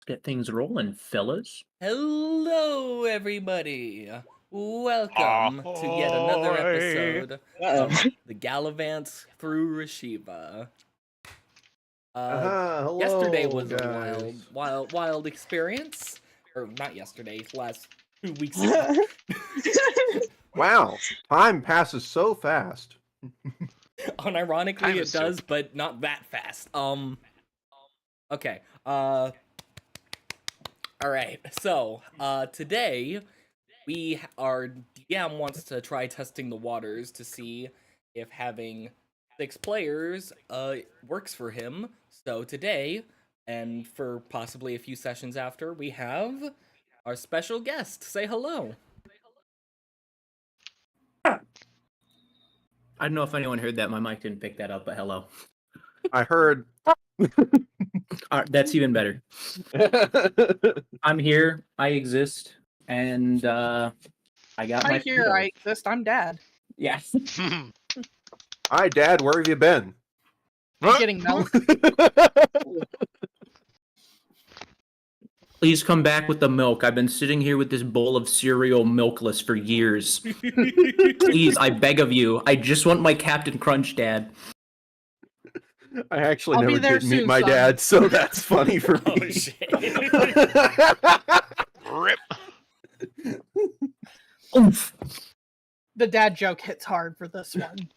Get things rolling, fellas. Hello, everybody. Welcome to yet another episode of the Galavants through Rashiva. Hello, Yesterday was guys. a wild experience. Or not yesterday, last 2 weeks ago. Wow, time passes so fast. Unironically, Time it is does, soup. but not that fast. Okay. Alright, so, today, our DM wants to try testing the waters to see if having 6 players, works for him. So today, and for possibly a few sessions after, we have our special guest. Say hello. I don't know if anyone heard that. My mic didn't pick that up, but hello. I heard. That's even better. I'm here. I exist, and I got my. I exist. I'm Dad. Yeah. Hi, Dad. Where have you been? I'm getting milk. Please come back with the milk. I've been sitting here with this bowl of cereal milkless for years. Please, I beg of you. I just want my Captain Crunch, Dad. I actually I'll be never there did meet soon, my son. dad, so that's funny for Oh, me. shit. Rip. Oof. The dad joke hits hard for this one.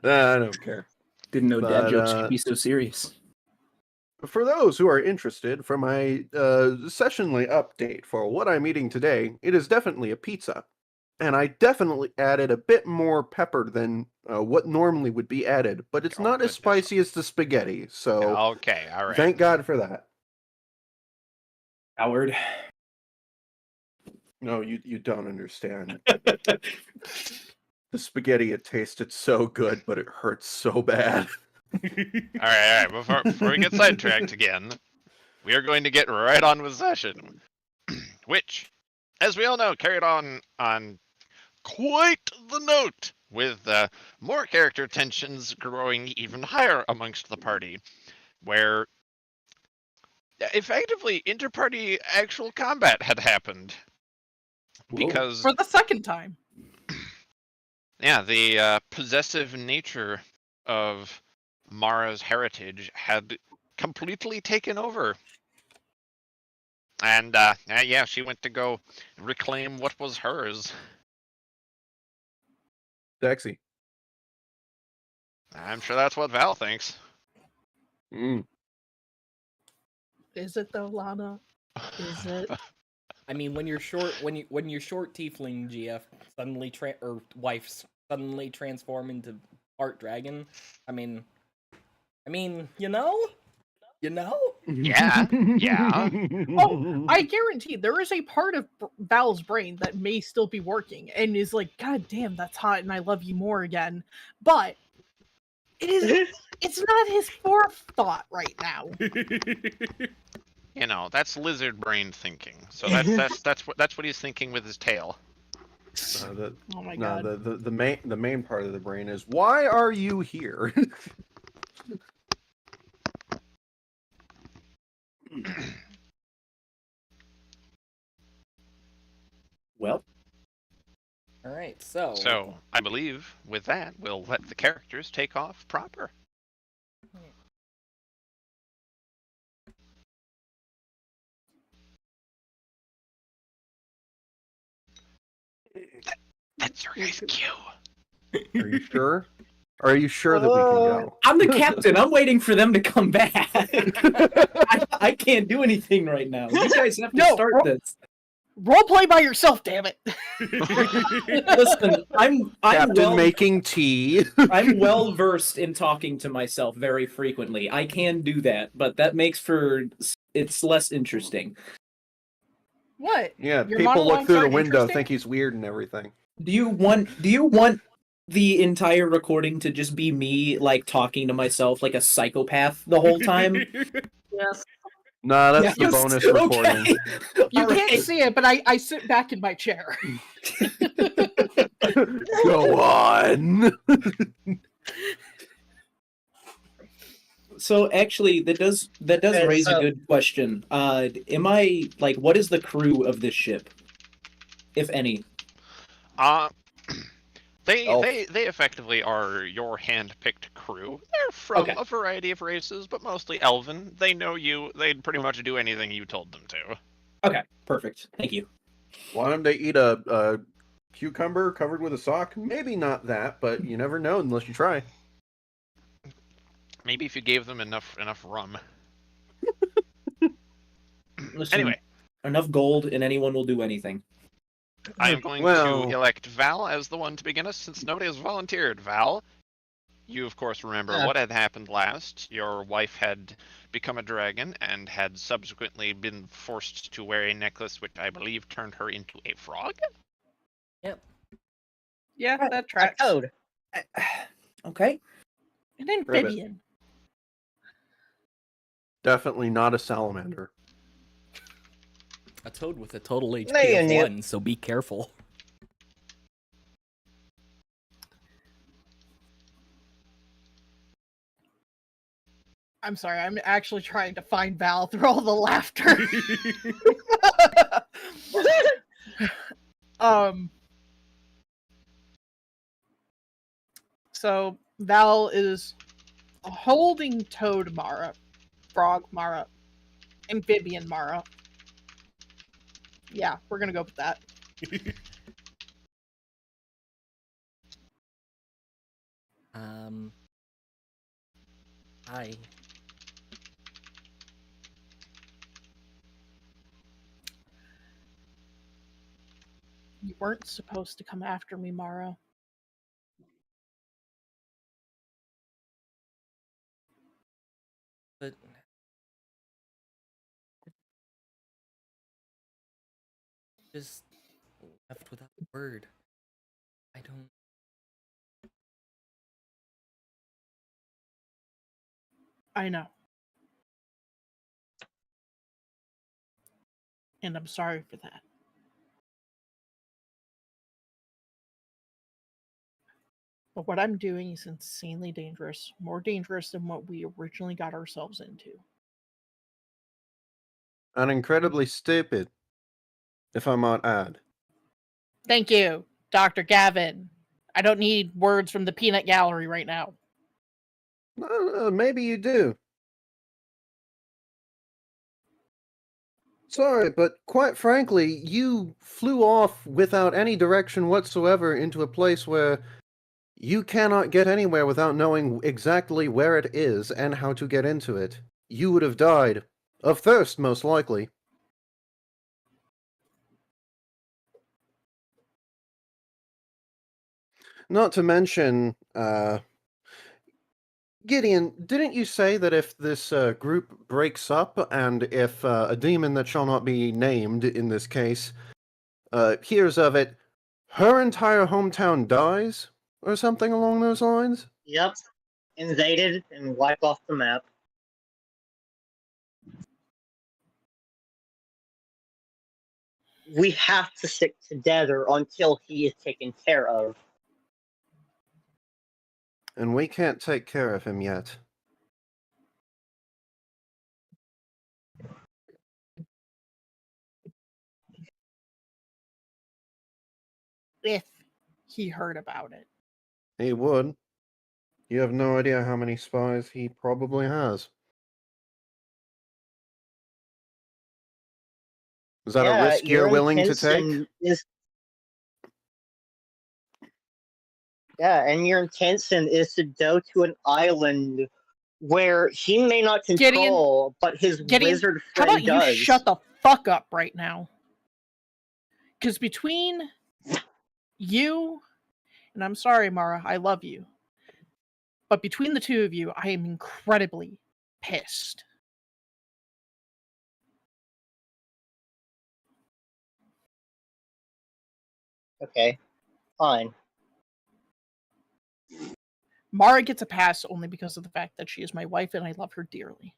I don't care. Didn't know dad But, jokes could be so serious. For those who are interested, for my sessionally update for what I'm eating today, it is definitely a pizza. And I definitely added a bit more pepper than what normally would be added, but it's Oh, not goodness. as spicy as the spaghetti, so Okay, all right. thank God for that. Howard. No, you don't understand. The spaghetti, it tasted so good, but it hurts so bad. All right. Before we get sidetracked again, we are going to get right on with session, which, as we all know, carried on quite the note, with more character tensions growing even higher amongst the party, where effectively inter-party actual combat had happened. Because For the second time. yeah, the possessive nature of Mara's heritage had completely taken over. And yeah, she went to go reclaim what was hers. Sexy. I'm sure that's what Val thinks. Mm. Is it though, Lana? Is it? I mean, when you're short tiefling GF suddenly or wife suddenly transform into part dragon, I mean, you know? Yeah, yeah. Oh, I guarantee there is a part of Val's brain that may still be working and is like, God damn, that's hot, and I love you more again. But it's not his fourth thought right now. You know, that's lizard brain thinking. So that's what he's thinking with his tail. Oh my god. The main part of the brain is, why are you here? Well, All right, so So I believe with that we'll let the characters take off proper. That's your guys' cue. Are you sure? Are you sure that we can go? I'm the captain. I'm waiting for them to come back. I can't do anything right now. You guys have to No, start bro. this. Roleplay by yourself, damn it. Listen, I'm Captain making tea. I'm well versed in talking to myself very frequently. I can do that, but that makes for it's less interesting. What? Yeah, Your people look monologues through the aren't window, interesting? think he's weird and everything. Do you want the entire recording to just be me like talking to myself like a psychopath the whole time? Yes. Nah, that's the Yes, bonus okay. recording. You All can't right. see it, but I sit back in my chair. Go on. So actually, that does Okay, raise a so- good question. Am I like, what is the crew of this ship, if any? Uh, they Oh. they effectively are your hand-picked crew. They're from Okay. a variety of races, but mostly Elven. They know you. They'd pretty much do anything you told them to. Okay, perfect. Thank you. Want them to eat a cucumber covered with a sock? Maybe not that, but you never know unless you try. Maybe if you gave them enough rum. Listen, Anyway, enough gold and anyone will do anything. I am going Well- to elect Val as the one to begin us, since nobody has volunteered. Val, you of course remember what had happened last. Your wife had become a dragon and had subsequently been forced to wear a necklace which I believe turned her into a frog? Yeah, that A tracks. toad. Okay. An Ribbit. amphibian. Definitely not a salamander. A toad with a total HP No, you of knew. 1, so be careful. I'm sorry, I'm actually trying to find Val through all the laughter. um. So Val is holding Toad Mara, Frog Mara, Amphibian Mara. Yeah, we're gonna go with that. Hi. You weren't supposed to come after me, Mara. But just left without a word. I don't. I know. And I'm sorry for that. But what I'm doing is insanely dangerous, more dangerous than what we originally got ourselves into. And incredibly stupid, if I might add. Thank you, Dr. Gavin. I don't need words from the peanut gallery right now. Maybe you do. Sorry, but quite frankly, you flew off without any direction whatsoever into a place where you cannot get anywhere without knowing exactly where it is and how to get into it. You would have died. Of thirst, most likely. Not to mention, Gideon, didn't you say that if this group breaks up and if a demon that shall not be named in this case hears of it, her entire hometown dies? Or something along those lines? Yep. Invaded and wiped off the map. We have to stick together until he is taken care of. And we can't take care of him yet. If he heard about it. He would. You have no idea how many spies he probably has. Is that a risk you're willing to take? And your intention is to go to an island where he may not control, but his wizard How friend about does. you shut the fuck up right now? Because between you, and I'm sorry, Mara, I love you, but between the two of you, I am incredibly pissed. Okay, fine. Mara gets a pass only because of the fact that she is my wife and I love her dearly.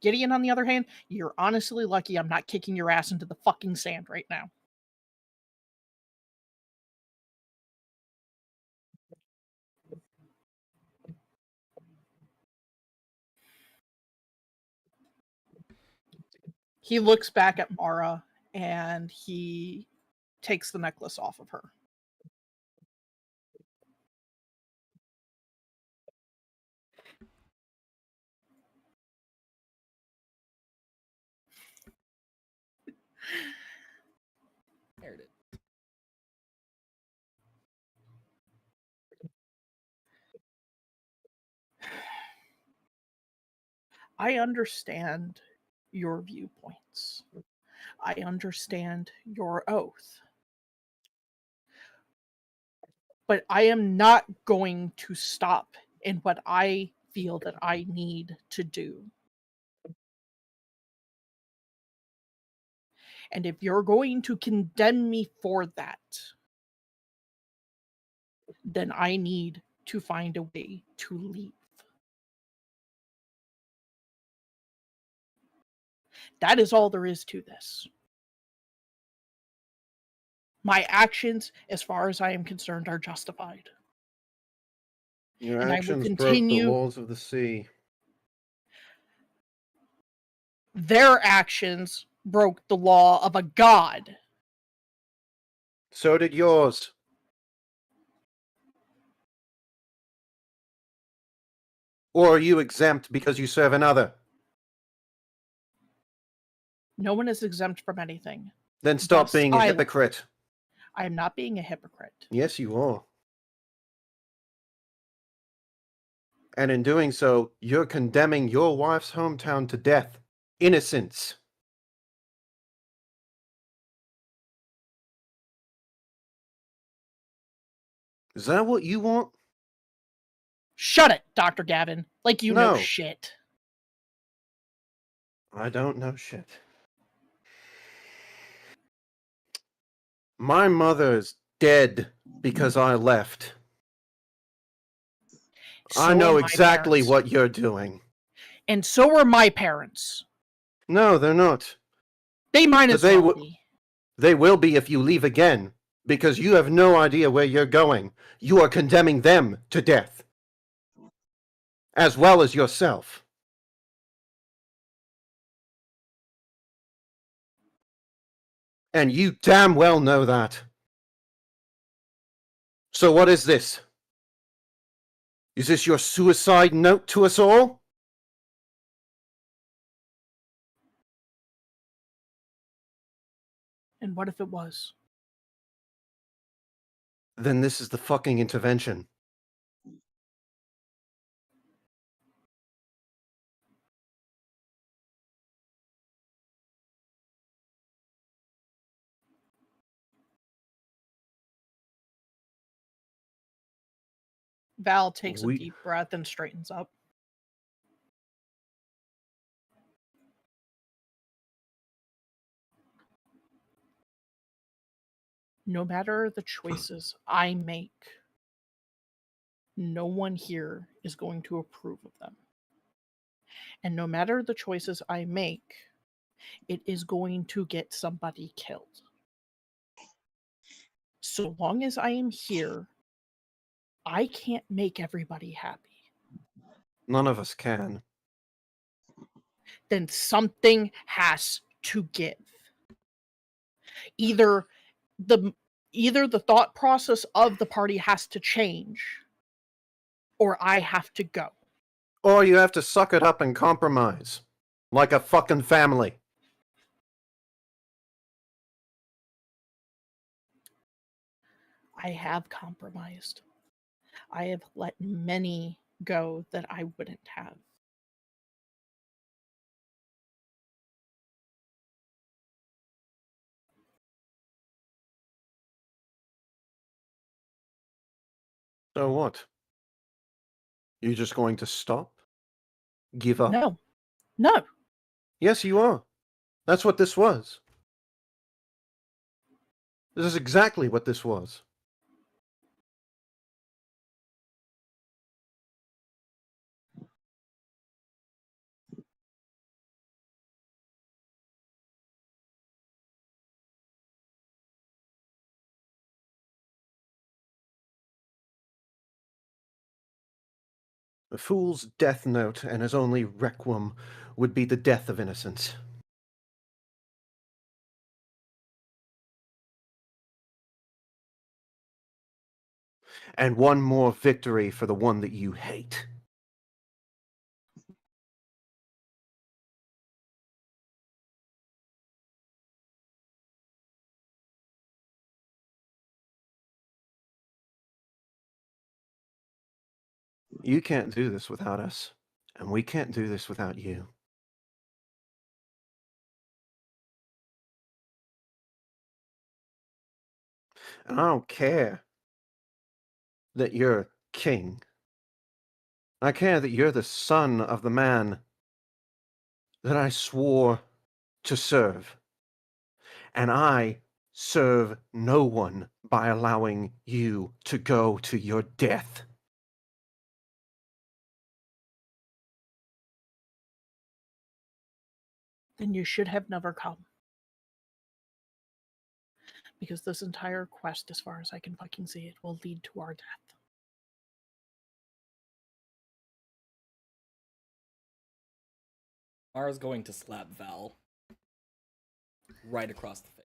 Gideon, on the other hand, you're honestly lucky I'm not kicking your ass into the fucking sand right now. He looks back at Mara and he takes the necklace off of her. There it is. I understand your viewpoints. I understand your oath. But I am not going to stop in what I feel that I need to do. And if you're going to condemn me for that, then I need to find a way to leave. That is all there is to this. My actions, as far as I am concerned, are justified. Your And I will actions broke the continue- laws of the sea. Their actions broke the law of a god. So did yours. Or are you exempt because you serve another? No one is exempt from anything. Then stop Thus, being a hypocrite. I am not being a hypocrite. Yes, you are. And in doing so, you're condemning your wife's hometown to death. Innocence. Is that what you want? Shut it, Dr. Gavin. Like you know No. shit. I don't know shit. My mother's dead because I left. I So know are my exactly parents. what you're doing. And so are my parents. No, they're not. They might But as they well w- be. They will be if you leave again, because you have no idea where you're going. You are condemning them to death, as well as yourself. And you damn well know that. So what is this? Is this your suicide note to us all? And what if it was? Then this is the fucking intervention. Val takes a We- deep breath and straightens up. No matter the choices I make, no one here is going to approve of them. And no matter the choices I make, it is going to get somebody killed. So long as I am here, I can't make everybody happy. None of us can. Then something has to give. Either the thought process of the party has to change, or I have to go. Or you have to suck it up and compromise. Like a fucking family. I have compromised. I have let many go that I wouldn't have. So what? You're just going to stop? Give up? No. No. Yes, you are. That's what this was. This is exactly what this was. A fool's death note and his only requiem would be the death of innocence. And one more victory for the one that you hate. You can't do this without us, and we can't do this without you. And I don't care that you're king. I care that you're the son of the man that I swore to serve. And I serve no one by allowing you to go to your death. Then you should have never come. Because this entire quest, as far as I can fucking see it, will lead to our death. Mara's going to slap Val right across the face.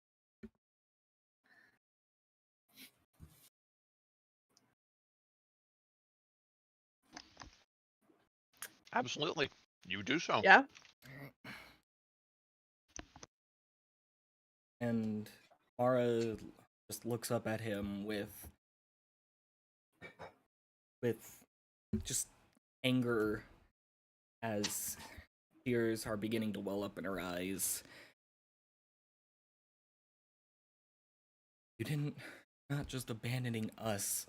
Absolutely. You do so. Yeah? And Mara just looks up at him with just anger as tears are beginning to well up in her eyes. You didn't not just abandoning us.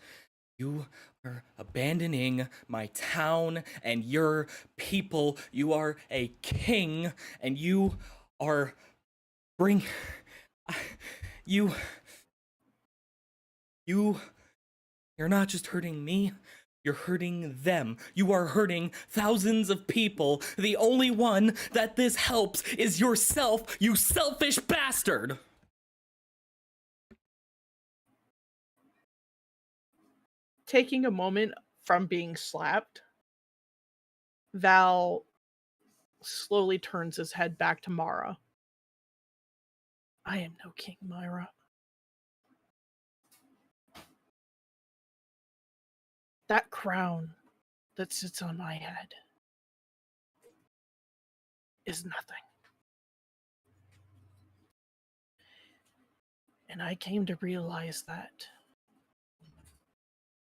You are abandoning my town and your people. You are a king, and you are you're not just hurting me. You're hurting them. You are hurting thousands of people. The only one that this helps is yourself, you selfish bastard! Taking a moment from being slapped, Val slowly turns his head back to Mara. I am no king, Myra. That crown that sits on my head is nothing. And I came to realize that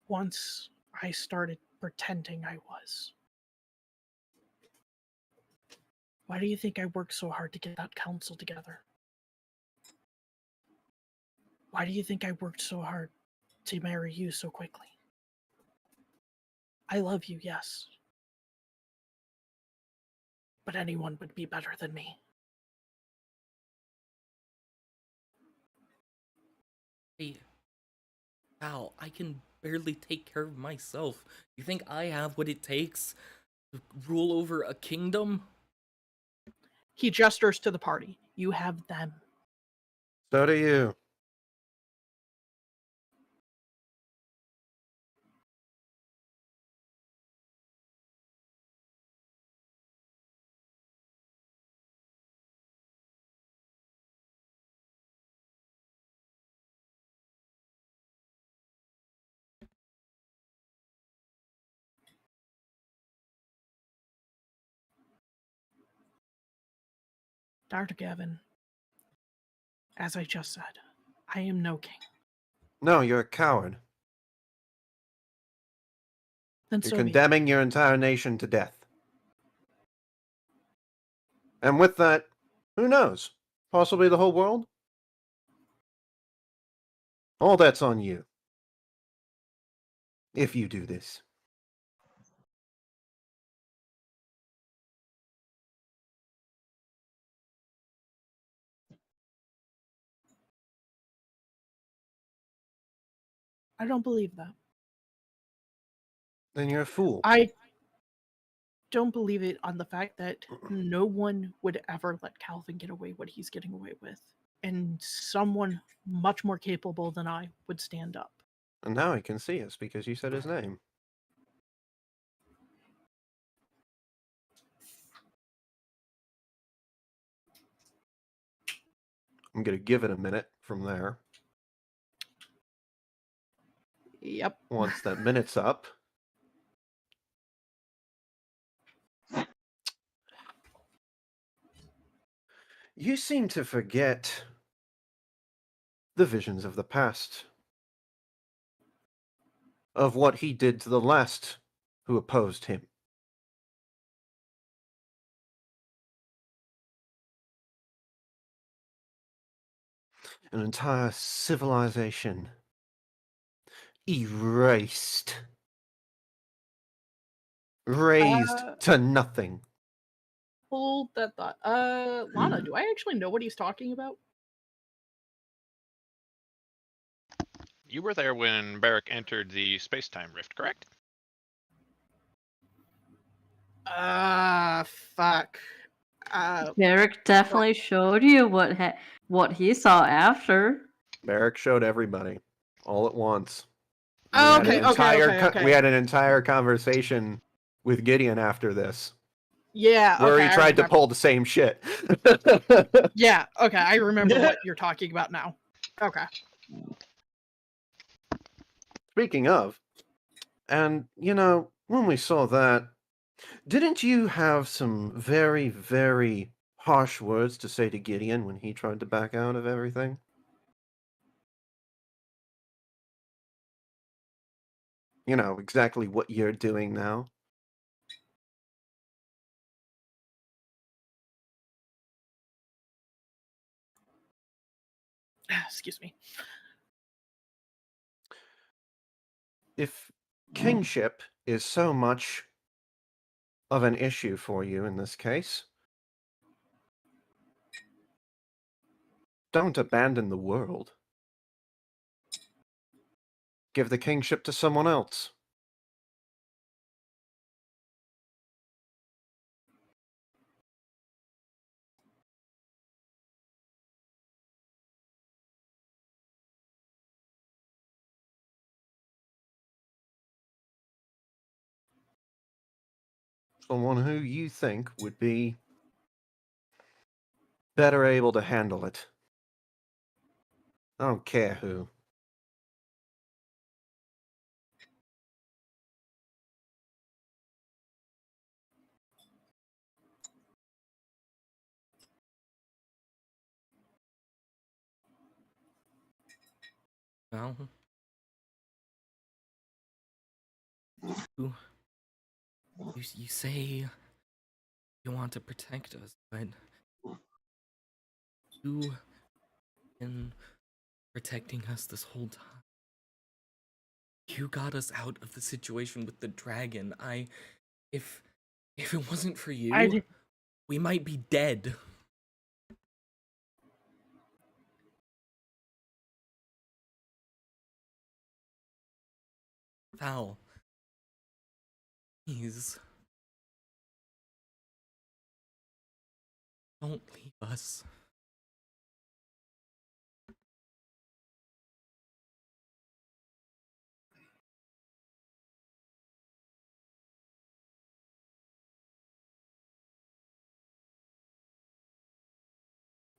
once I started pretending I was. Why do you think I worked so hard to get that council together? Why do you think I worked so hard to marry you so quickly? I love you, yes. But anyone would be better than me. Hey, Val, I can barely take care of myself. You think I have what it takes to rule over a kingdom? He gestures to the party. You have them. So do you. Dr. Gavin, as I just said, I am no king. No, you're a coward. Then You're so be it. condemning your entire nation to death. And with that, who knows? Possibly the whole world? All that's on you. If you do this. I don't believe that. Then you're a fool. I don't believe it on the fact that no one would ever let Calvin get away what he's getting away with. And someone much more capable than I would stand up. And now he can see us because you said his name. I'm going to give it a minute from there. Yep. once that minute's up. You seem to forget the visions of the past, of what he did to the last who opposed him. An entire civilization erased, razed to nothing. Hold that thought. Lana, do I actually know what he's talking about? You were there when Barrick entered the space-time rift, correct? Fuck. Derek definitely showed you what he saw after. Barrick showed everybody all at once. We Oh, had okay, an okay, entire okay, okay. We had an entire conversation with Gideon after this, Yeah, where okay, he I tried to remember. pull the same shit. Yeah, okay, I remember what you're talking about now. Okay. Speaking of, and you know, when we saw that, didn't you have some very, very harsh words to say to Gideon when he tried to back out of everything? You know, exactly what you're doing now. Excuse me. If kingship is so much of an issue for you in this case, don't abandon the world. Give the kingship to someone else. Someone who you think would be better able to handle it. I don't care who. Well, you say you want to protect us, but you been protecting us this whole time. You got us out of the situation with the dragon. If it wasn't for you, we might be dead. Val, please, don't leave us.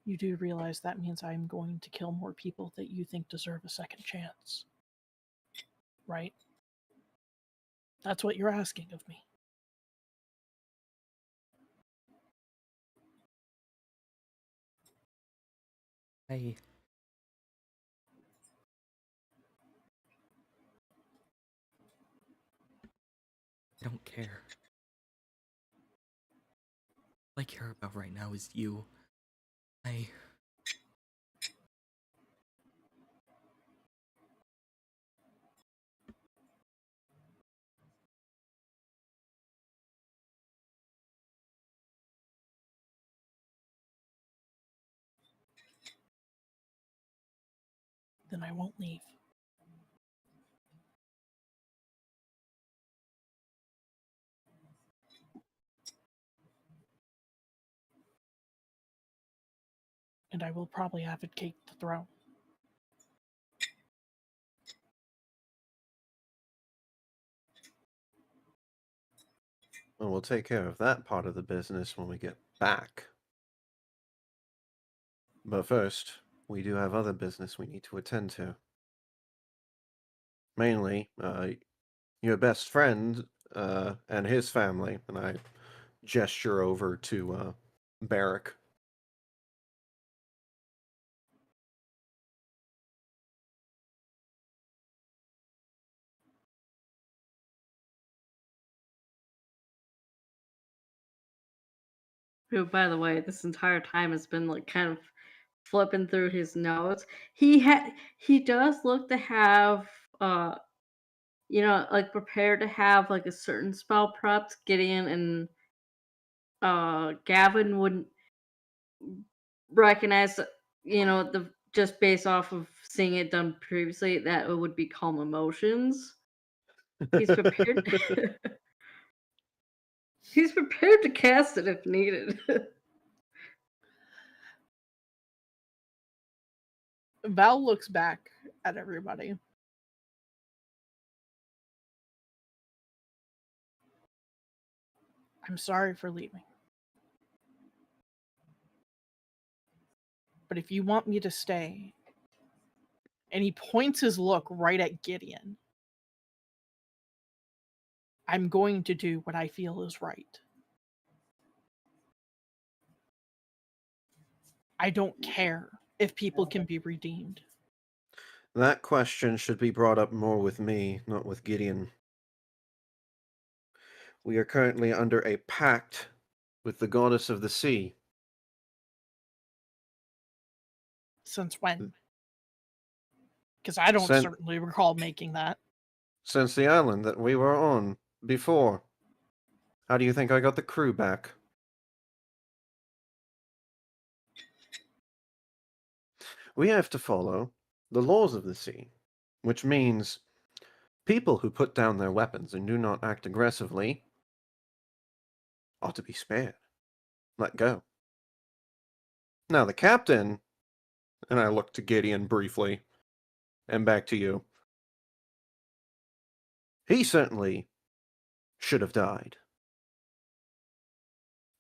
You do realize that means I'm going to kill more people that you think deserve a second chance. Right? That's what you're asking of me. I don't care. All I care about right now is you. Then I won't leave. And I will probably advocate the throne. Well, we'll take care of that part of the business when we get back. But first, we do have other business we need to attend to. mainly your best friend and his family. And I gesture over to Barrack. Who, by the way, this entire time has been like kind of flipping through his notes. He does look to have like prepared to have like a certain spell prepped. Gideon and Gavin wouldn't recognize, the just based off of seeing it done previously, that it would be calm emotions. He's prepared. He's prepared to cast it if needed. Val looks back at everybody. I'm sorry for leaving. But if you want me to stay, and he points his look right at Gideon, I'm going to do what I feel is right. I don't care if people can be redeemed. That question should be brought up more with me, not with Gideon. We are currently under a pact with the goddess of the sea. Since when? Because I don't certainly recall making that. Since the island that we were on before. How do you think I got the crew back? We have to follow the laws of the sea, which means people who put down their weapons and do not act aggressively ought to be spared. Let go. Now the captain, and I look to Gideon briefly, and back to you. He certainly should have died.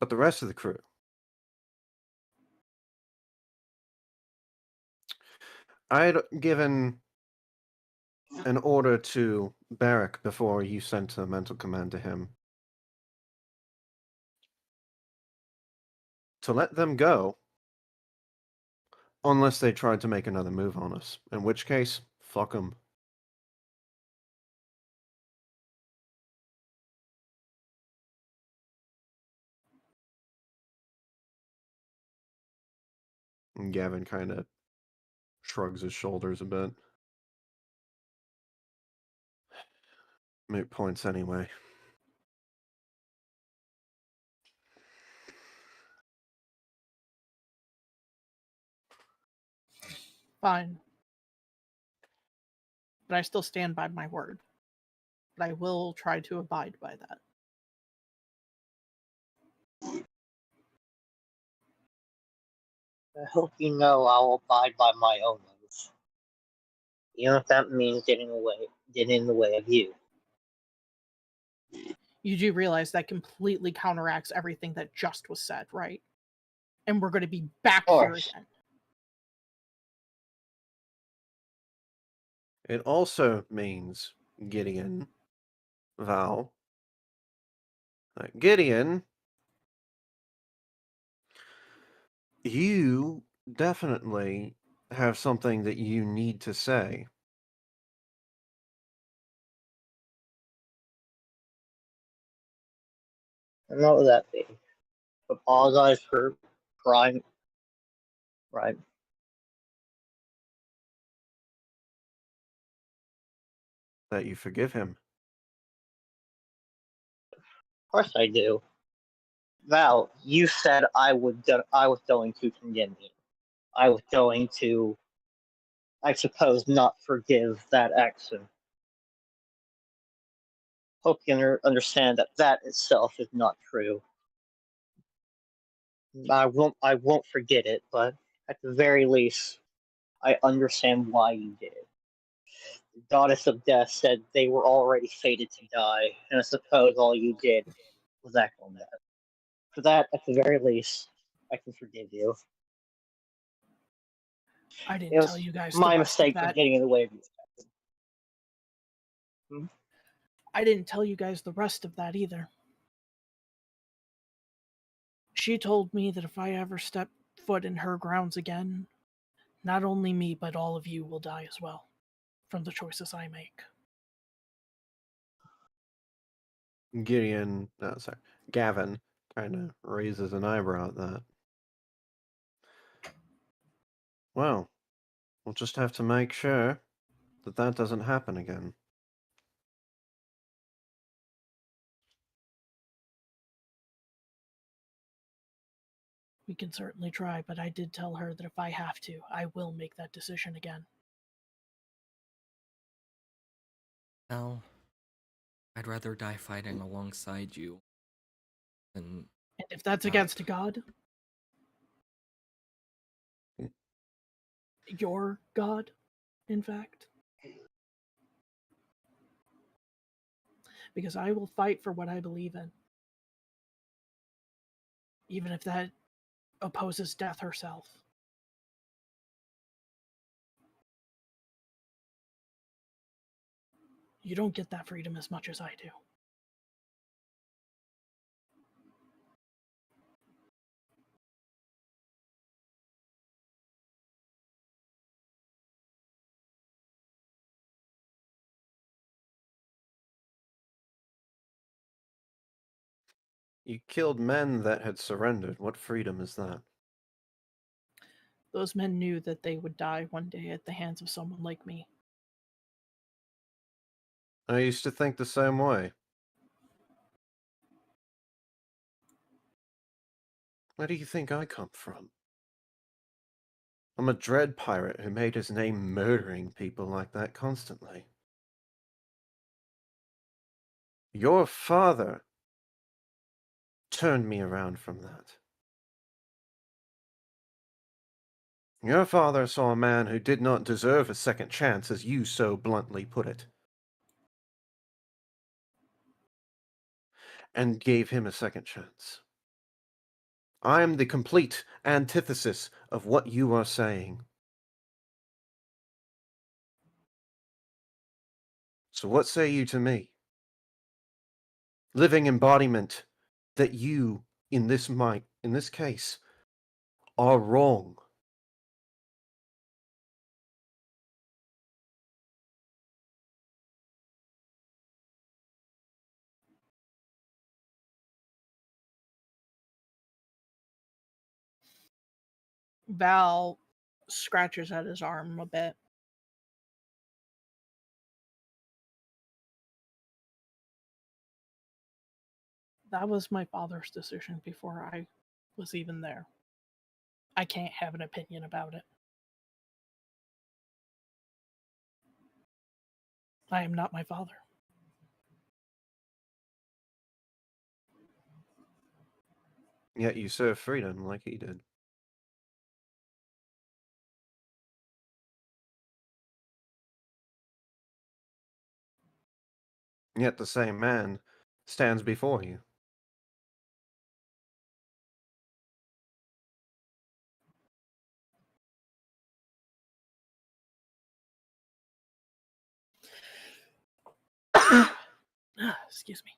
But the rest of the crew, I'd given an order to Barrack before you sent a mental command to him to let them go unless they tried to make another move on us, in which case, fuck them. And Gavin kind of shrugs his shoulders a bit. Moot points anyway. Fine. But I still stand by my word. But I will try to abide by that. I hope you know I'll abide by my own oath. Even if that means getting in the way of you. You do realize that completely counteracts everything that just was said, right? And we're going to be back here again. It also means, Gideon, Val, Gideon, you definitely have something that you need to say. And what would that be? Apologize for crying. Right. That you forgive him. Of course I do. Val, you said I was going to condemn you. I was going to, I suppose, not forgive that action. Hope you understand that itself is not true. I won't forget it, but at the very least, I understand why you did it. The goddess of death said they were already fated to die, and I suppose all you did was act on that. For that, at the very least, I can forgive you. I didn't tell you guys my mistake for getting in the way of you. I didn't tell you guys the rest of that either. She told me that if I ever step foot in her grounds again, not only me, but all of you will die as well from the choices I make. Gavin kind of raises an eyebrow at that. Well, we'll just have to make sure that that doesn't happen again. We can certainly try, but I did tell her that if I have to, I will make that decision again. Well, I'd rather die fighting alongside you than And if that's Not- against God, your God, in fact, because I will fight for what I believe in, even if that opposes death herself. You don't get that freedom as much as I do. You killed men that had surrendered. What freedom is that? Those men knew that they would die one day at the hands of someone like me. I used to think the same way. Where do you think I come from? I'm a dread pirate who made his name murdering people like that constantly. Your father turned me around from that. Your father saw a man who did not deserve a second chance, as you so bluntly put it, and gave him a second chance. I am the complete antithesis of what you are saying. So what say you to me? Living embodiment that you, in this case, are wrong. Val scratches at his arm a bit. That was my father's decision before I was even there. I can't have an opinion about it. I am not my father. Yet you serve freedom like he did. Yet the same man stands before you. Excuse me.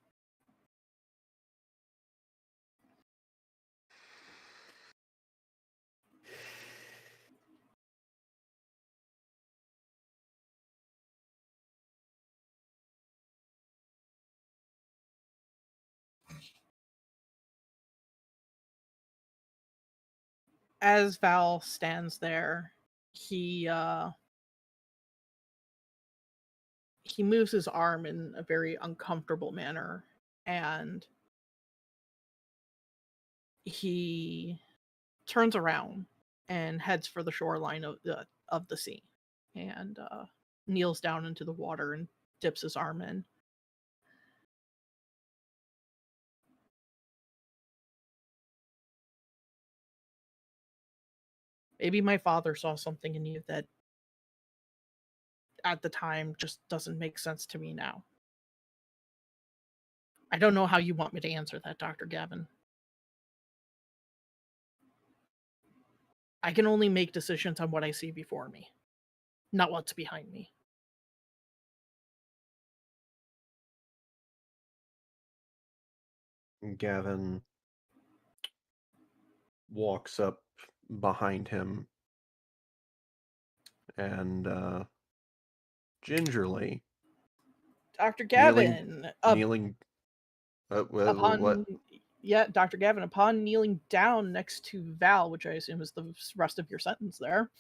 As Val stands there, he moves his arm in a very uncomfortable manner, and he turns around and heads for the shoreline of the sea, and kneels down into the water and dips his arm in. Maybe my father saw something in you that at the time just doesn't make sense to me now. I don't know how you want me to answer that, Dr. Gavin. I can only make decisions on what I see before me, not what's behind me. Gavin walks up behind him and gingerly Dr. Kneeling- Gavin, kneeling. What? upon Dr. Gavin, upon kneeling down next to Val, which I assume is the rest of your sentence there,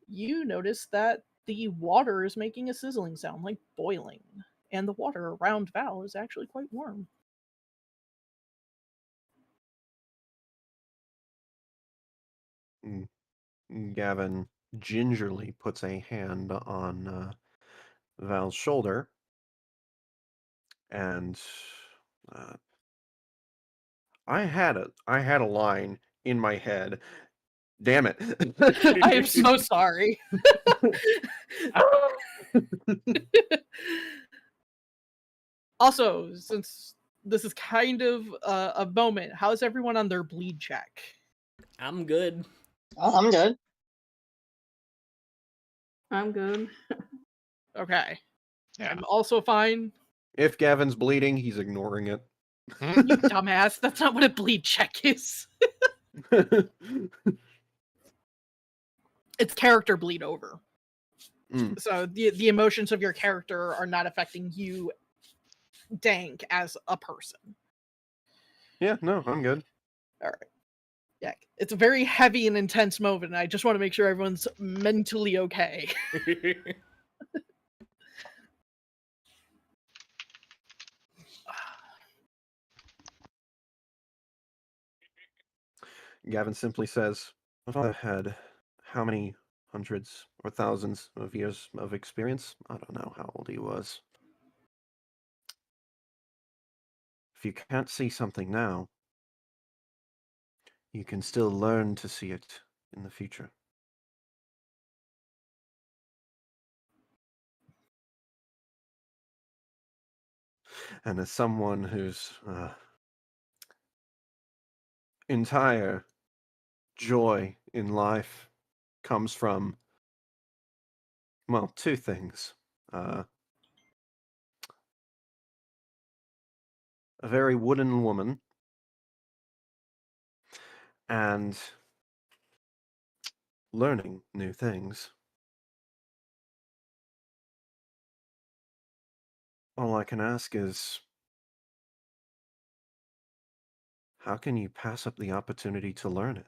you notice that the water is making a sizzling sound like boiling, and the water around Val is actually quite warm. Gavin gingerly puts a hand on Val's shoulder, and I had a line in my head. Damn it! I am so sorry. Also, since this is kind of a moment, how's everyone on their bleed check? I'm good. I'm good. I'm good. Okay. Yeah. I'm also fine. If Gavin's bleeding, he's ignoring it. You dumbass. That's not what a bleed check is. It's character bleed over. Mm. So the emotions of your character are not affecting you, Dank, as a person. Yeah, no, I'm good. All right. Yeah, it's a very heavy and intense moment, and I just want to make sure everyone's mentally okay. Gavin simply says, "My father had how many hundreds or thousands of years of experience? I don't know how old he was. If you can't see something now, you can still learn to see it in the future." And as someone whose entire joy in life comes from, well, two things. A very wooden woman and learning new things. All I can ask is, how can you pass up the opportunity to learn it?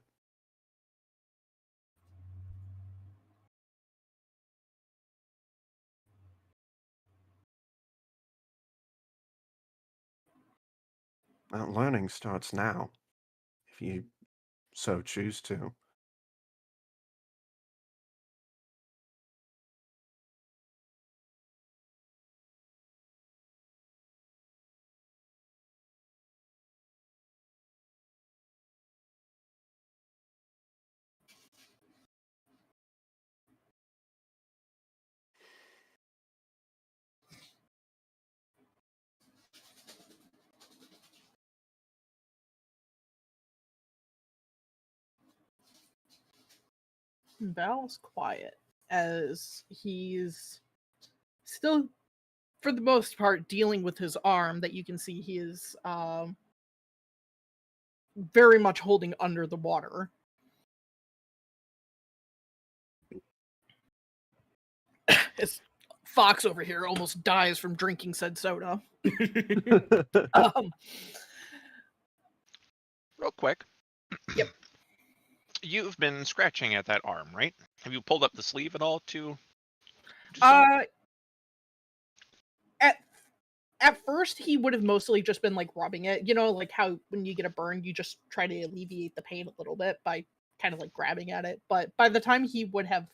That learning starts now, if you so choose to. Val's quiet as he's still, for the most part, dealing with his arm that you can see he is very much holding under the water. His fox over here almost dies from drinking said soda. Um, Real quick. Yep. You've been scratching at that arm, right? Have you pulled up the sleeve at all to At first he would have mostly just been like rubbing it, like how when you get a burn you just try to alleviate the pain a little bit by kind of like grabbing at it. But by the time he would have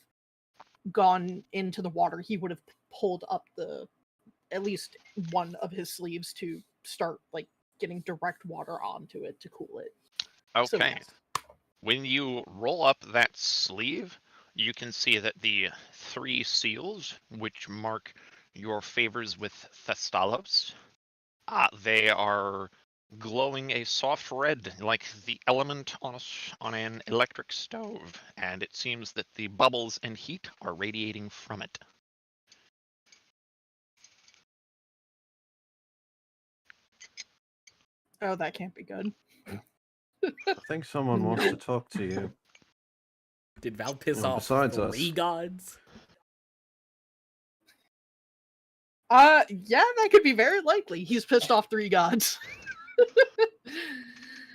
gone into the water, he would have pulled up at least one of his sleeves to start like getting direct water onto it to cool it. So, Okay. yes. When you roll up that sleeve, you can see that the 3 seals, which mark your favors with Thestalos, they are glowing a soft red, like the element on an electric stove, and it seems that the bubbles and heat are radiating from it. Oh, that can't be good. I think someone wants to talk to you. Did Val piss Well, off besides 3 us. gods? Yeah, that could be very likely. He's pissed off 3 gods.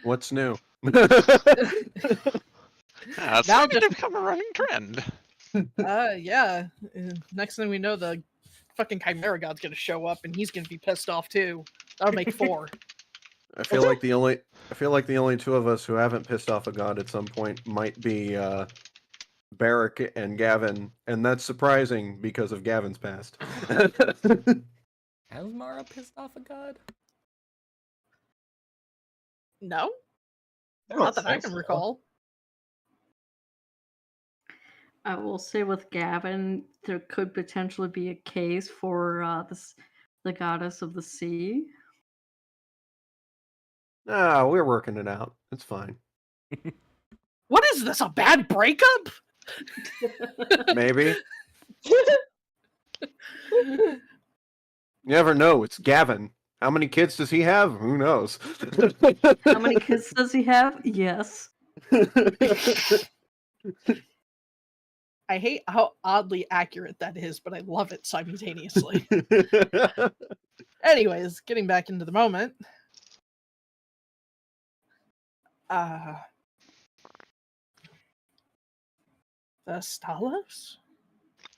What's new? That's Now starting to just- become a running trend. Yeah. Next thing we know, the fucking Chimera God's gonna show up, and he's gonna be pissed off too. That'll make 4. I feel like the only 2 of us who haven't pissed off a god at some point might be Barrick and Gavin, and that's surprising because of Gavin's past. Has Mara pissed off a god? No, I don't not that I think can so. recall. I will say with Gavin, there could potentially be a case for the goddess of the sea. Ah, we're working it out. It's fine. What is this? A bad breakup? Maybe. You never know. It's Gavin. How many kids does he have? Who knows? How many kids does he have? Yes. I hate how oddly accurate that is, but I love it simultaneously. Anyways, getting back into the moment. The Stalos?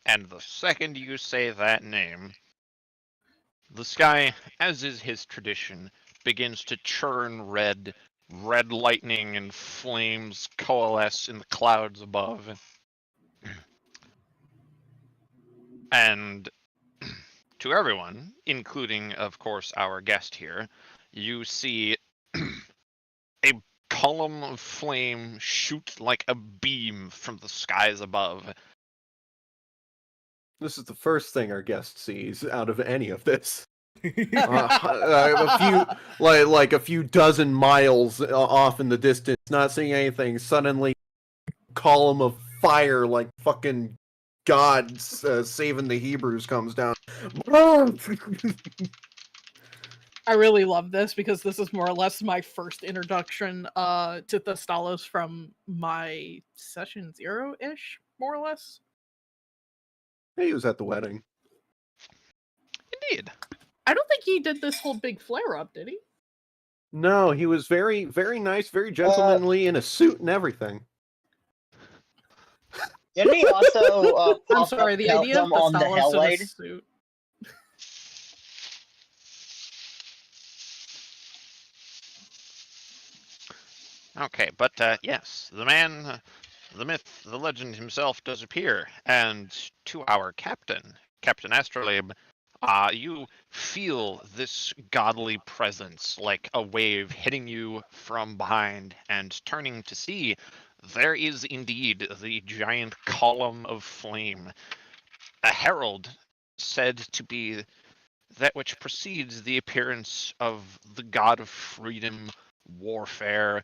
And the second you say that name, the sky, as is his tradition, begins to churn red. Red lightning and flames coalesce in the clouds above. And to everyone, including, of course, our guest here, you see a column of flame shoot like a beam from the skies above. This is the first thing our guest sees out of any of this. A few, like a few dozen miles off in the distance, not seeing anything. Suddenly, column of fire, like fucking God saving the Hebrews, comes down. I really love this because this is more or less my first introduction to the Stalos from my session 0-ish, more or less. He was at the wedding. Indeed. I don't think he did this whole big flare up, did he? No, he was very, very nice, very gentlemanly, in a suit and everything. Didn't he also I'm pop sorry, up the idea of them the on the Stalos in a Hellblade? suit. Okay, but yes, the man, the myth, the legend himself does appear, and to our captain, Captain Astrolabe, you feel this godly presence like a wave hitting you from behind, and turning to see, there is indeed the giant column of flame, a herald said to be that which precedes the appearance of the god of freedom, warfare,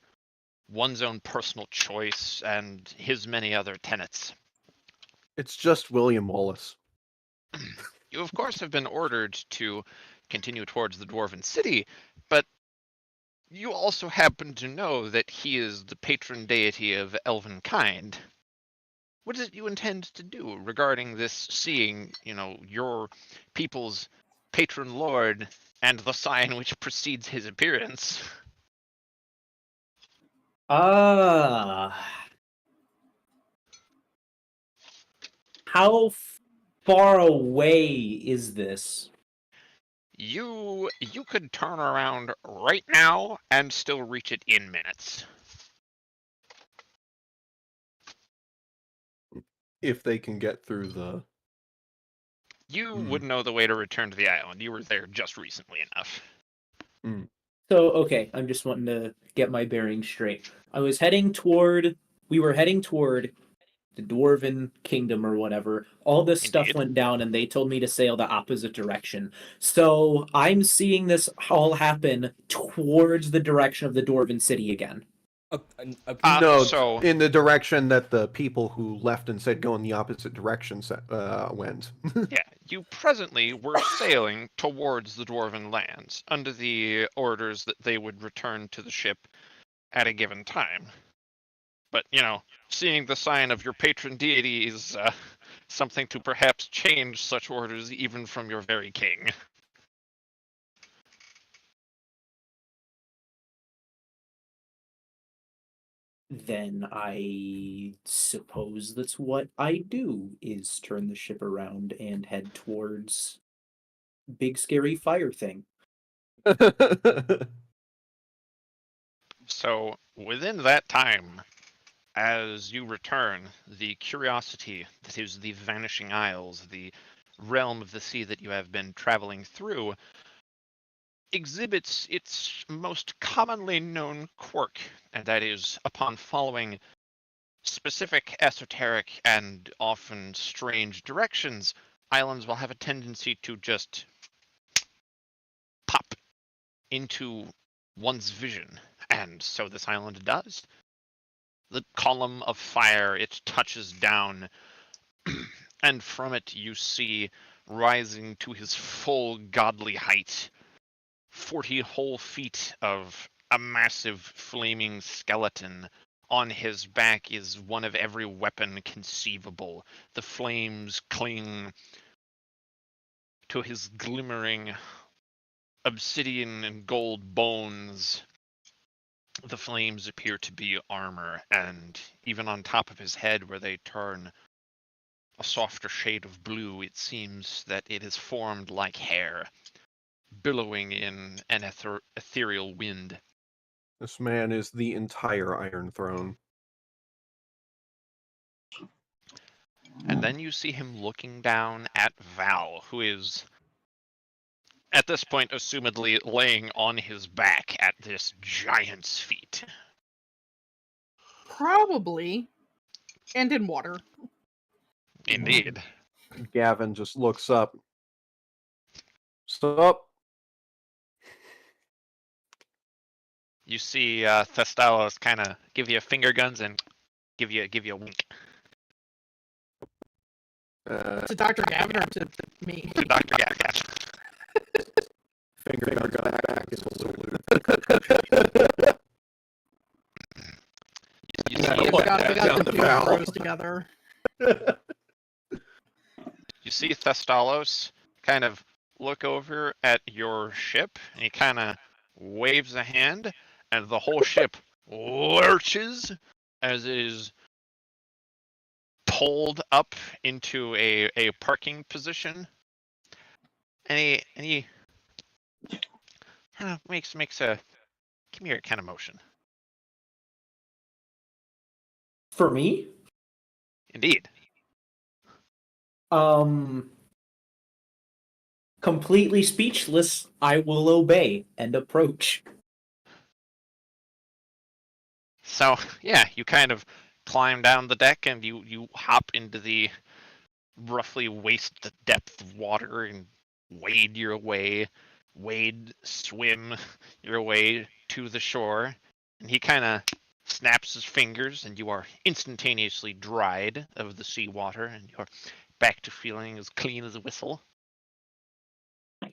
one's own personal choice, and his many other tenets. It's just William Wallace. You, of course, have been ordered to continue towards the Dwarven City, but you also happen to know that he is the patron deity of elven kind. What is it you intend to do regarding this seeing, your people's patron lord and the sign which precedes his appearance? How far away is this? You could turn around right now and still reach it in minutes. If they can get through the... You would know the way to return to the island. You were there just recently enough. So, okay, I'm just wanting to get my bearings straight. We were heading toward the Dwarven Kingdom or whatever. All this stuff Indeed. went down and they told me to sail the opposite direction. So I'm seeing this all happen towards the direction of the Dwarven City again. No, so in the direction that the people who left and said go in the opposite direction went. yeah, you presently were sailing towards the Dwarven lands under the orders that they would return to the ship at a given time. But, seeing the sign of your patron deity is something to perhaps change such orders even from your very king. Then I suppose that's what I do, is turn the ship around and head towards big scary fire thing. So, within that time, as you return, the curiosity that is the Vanishing Isles, the realm of the sea that you have been traveling through, exhibits its most commonly known quirk, and that is, upon following specific esoteric and often strange directions, islands will have a tendency to just pop into one's vision. And so this island does. The column of fire, it touches down, and from it you see, rising to his full godly height, 40 whole feet of a massive flaming skeleton. On his back is one of every weapon conceivable. The flames cling to his glimmering obsidian and gold bones. The flames appear to be armor, and even on top of his head, where they turn a softer shade of blue, it seems that it is formed like hair, billowing in an ethereal wind. This man is the entire Iron Throne. And then you see him looking down at Val, who is, at this point, assumedly laying on his back at this giant's feet. Probably. And in water. Indeed. Gavin just looks up. Sup? You see Thestalos kind of give you finger guns and give you a wink. To Dr. Gavin or to me? To Dr. Gavin. Finger gun back is a salute. You Yeah, see, we got down the the two valve. bros together. you see Thestalos kind of look over at your ship, and he kind of waves a hand, and the whole ship lurches as it is pulled up into a parking position. And he kind of makes a come here kind of motion. For me? Indeed. Completely speechless, I will obey and approach. So yeah, you kind of climb down the deck and you hop into the roughly waist depth of water and swim your way to the shore. And he kind of snaps his fingers, and you are instantaneously dried of the seawater, and you're back to feeling as clean as a whistle. And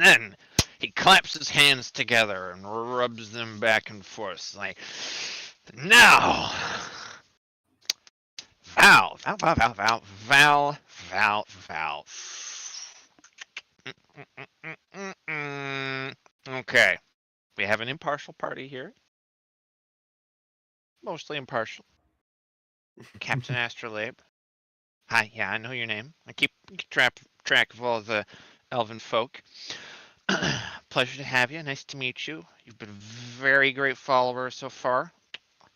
then he claps his hands together and rubs them back and forth, like, now, Val. Okay, we have an impartial party here. Mostly impartial. Captain Astrolabe. Hi, yeah, I know your name. I keep track of all the elven folk. Pleasure to have you. Nice to meet you. You've been a very great follower so far. I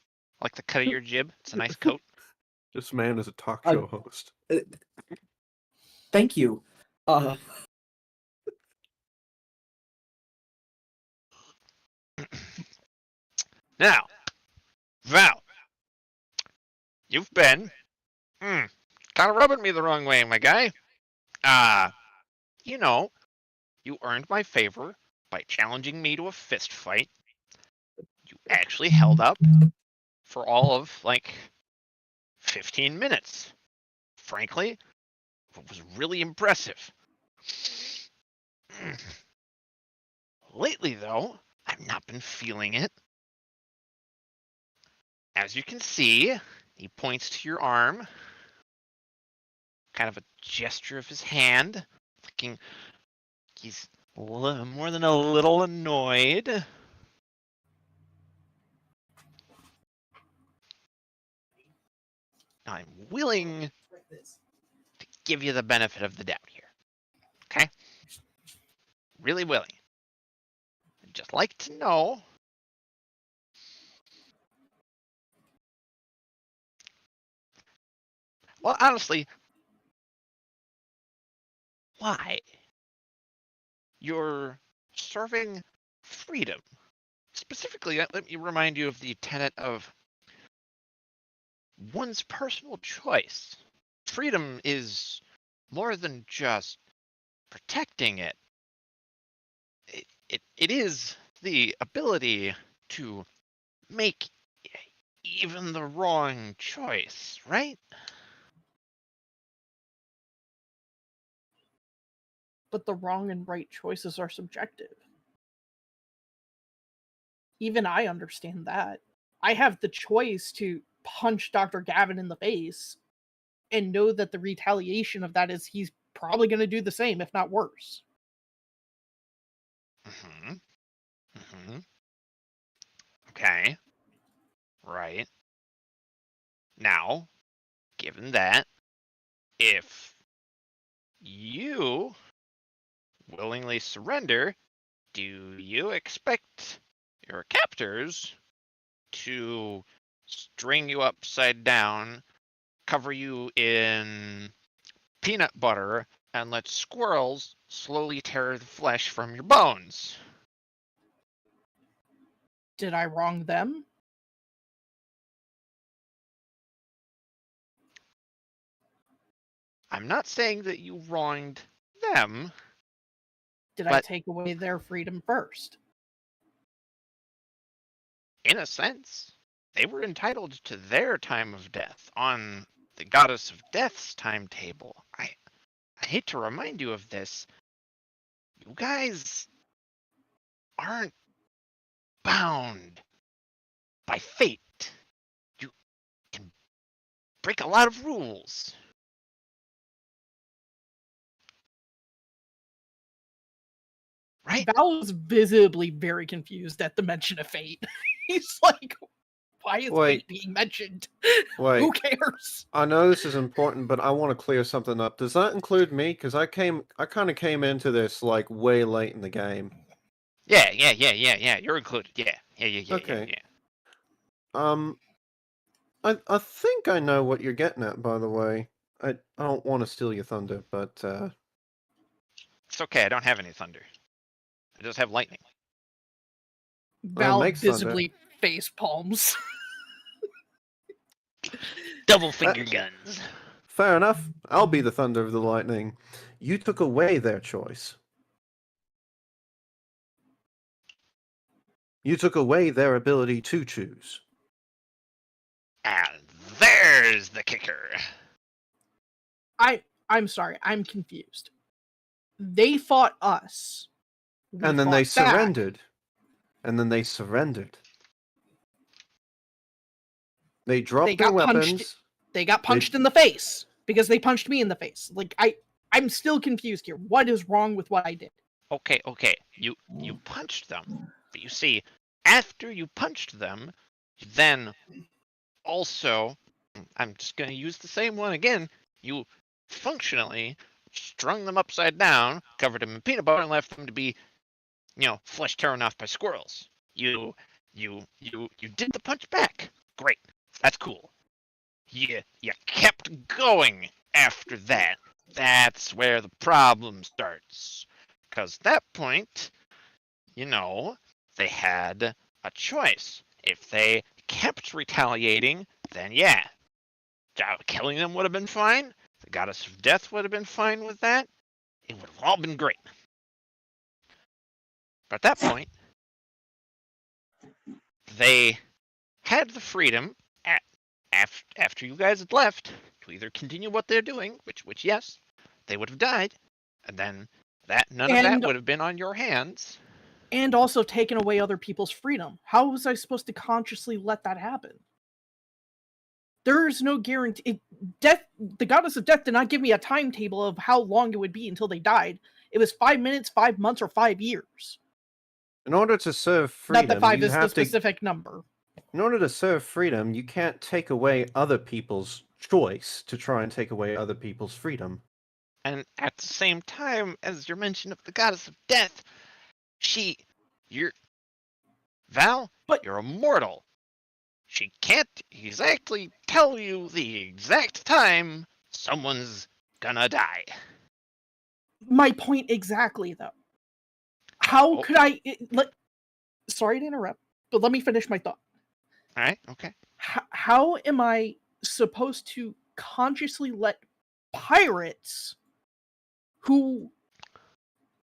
like the cut of your jib. It's a nice coat. This man is a talk show host. Thank you. Now, Val, you've been kind of rubbing me the wrong way, my guy. You earned my favor by challenging me to a fist fight. actually held up for all of, like, 15 minutes. Frankly, it was really impressive. Lately, though, I've not been feeling it. As you can see, he points to your arm. Kind of a gesture of his hand. Looking, he's more than a little annoyed. I'm willing to give you the benefit of the doubt here. Okay? Really willing. I'd just like to know. Well, honestly, why? You're serving freedom. Specifically, let me remind you of the tenet of one's personal choice. Freedom is more than just protecting it. It is the ability to make even the wrong choice, right? But the wrong and right choices are subjective. Even I understand that. I have the choice to punch Dr. Gavin in the face and know that the retaliation of that is he's probably going to do the same, if not worse. Okay. Right. Now, given that, if you willingly surrender, do you expect your captors to string you upside down, cover you in peanut butter, and let squirrels slowly tear the flesh from your bones? Did I wrong them? I'm not saying that you wronged them. Did I take away their freedom first? In a sense, they were entitled to their time of death on the Goddess of Death's timetable. I hate to remind you of this. You guys aren't bound by fate. You can break a lot of rules. Right? Val was visibly very confused at the mention of fate. He's like, why is fate being mentioned? Who cares? I know this is important, but I want to clear something up. Does that include me? Because I kind of came into this like way late in the game. Yeah. You're included. Yeah. Okay. I think I know what you're getting at, by the way. I don't want to steal your thunder, but It's okay, I don't have any thunder. I just have lightning. Val makes visibly face palms. Double finger guns. Fair enough. I'll be the thunder of the lightning. You took away their choice. You took away their ability to choose. And there's the kicker. I'm sorry, I'm confused. They fought us. And then they surrendered. And then they surrendered. They dropped their weapons. They got punched in the face because they punched me in the face. Like I'm still confused here. What is wrong with what I did? Okay. You punched them. But you see, after you punched them, you then also, I'm just going to use the same one again, you functionally strung them upside down, covered them in peanut butter, and left them to be, flesh torn off by squirrels. You did the punch back. Great. That's cool. You kept going after that. That's where the problem starts. Because at that point, they had a choice. If they kept retaliating, then yeah, killing them would have been fine. The Goddess of Death would have been fine with that. It would have all been great. But at that point, they had the freedom after you guys had left to either continue what they're doing, which yes, they would have died, and then none of that And- would have been on your hands. And also taken away other people's freedom. How was I supposed to consciously let that happen? There is no guarantee. Death, the goddess of death, did not give me a timetable of how long it would be until they died. It was 5 minutes, 5 months, or 5 years. In order to serve freedom, Not that 5 you is the have to. specific number. In order to serve freedom, you can't take away other people's choice to try and take away other people's freedom. And at the same time, as your mention of the goddess of death, Val, But- you're immortal. She can't exactly tell you the exact time someone's gonna die. My point exactly, though. How Oh. could I... Sorry to interrupt, but let me finish my thought. Alright, okay. How am I supposed to consciously let pirates who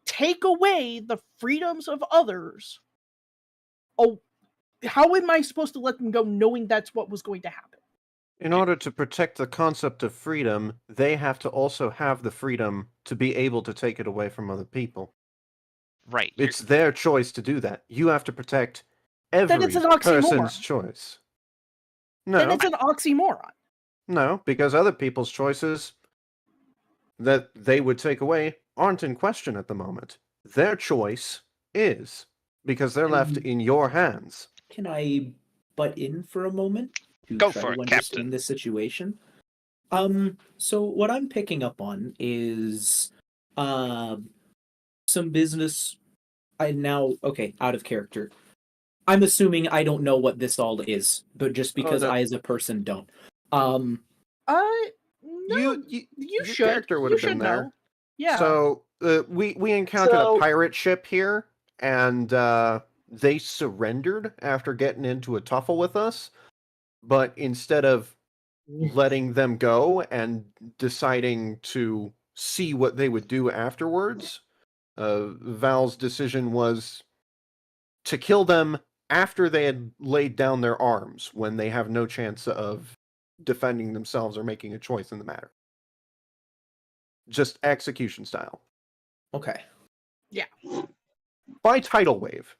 take away the freedoms of others, how am I supposed to let them go knowing that's what was going to happen? In order to protect the concept of freedom, they have to also have the freedom to be able to take it away from other people. Right. It's their choice to do that. You have to protect every it's an oxymoron. person's choice. Then No, it's an oxymoron. no, because other people's choices that they would take away aren't in question at the moment. Their choice is, because they're left in your hands. Can I butt in for a moment to Go try for to it, understand Captain. the situation? So what I'm picking up on is some business. Out of character. I'm assuming I don't know what this all is, but just because no. I as a person don't. No, You you your should. character would You have been should there. know. Yeah. So we encountered So- a pirate ship here, and they surrendered after getting into a tuffle with us. But instead of letting them go and deciding to see what they would do afterwards, Val's decision was to kill them after they had laid down their arms, when they have no chance of defending themselves or making a choice in the matter. Just execution style. Okay. By tidal wave.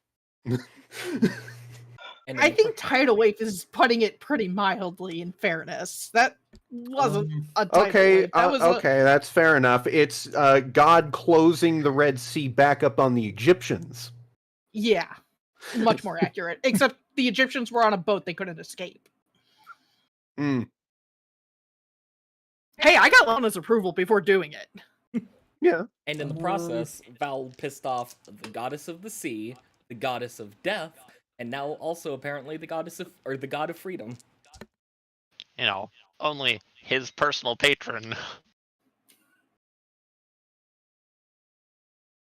And I in think tidal wave is putting it pretty mildly. In fairness, that wasn't a tidal Okay, wave. That was okay, that's fair enough. It's God closing the Red Sea back up on the Egyptians. Yeah, much more accurate. Except the Egyptians were on a boat; they couldn't escape. Hmm. Hey, I got Lana's approval before doing it. Yeah. And in the process, Val pissed off the goddess of the sea, the goddess of death, and now also apparently the god of freedom. You know, only his personal patron.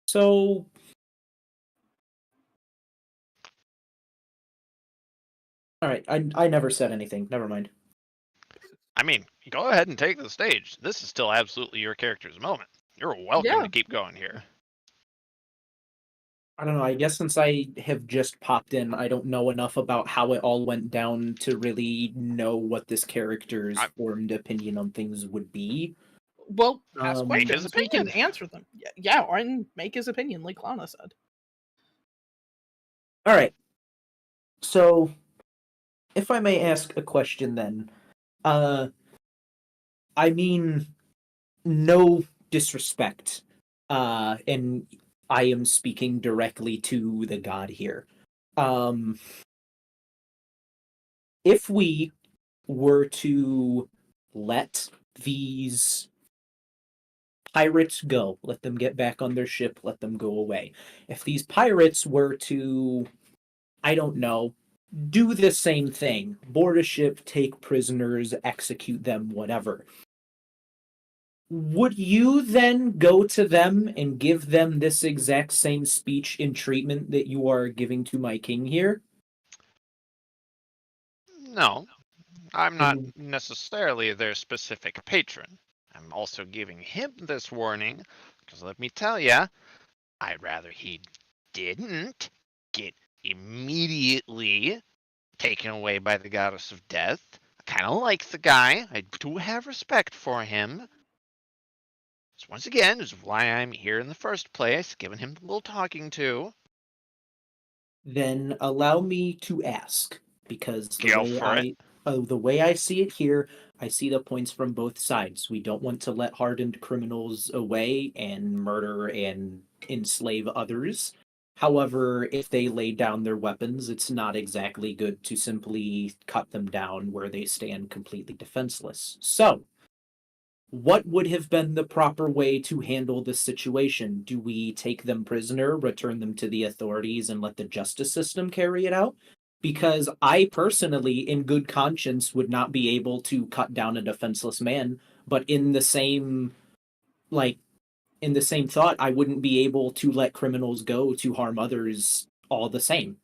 So all right, I never said anything. Never mind. I mean, go ahead and take the stage. This is still absolutely your character's moment. You're welcome Yeah. to keep going here. I don't know. I guess since I have just popped in, I don't know enough about how it all went down to really know what this character's formed opinion on things would be. Well, ask Make his questions. We can opinion. answer them. Yeah, or make his opinion, like Lana said. All right. So, if I may ask a question, then, I mean, no disrespect, and I am speaking directly to the god here. If we were to let these pirates go, let them get back on their ship, let them go away. If these pirates were to, I don't know, do the same thing, board a ship, take prisoners, execute them, whatever, would you then go to them and give them this exact same speech and treatment that you are giving to my king here? No, I'm not necessarily their specific patron. I'm also giving him this warning, because let me tell ya, I'd rather he didn't get immediately taken away by the goddess of death. I kind of like the guy. I do have respect for him. So once again, this is why I'm here in the first place, giving him a little talking to. Then allow me to ask, because Go for it. the way I see it here, I see the points from both sides. We don't want to let hardened criminals away and murder and enslave others. However, if they lay down their weapons, it's not exactly good to simply cut them down where they stand completely defenseless. So, what would have been the proper way to handle this situation? Do we take them prisoner, return them to the authorities, and let the justice system carry it out? Because I personally, in good conscience, would not be able to cut down a defenseless man, but in the same thought, I wouldn't be able to let criminals go to harm others all the same.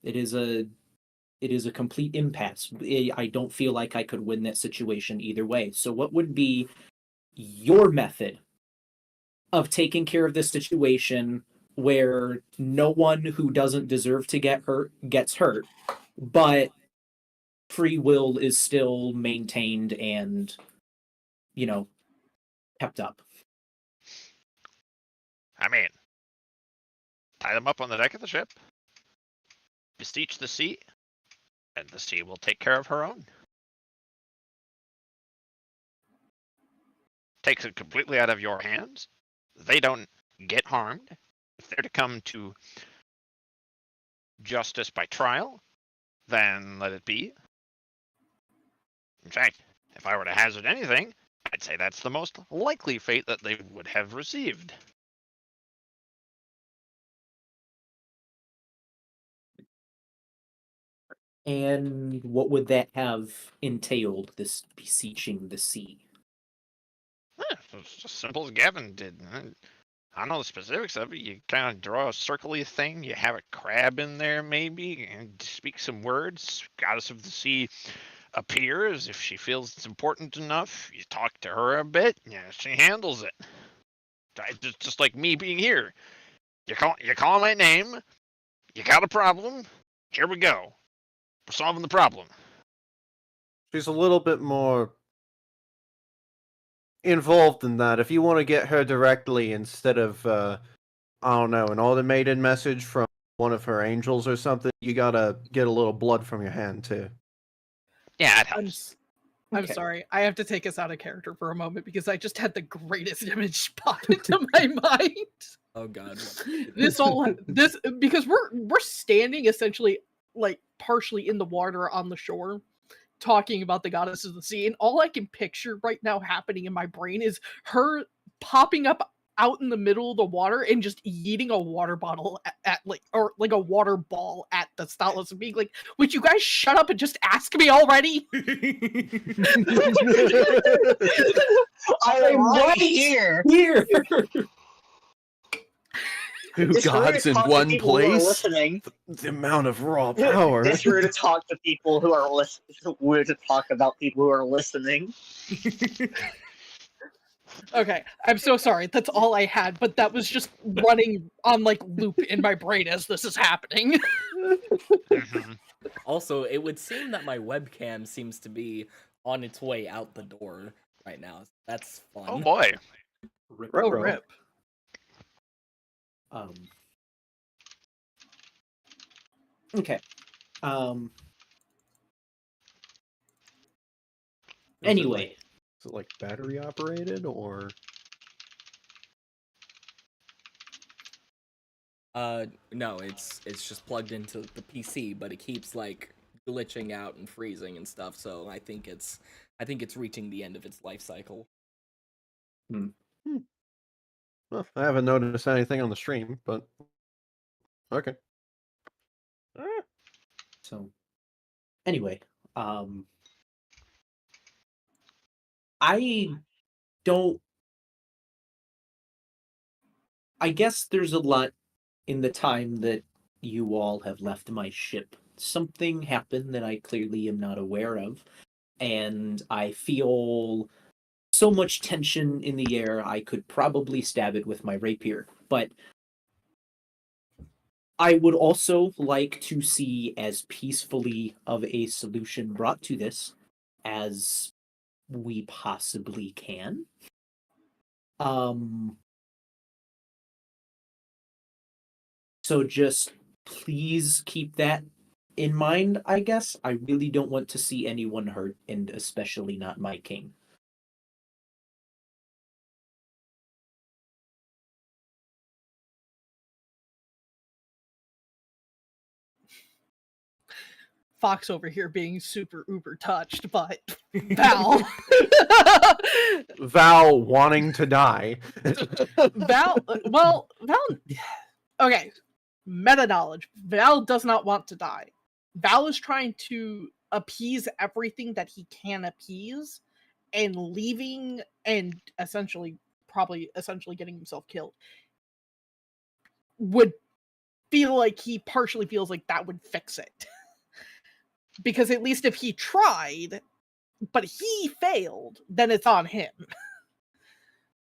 It is a complete impasse. I don't feel like I could win that situation either way. So what would be your method of taking care of this situation where no one who doesn't deserve to get hurt gets hurt, but free will is still maintained and, kept up? I mean, tie them up on the deck of the ship, beseech the sea, and the sea will take care of her own. Takes it completely out of your hands. They don't get harmed. If they're to come to justice by trial, then let it be. In fact, if I were to hazard anything, I'd say that's the most likely fate that they would have received. And what would that have entailed, this beseeching the sea? It's just simple as Gavin did. I don't know the specifics of it. You kind of draw a circly thing. You have a crab in there, maybe, and speak some words. Goddess of the sea appears. If she feels it's important enough, you talk to her a bit. Yeah, she handles it. Just like me being here. You call my name. You got a problem. Here we go. We're solving the problem. She's a little bit more involved in that. If you want to get her directly instead of, I don't know, an automated message from one of her angels or something, you gotta get a little blood from your hand too. Yeah, it I'm, helps. I'm Okay. sorry. I have to take us out of character for a moment because I just had the greatest image pop into my mind. Oh god. This because we're standing essentially like partially in the water on the shore talking about the goddess of the sea, and all I can picture right now happening in my brain is her popping up out in the middle of the water and just yeeting a water bottle at like a water ball at the Stylus and being like, would you guys shut up and just ask me already? I'm right here. Here! Two It's rude gods to in talk to one people who are place. listening. The amount of raw power. It's rude to talk to people who are listening. It's weird to talk about people who are listening. Okay, I'm so sorry. That's all I had, but that was just running on like loop in my brain as this is happening. Mhm. Also, it would seem that my webcam seems to be on its way out the door right now. That's fun. Oh boy. Oh, rip. Okay. Is Anyway, it like battery operated or? No, it's just plugged into the PC, but it keeps like glitching out and freezing and stuff. So I think it's reaching the end of its life cycle. Well, I haven't noticed anything on the stream, but okay. so anyway, I don't. I guess there's a lot in the time that you all have left my ship. Something happened that I clearly am not aware of, and I feel so much tension in the air I could probably stab it with my rapier. But I would also like to see as peacefully of a solution brought to this as we possibly can. So just please keep that in mind, I guess. I really don't want to see anyone hurt, and especially not my king. Fox over here being super uber touched, but Val. Val wanting to die. Val, okay, meta knowledge. Val does not want to die. Val is trying to appease everything that he can appease, and leaving and probably essentially getting himself killed would feel like he partially feels like that would fix it. Because at least if he tried, but he failed, then it's on him.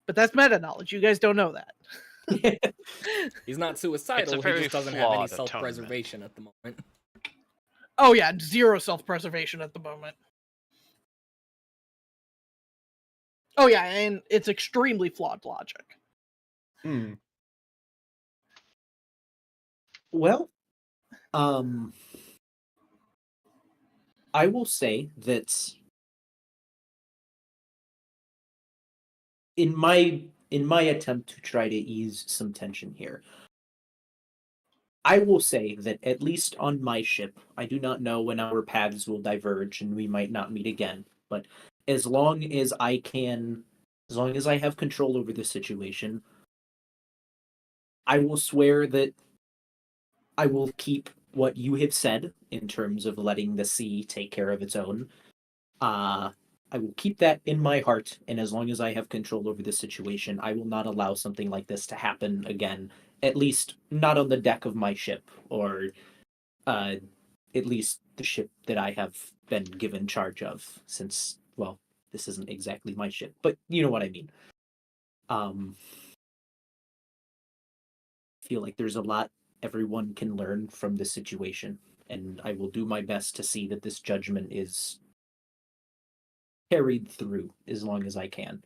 But that's meta knowledge. You guys don't know that. He's not suicidal. He very just doesn't have any flawed self-preservation at the moment. Oh yeah, zero self-preservation at the moment. Oh yeah, and it's extremely flawed logic. Well, I will say that in my attempt to try to ease some tension here, I will say that at least on my ship, I do not know when our paths will diverge and we might not meet again, but as long as I have control over the situation, I will swear that I will keep what you have said in terms of letting the sea take care of its own. I will keep that in my heart, and as long as I have control over the situation, I will not allow something like this to happen again. At least not on the deck of my ship, or at least the ship that I have been given charge of, since, well, this isn't exactly my ship, but you know what I mean. Feel like there's a lot everyone can learn from this situation, and I will do my best to see that this judgment is carried through as long as I can.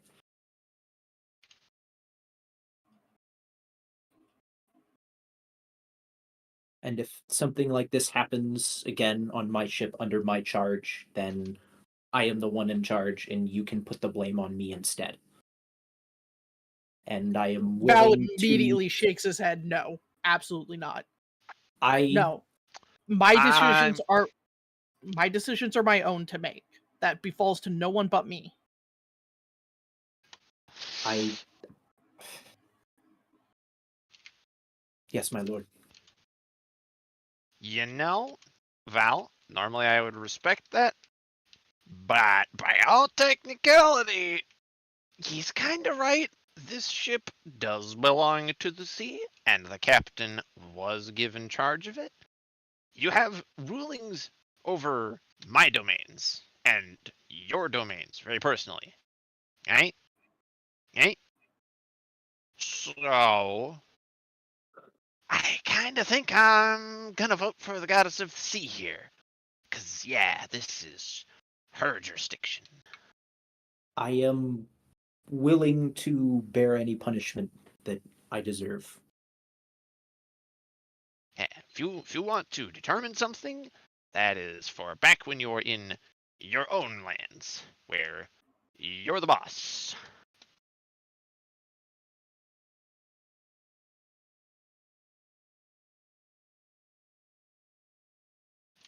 And if something like this happens again on my ship under my charge, then I am the one in charge, and you can put the blame on me instead. And I am Val willing immediately shakes his head. No, absolutely not. to. No, my decisions are my own to make. That befalls to no one but me. Yes, my lord. You know, Val, normally I would respect that, but by all technicality, he's kind of right. This ship does belong to the sea, and the captain was given charge of it. You have rulings over my domains and your domains, very personally. Right? Right? So, I kind of think I'm gonna vote for the goddess of the sea here. Because, yeah, this is her jurisdiction. I am willing to bear any punishment that I deserve. Yeah, if you want to determine something, that is for back when you're in your own lands, where you're the boss.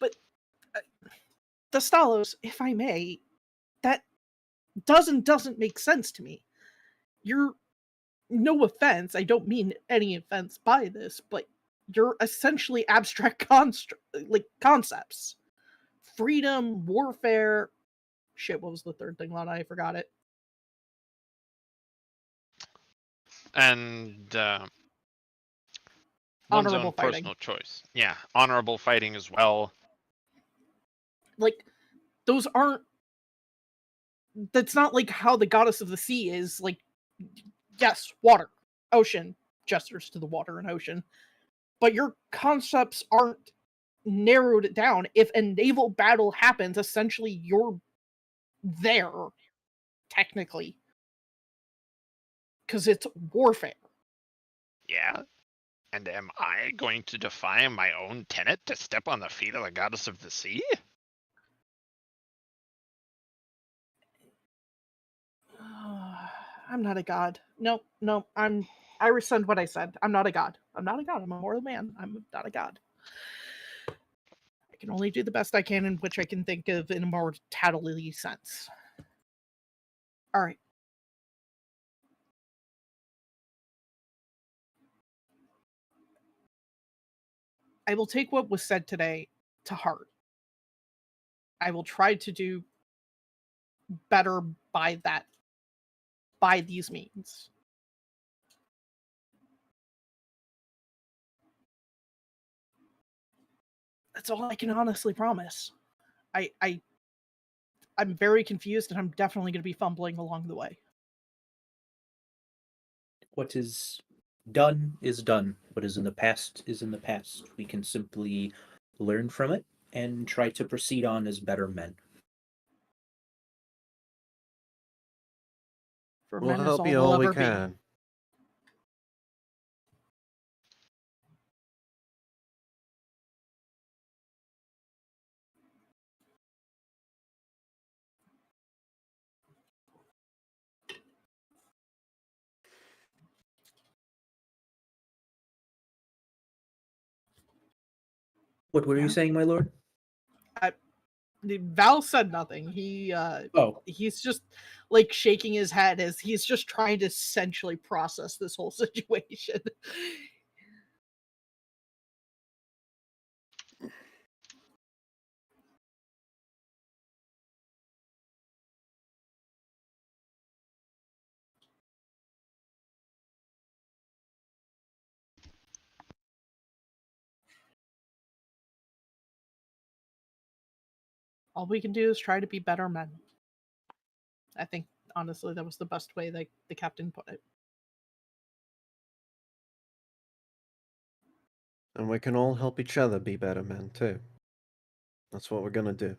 But, Dastalos, if I may, that doesn't make sense to me. You're, no offense, I don't mean any offense by this, but you're essentially abstract concepts. Freedom, warfare. Shit, what was the third thing, Lana? I forgot it. And one's Honorable own fighting. personal choice. Yeah, honorable fighting as well. Like, those aren't. That's not like how the goddess of the sea is. Like, yes, water, ocean, gestures to the water and ocean. but your concepts aren't narrowed down. If a naval battle happens, essentially you're there, technically, because it's warfare. Yeah. And am I going to defy my own tenet to step on the feet of the goddess of the sea? I'm not a god. No, I rescind what I said. I'm not a god. I'm not a god. I'm a mortal man. I'm not a god. I can only do the best I can in which I can think of in a more tattlely sense. All right. I will take what was said today to heart. I will try to do better by these means. That's all I can honestly promise. I'm very confused, and I'm definitely going to be fumbling along the way. What is done is done. What is in the past is in the past. We can simply learn from it and try to proceed on as better men. For We'll men is help all you we'll all we ever be. can. What were you saying, my lord? Val said nothing. He's just like shaking his head as he's just trying to essentially process this whole situation. All we can do is try to be better men. I think, honestly, that was the best way that the captain put it. And we can all help each other be better men, too. That's what we're gonna do.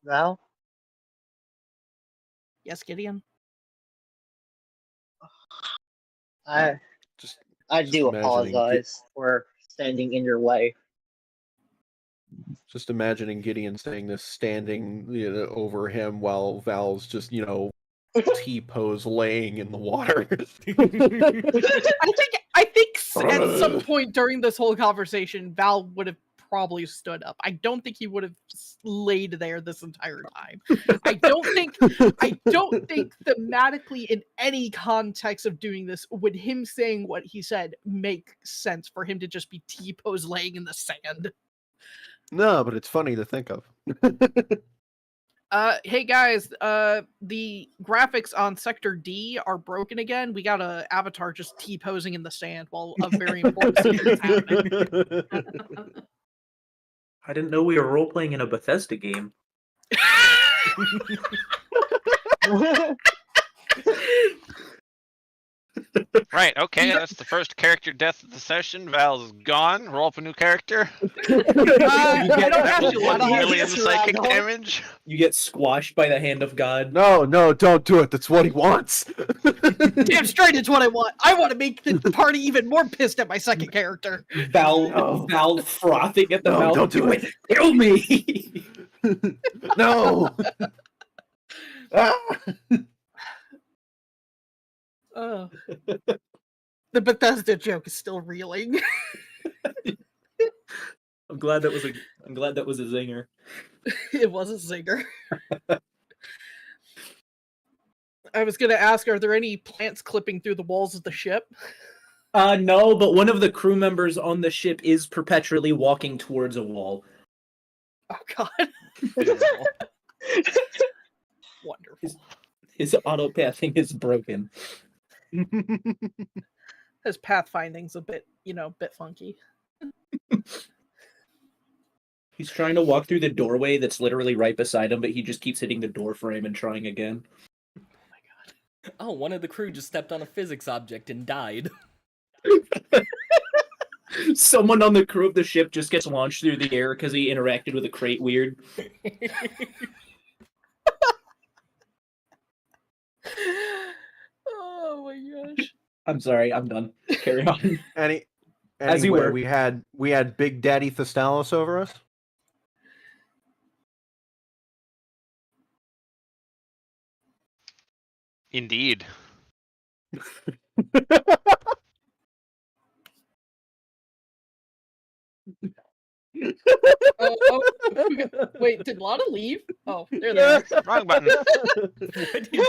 Val? Yes, Gideon? I Just I Just do imagining apologize for standing in your way. Just imagining Gideon saying this, standing over him while Val's just, T-pose laying in the water. I think at some point during this whole conversation, Val would have probably stood up. I don't think he would have laid there this entire time. I don't think thematically in any context of doing this would him saying what he said make sense for him to just be T-pose laying in the sand. No, but it's funny to think of. Hey guys, the graphics on Sector D are broken again. We got a avatar just T-posing in the sand while a very important scene is happening. I didn't know we were role-playing in a Bethesda game. Right, okay, that's the first character death of the session. Val's gone. Roll up a new character. I don't That have will to. I 1 don't have million to. psychic damage. You get squashed by the hand of God. No, don't do it. That's what he wants. Damn straight, it's what I want. I want to make the party even more pissed at my second character. Val frothing at the No, mouth. don't do it. Kill me! No. Ah! The Bethesda joke is still reeling. I'm glad that was a zinger. It was a zinger. I was gonna ask, are there any plants clipping through the walls of the ship? No, but one of the crew members on the ship is perpetually walking towards a wall. Oh god. Wonderful. His auto-pathing is broken. His pathfinding's a bit, bit funky. He's trying to walk through the doorway that's literally right beside him, but he just keeps hitting the door frame and trying again. Oh, one of the crew just stepped on a physics object and died. Someone on the crew of the ship just gets launched through the air because he interacted with a crate weird. Oh my gosh. I'm sorry, I'm done. Carry on. As you Anyway, were. we had Big Daddy Thestalos over us. Indeed. Oh, wait, did Lana leave? Oh, there they are. Wrong button. What did you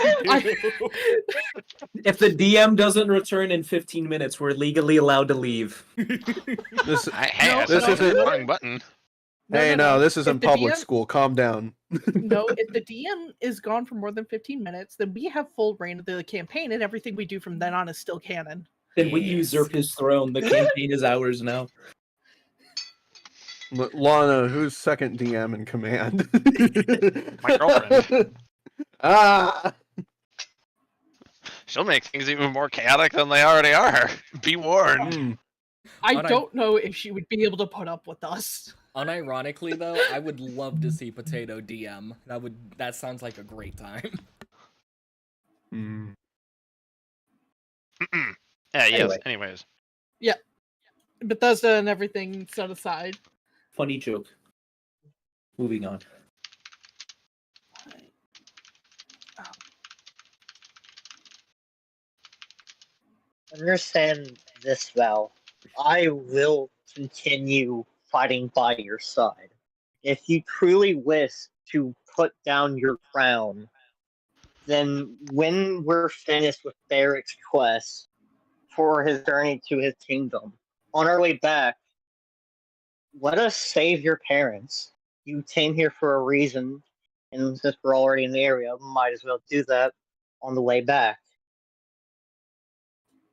do? If the DM doesn't return in 15 minutes, we're legally allowed to leave. This, Hey, No, I this said isn't- the wrong button. no, this isn't If the public DM school. Calm down. No, if the DM is gone for more than 15 minutes, then we have full reign of the campaign, and everything we do from then on is still canon. Then we Yes. usurp his throne. The campaign is ours now. Lana, who's second DM in command? My girlfriend. Ah! She'll make things even more chaotic than they already are. Be warned. Mm. I Alright. don't know if she would be able to put up with us. Unironically, though, I would love to see Potato DM. That sounds like a great time. Mm. Yeah, yes, Anyway. anyways. Bethesda and everything set aside. Funny joke. Moving on. Understand this, Val. I will continue fighting by your side. If you truly wish to put down your crown, then when we're finished with Barrick's quest for his journey to his kingdom, on our way back, let us save your parents. You came here for a reason, and since we're already in the area, might as well do that on the way back.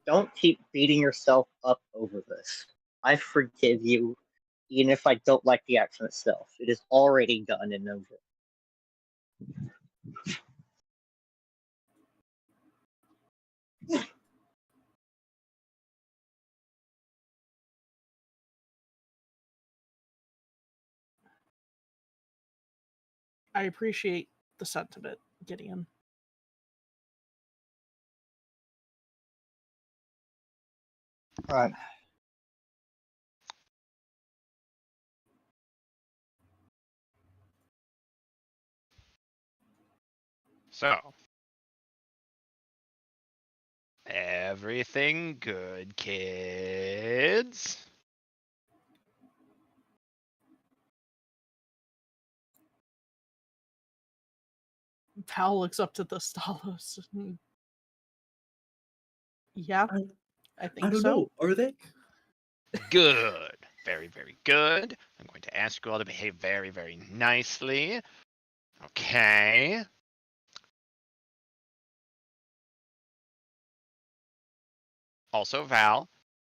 Don't keep beating yourself up over this. I forgive you, even if I don't like the action itself. It is already done and over. I appreciate the sentiment, Gideon. Alright. So. Everything good, kids? Val looks up to the Stalos. Yeah, I think so. Are they? Good. Very, very good. I'm going to ask you all to behave very, very nicely. Okay. Also, Val,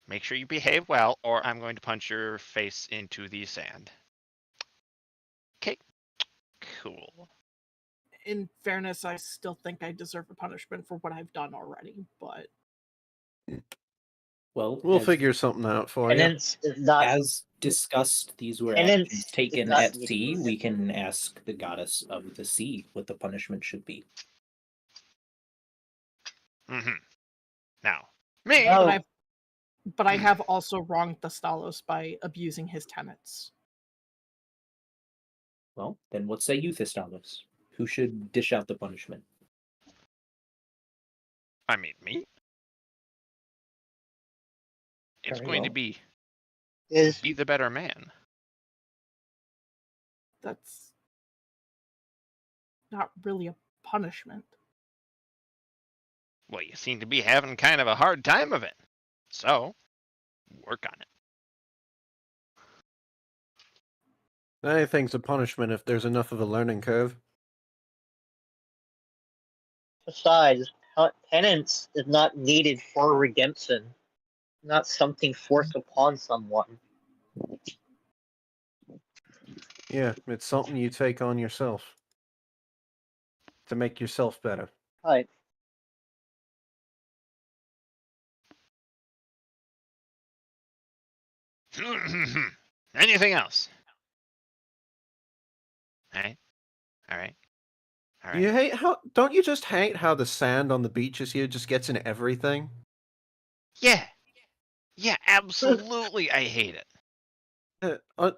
make sure you behave well, or I'm going to punch your face into the sand. Okay. Cool. In fairness, I still think I deserve a punishment for what I've done already, but Well, We'll as, figure something out for you. Penance is not. as discussed, these were Penance actions is taken not at useless. sea. We can ask the goddess of the sea what the punishment should be. Mm-hmm. Now, me. No. but I have also wronged the Stalos by abusing his tenets. Well, then what say you, Thestalos? Who should dish out the punishment? I mean, me. It's Very going to well. be Is the better man. That's not really a punishment. Well, you seem to be having kind of a hard time of it. So, work on it. Anything's a punishment if there's enough of a learning curve. besides, penance is not needed for redemption. Not something forced upon someone. Yeah, it's something you take on yourself to make yourself better. Right. Anything else? All right. You hate how? Don't you just hate how the sand on the beaches here just gets in everything? Yeah, absolutely. I hate it. I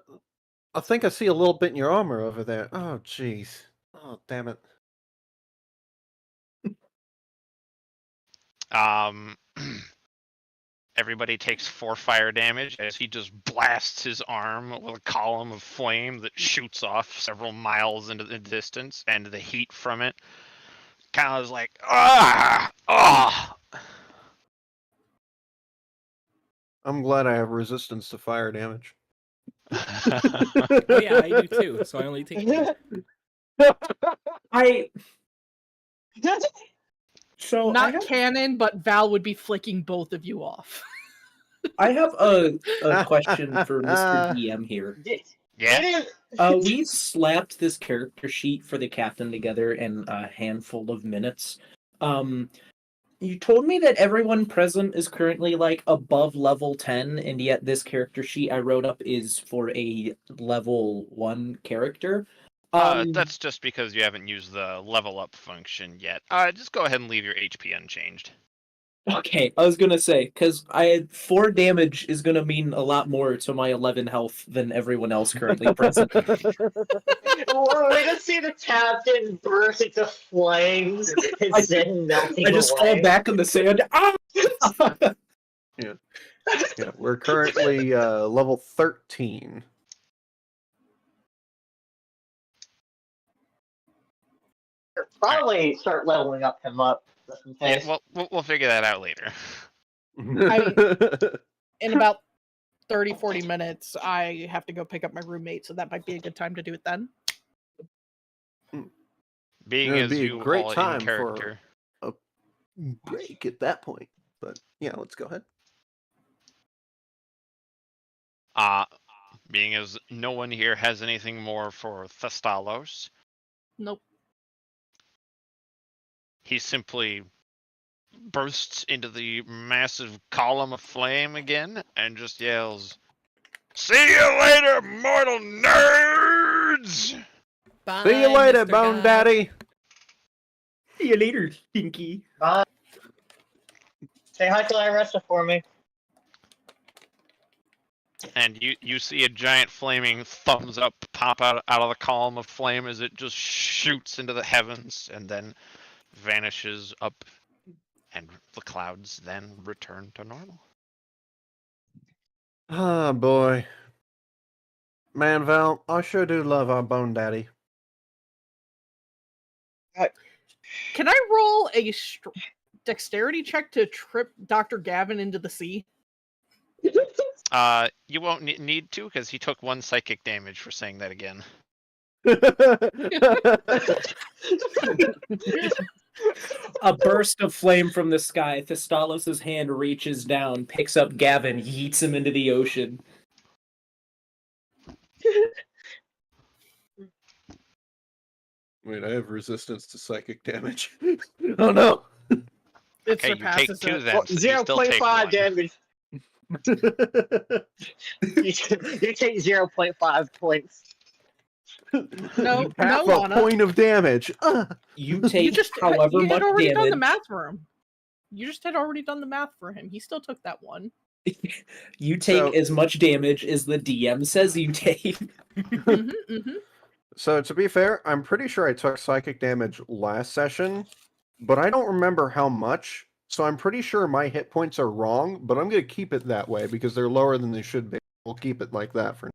think I see a little bit in your armor over there. Oh, jeez. Oh, damn it. Everybody takes 4 fire damage as he just blasts his arm with a column of flame that shoots off several miles into the distance, and the heat from it kind of is like, ah. I'm glad I have resistance to fire damage. Oh yeah, I do too. So I only take 2. Not canon, but Val would be flicking both of you off. I have a question for Mr. DM here. Yeah. We slapped this character sheet for the captain together in a handful of minutes. You told me that everyone present is currently like above level 10, and yet this character sheet I wrote up is for a level 1 character. That's just because you haven't used the level up function yet. Just go ahead and leave your HP unchanged. Okay, I was gonna say, because 4 damage is gonna mean a lot more to my 11 health than everyone else currently present. We're gonna see the captain burst into flames and then melting I just away. fall back in the sand. Ah! Yeah, we're currently level 13. Probably start leveling him up. Just in case. Yeah, we'll figure that out later. In about 30-40 minutes, I have to go pick up my roommate, so that might be a good time to do it then. Being It'd as be a you great all time in character. for a break at that point. But yeah, let's go ahead. Being as no one here has anything more for Thestalos, Nope. he simply bursts into the massive column of flame again and just yells, "See you later, mortal nerds!" Bye, See you later, Mr. Bone Guy. Daddy. See you later, Stinky. Bye. Say hi to Iressa for me. And you see a giant flaming thumbs up pop out of the column of flame as it just shoots into the heavens and then vanishes up, and the clouds then return to normal. Oh, boy. Man, Val, I sure do love our Bone Daddy. Can I roll a dexterity check to trip Dr. Gavin into the sea? You won't need to, because he took 1 psychic damage for saying that again. A burst of flame from the sky. Thestalos' hand reaches down, picks up Gavin, yeets him into the ocean. Wait, I have resistance to psychic damage. Oh no! It Okay, you take surpasses 2 it. then. So you still take 0.5 1. damage. You take 0.5 points. No, Half no, a Lana. point of damage. You take however you had much already damage. done the math for him. You just had already done the math for him. He still took that one. You take So- as much damage as the DM says you take. So to be fair, I'm pretty sure I took psychic damage last session, but I don't remember how much. So I'm pretty sure my hit points are wrong, but I'm going to keep it that way because they're lower than they should be. We'll keep it like that for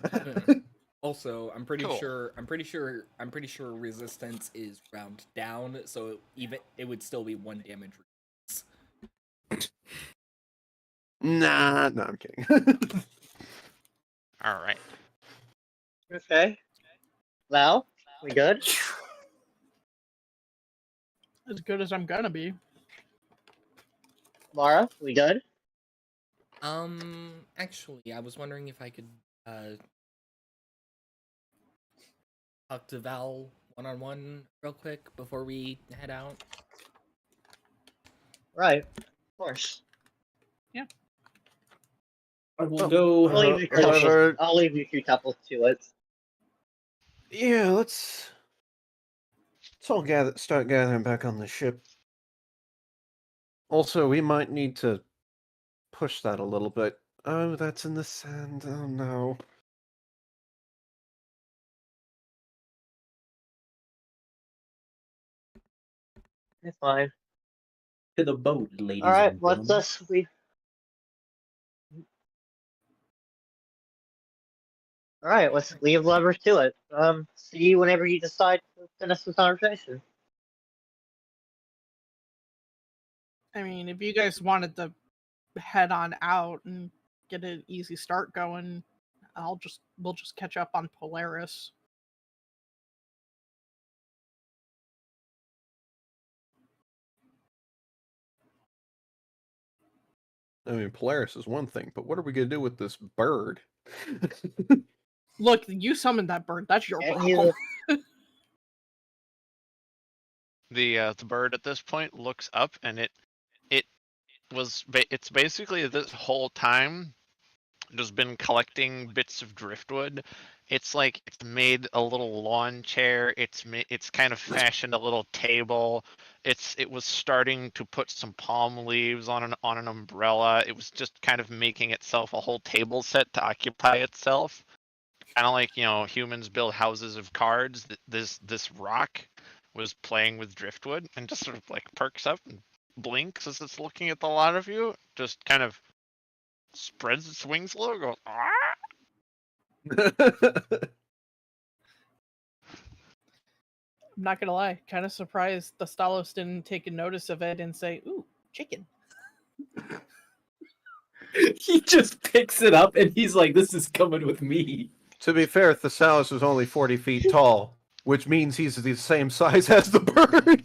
now. Also, I'm pretty Cool. sure resistance is round down, so it would still be 1 damage. Nah, no, I'm kidding. All right. Okay. Val, we good? As good as I'm gonna be. Mara, we good? Actually, I was wondering if I could talk to Val one-on-one real quick before we head out. Right. Of course. I will Oh, go. I'll leave you however- I'll leave you two couples to it. Yeah, let's all start gathering back on the ship. Also, we might need to push that a little bit. Oh, that's in the sand. Oh no. It's fine. To the boat, ladies Alright, and let's gentlemen. just we Alright, let's leave levers to it. See you whenever you decide to finish the conversation. I mean, if you guys wanted to head on out and get an easy start going, we'll just catch up on Polaris. I mean, Polaris is one thing, but what are we gonna do with this bird? Look, you summoned that bird. That's your Can't problem. The bird at this point looks up, and it's basically this whole time just been collecting bits of driftwood. It's like it's made a little lawn chair. It's kind of fashioned a little table. It was starting to put some palm leaves on an umbrella. It was just kind of making itself a whole table set to occupy itself. Kind of like, humans build houses of cards. This rock was playing with driftwood and just sort of like perks up and blinks as it's looking at the lot of you. Just kind of spreads its wings a little, goes, ah! I'm not gonna lie, kind of surprised the Stalos didn't take a notice of it and say, "Ooh, chicken." He just picks it up and he's like, "This is coming with me." To be fair, Thesaurus is only 40 feet tall, which means he's the same size as the bird.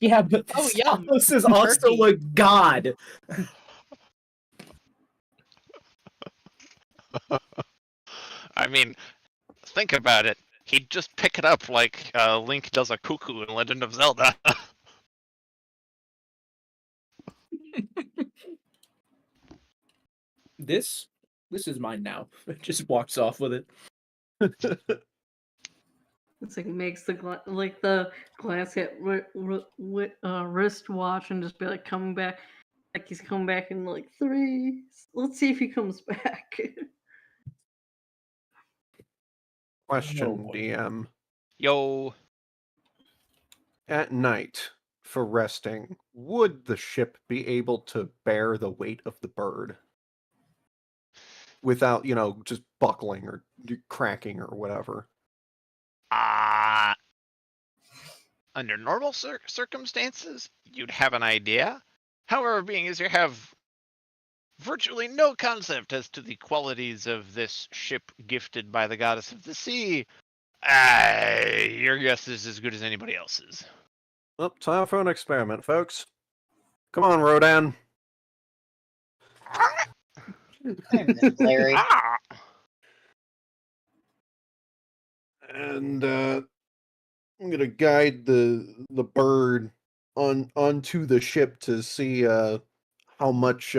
Yeah, but Oh, yeah, Stalos is also turkey. a god. I mean, think about it. He'd just pick it up like Link does a cuckoo in Legend of Zelda. This is mine now. Just walks off with it. It's like makes the the glass hit wristwatch and just be like coming back, like he's coming back in like 3. Let's see if he comes back. Question, boy. DM. Yo. At night, for resting, would the ship be able to bear the weight of the bird? Without, just buckling or cracking or whatever. Under normal circumstances, you'd have an idea. However, being as you have virtually no concept as to the qualities of this ship gifted by the goddess of the sea, your guess is as good as anybody else's. Well, time for an experiment, folks. Come on, Rodan. Larry. And I'm gonna guide the bird onto the ship to see how much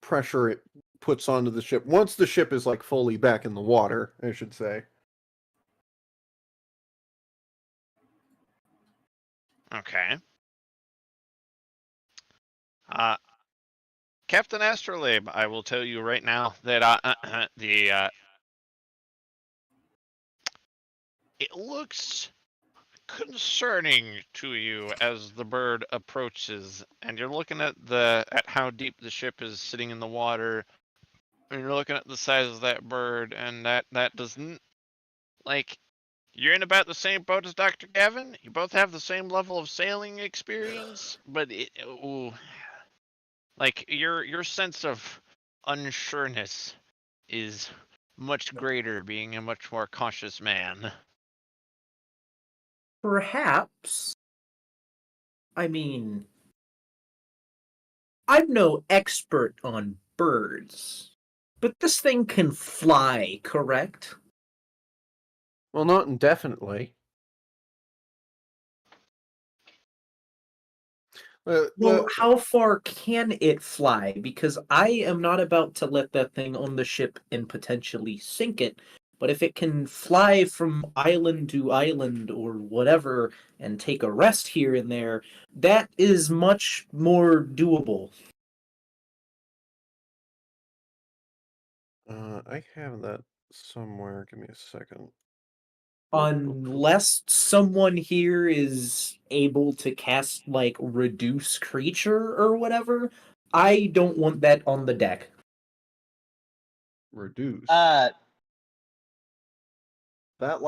pressure it puts onto the ship once the ship is like fully back in the water, I should say. Okay. Captain Astrolabe, I will tell you right now that it looks concerning to you as the bird approaches, and you're looking at how deep the ship is sitting in the water, and you're looking at the size of that bird, and that doesn't, like, you're in about the same boat as Dr. Gavin. You both have the same level of sailing experience, but your sense of unsureness is much greater, being a much more cautious man. Perhaps. I mean, I'm no expert on birds, but this thing can fly, correct? Well, not indefinitely. Well, how far can it fly? Because I am not about to let that thing on the ship and potentially sink it. But if it can fly from island to island or whatever and take a rest here and there, that is much more doable. I have that somewhere. Give me a second. Unless someone here is able to cast, like, reduce creature or whatever, I don't want that on the deck. Reduce. That That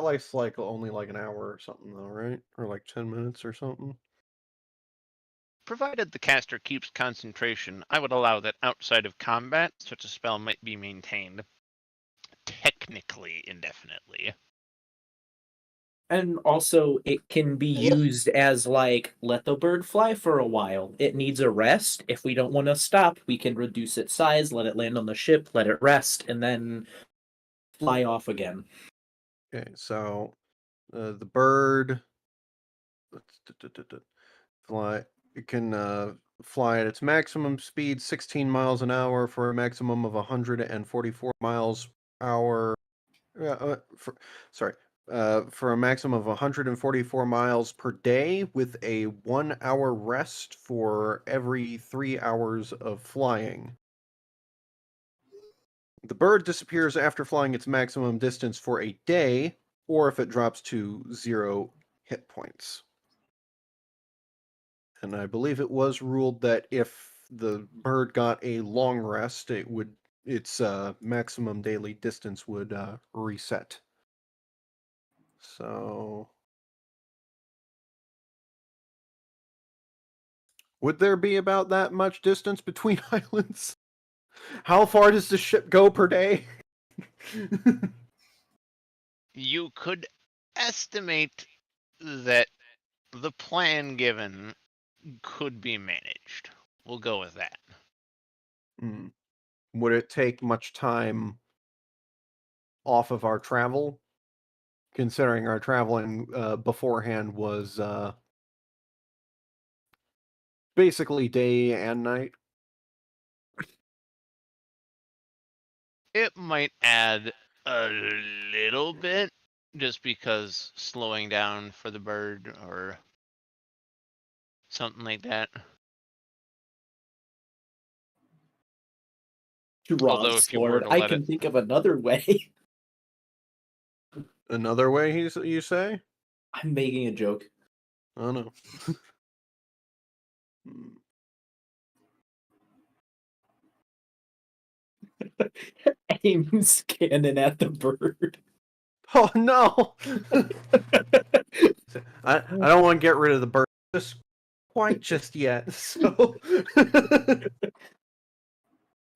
lasts like only like an hour or something though, right? Or like 10 minutes or something. Provided the caster keeps concentration, I would allow that outside of combat, such a spell might be maintained technically indefinitely. And also, it can be used as, like, let the bird fly for a while. It needs a rest. If we don't want to stop, we can reduce its size, let it land on the ship, let it rest, and then fly off again. Okay, so the bird fly. It can fly at its maximum speed, 16 miles an hour, for a maximum of 144 miles per hour. For a maximum of 144 miles per day, with a 1 hour rest for every 3 hours of flying. The bird disappears after flying its maximum distance for a day, or if it drops to 0 hit points. And I believe it was ruled that if the bird got a long rest, its maximum daily distance would reset. So, would there be about that much distance between islands? How far does the ship go per day? You could estimate that the plan given could be managed. We'll go with that. Would it take much time off of our travel? Considering our traveling beforehand was basically day and night. It might add a little bit, just because slowing down for the bird or something like that. Although Draws if you were sword. to I let can it, think of another way. Another way, you say? I'm making a joke. Oh no. Aim's cannon at the bird. Oh no! I don't want to get rid of the bird just quite just yet. So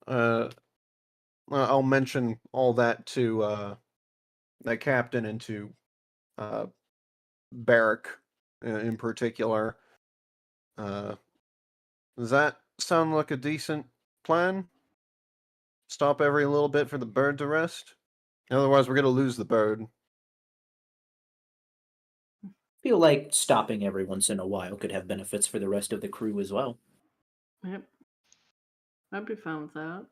I'll mention all that to that captain and to Barrack in particular. Does that sound like a decent plan? Stop every little bit for the bird to rest? Otherwise, we're going to lose the bird. Feel like stopping every once in a while could have benefits for the rest of the crew as well. Yep. I'd be fine with that.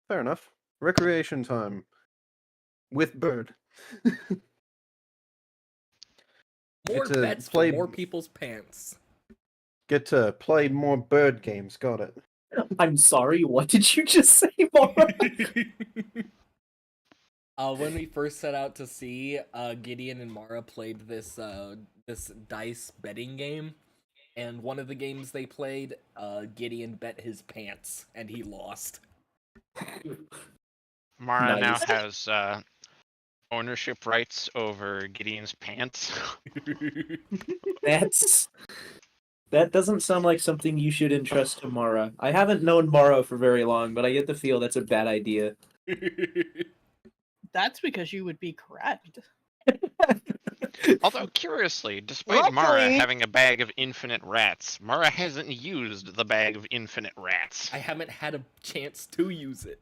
Fair enough. Recreation time. With bird. More to bets play- for more people's pants. Get to play more bird games. Got it. I'm sorry, what did you just say, Mara? When we first set out to sea, Gideon and Mara played this dice betting game, and one of the games they played, Gideon bet his pants, and he lost. Mara now Nice. has ownership rights over Gideon's pants. That doesn't sound like something you should entrust to Mara. I haven't known Mara for very long, but I get the feel that's a bad idea. That's because you would be correct. Although, curiously, despite Mara Luckily- having a bag of infinite rats, Mara hasn't used the bag of infinite rats. I haven't had a chance to use it.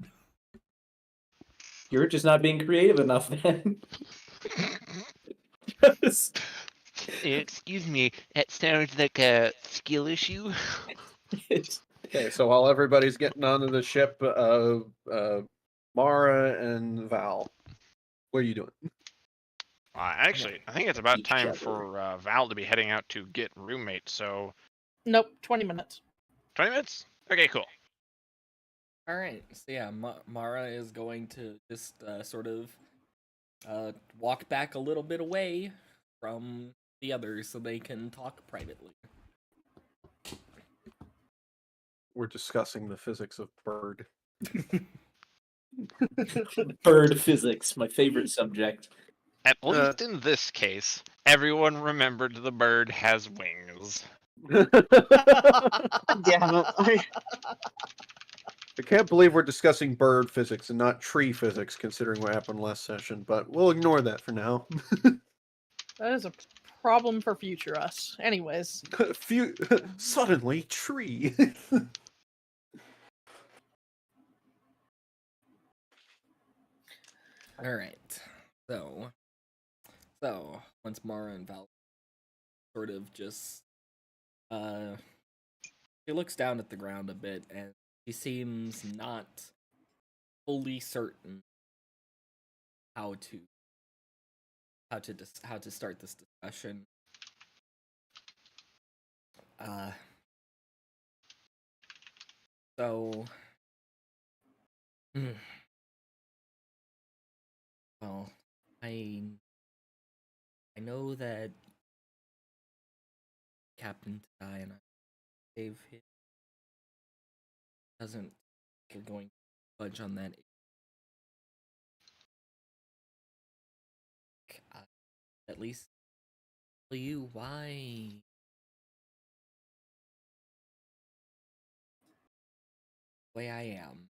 You're just not being creative enough, then. Excuse me, that sounds like a skill issue. It's Okay, so while everybody's getting onto the ship, Mara and Val, what are you doing? Actually, I think it's about Each time other. for Val to be heading out to get roommates. So, Nope, 20 minutes. 20 minutes? Okay, cool. All right. So yeah, Mara is going to just sort of walk back a little bit away from the others so they can talk privately. We're discussing the physics of bird. bird physics, my favorite subject. At least in this case, everyone remembered the bird has wings. Damn it. I can't believe we're discussing bird physics and not tree physics, considering what happened last session, but we'll ignore that for now. That is a problem for future us. Anyways, Suddenly, tree. All right. So once Mara and Val sort of just she looks down at the ground a bit and she seems not fully certain how to start this discussion. So well, I know that Captain died and I save him. Doesn't you're going to budge on that. At least tell you why the way I am.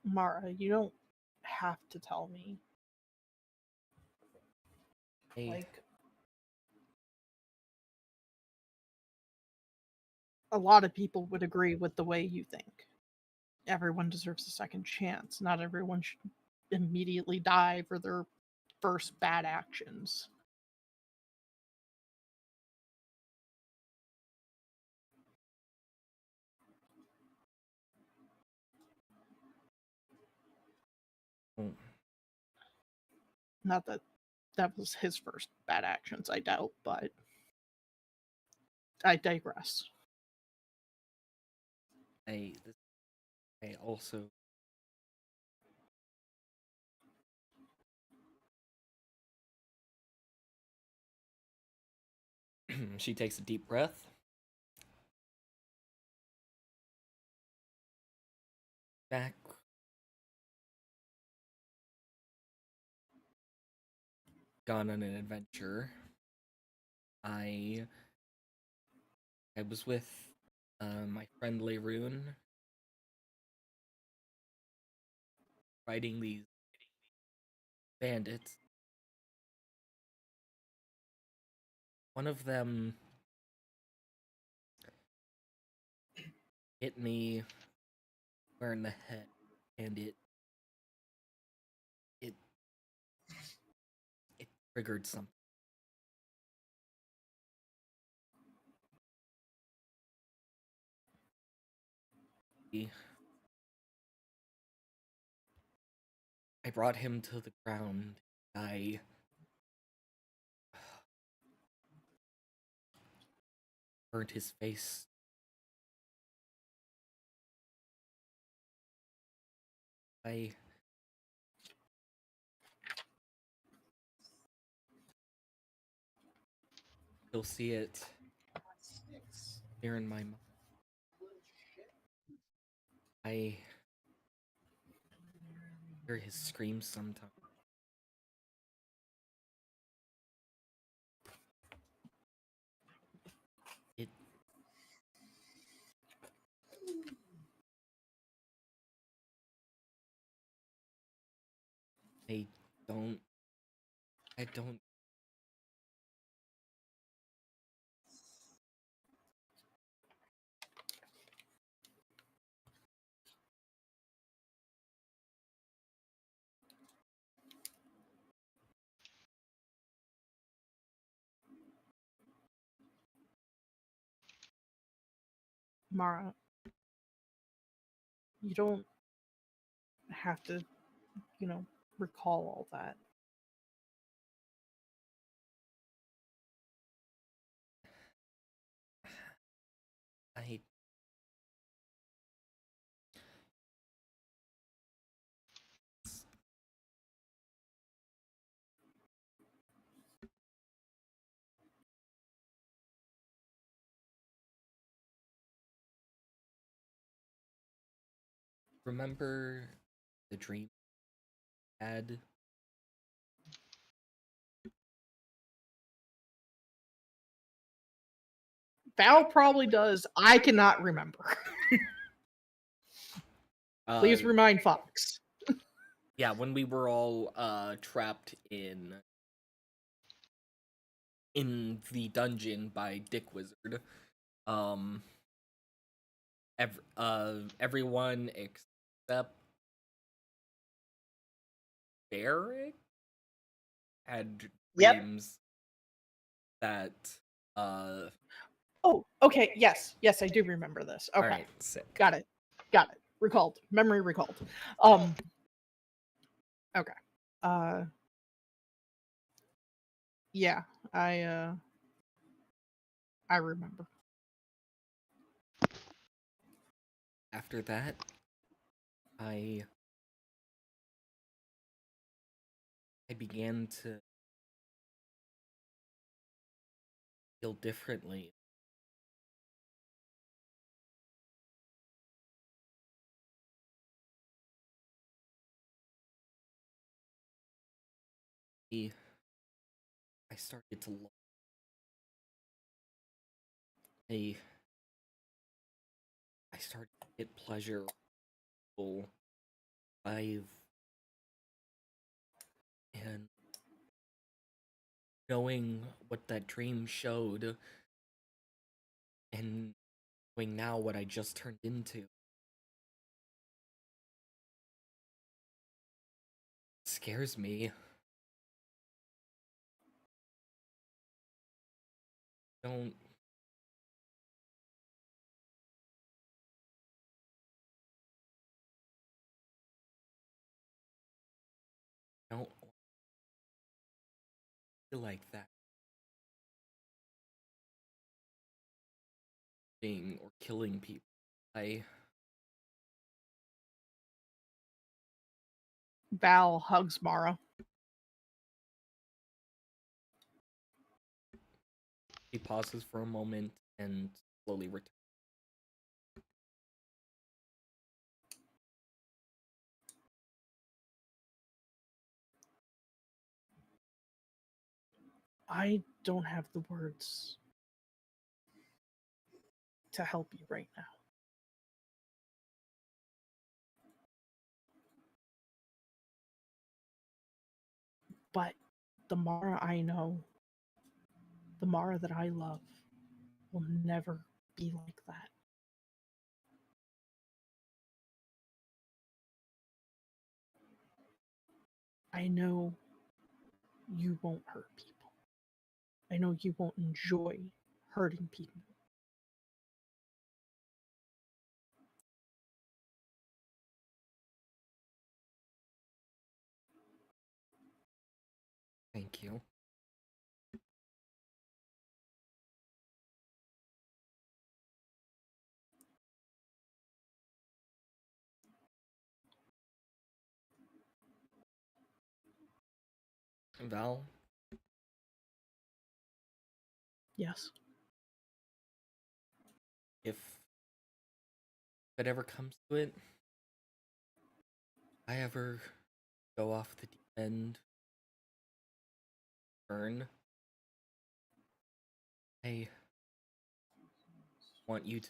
Mara, you don't have to tell me. Like, a lot of people would agree with the way you think. Everyone deserves a second chance. Not everyone should immediately die for their first bad actions. Not that that was his first bad actions, I doubt, but I digress. I also she takes a deep breath. Back gone on an adventure. I was with my friend Leroon fighting these bandits. One of them hit me square in the head, and it triggered something. I brought him to the ground. I burnt his face. You'll see it here in my mind. I hear his screams sometimes. It I don't I don't Mara, you don't have to, recall all that. I remember the dream I had. Val probably does. I cannot remember. Please remind Fox. Yeah, when we were all trapped in the dungeon by Dick Wizard. Everyone except Barrick had Yep. dreams that Oh, okay. Yes, I do remember this. Okay, alright, sick. got it. Recalled. Memory recalled. Okay. Yeah, I remember. After that, I began to feel differently. I started to love. I started to get pleasure live and knowing what that dream showed and knowing now what I just turned into scares me. Don't don't feel like that being or killing people. Val hugs Mara. He pauses for a moment and slowly returns. I don't have the words to help you right now. But the Mara I know, the Mara that I love, will never be like that. I know you won't hurt people. I know you won't enjoy hurting people. Thank you. Val, Yes. if it ever comes to it, I ever go off the deep end, burn, I want you to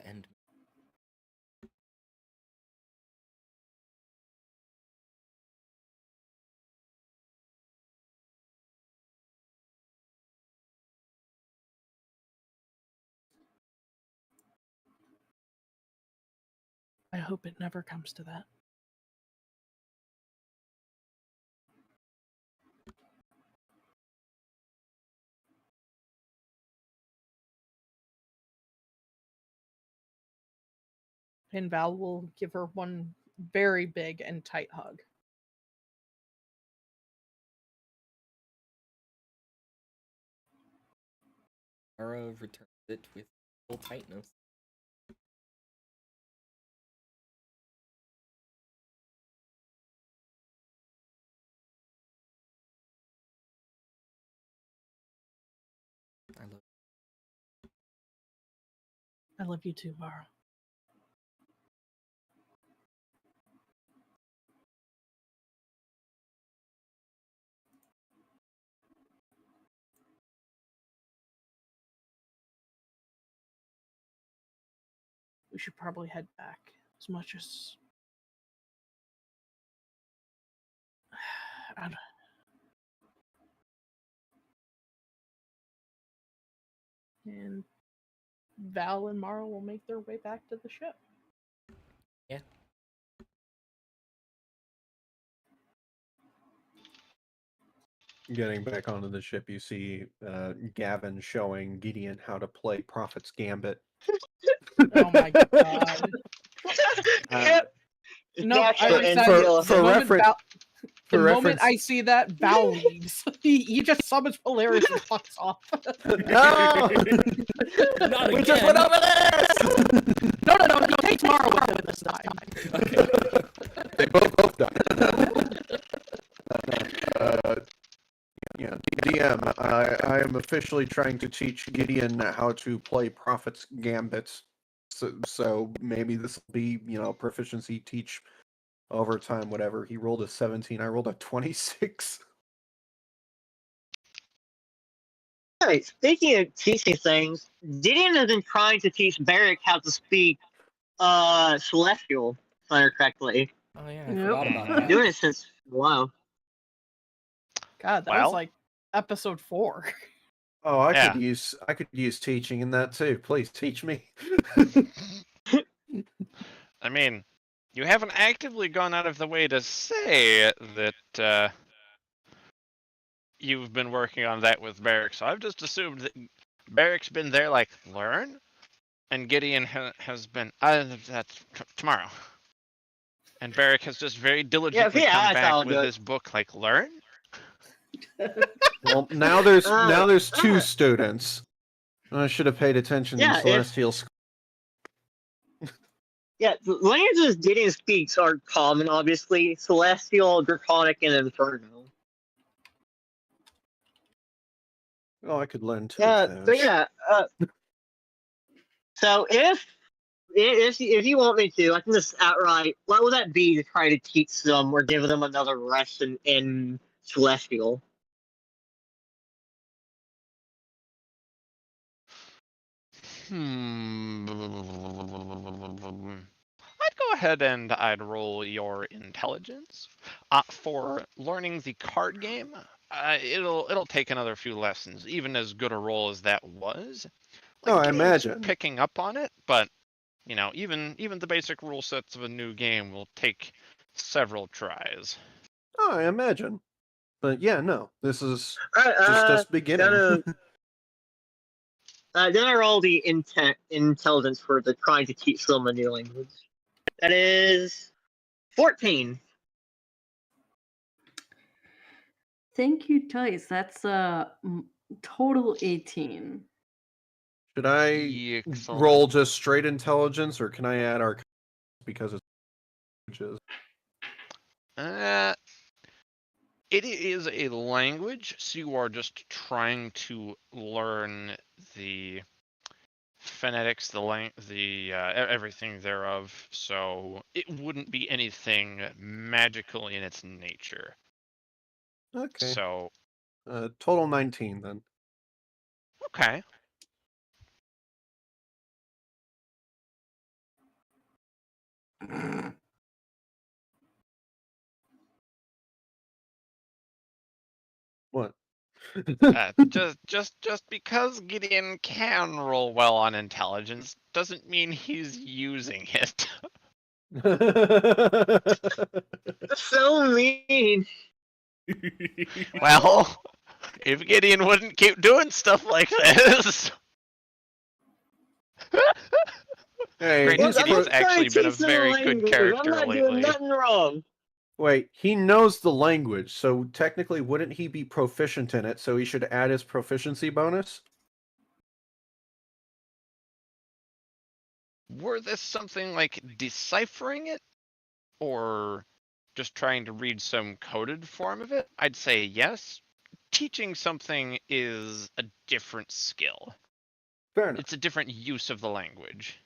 end me. I hope it never comes to that. And Val will give her one very big and tight hug. Mara returns it with full tightness. I love I love you too, Vara. We should probably head back. As much as I don't- and Val and Mara will make their way back to the ship. Yeah. Getting back onto the ship, you see Gavin showing Gideon how to play Prophet's Gambit. Oh my god. Yep. No, Natural I and said real. for reference- the for moment reference- I see that, Val leaves. he just summons Polaris and fucks off. No! Not We just again. went over this! No, he takes Mara with him this time. Okay. They both died. Yeah, DM, I am officially trying to teach Gideon how to play Prophet's Gambits. So maybe this will be, proficiency teach over time, whatever. He rolled a 17, I rolled a 26. Hey, speaking of teaching things, Gideon has been trying to teach Barrick how to speak Celestial, if I remember correctly. Oh yeah, I Yep. forgot about that. Doing it since a while. God, that Well. was like episode 4. Oh, I Yeah. could use teaching in that too. Please teach me. I mean, you haven't actively gone out of the way to say that you've been working on that with Barrick, so I've just assumed that Barrick's been there, like, learn, and Gideon has been, that's tomorrow. And Barrick has just very diligently yeah, come that's how I'll back do with it. his book, like, learn? Well, now there's two uh. students. I should have paid attention Yeah, in if- Celestial School. Yeah, the languages Gideon speaks are common, obviously. Celestial, Draconic, and Inferno. Oh, I could learn two Yeah, of those. but yeah, so if you want me to, I can just outright, what would that be to try to teach them or give them another lesson in Celestial? I'd go ahead and I'd roll your intelligence. For learning the card game, it'll take another few lessons, even as good a roll as that was. Oh, I Gideon's imagine. picking up on it, but even the basic rule sets of a new game will take several tries. Oh, I imagine. But yeah, no, this is Alright, just beginning. then I roll the intelligence for the trying to teach them a new language. That is 14. Thank you, Tice. That's total 18. Should I Excellent. roll just straight intelligence, or can I add our because it's languages? It is a language, so you are just trying to learn the phonetics, the everything thereof. So it wouldn't be anything magical in its nature. Okay. So Total 19 then. okay. What? Just because Gideon can roll well on intelligence doesn't mean he's using it. That's so mean. Well, if Gideon wouldn't keep doing stuff like this. Hey, Granted, he's Look, I'm Gideon's just trying actually to been a teach them very the good language. I'm character not lately. doing nothing wrong. Wait, he knows the language, so technically wouldn't he be proficient in it, so he should add his proficiency bonus? Were this something like deciphering it? Or just trying to read some coded form of it? I'd say yes. Teaching something is a different skill. Fair enough. It's a different use of the language.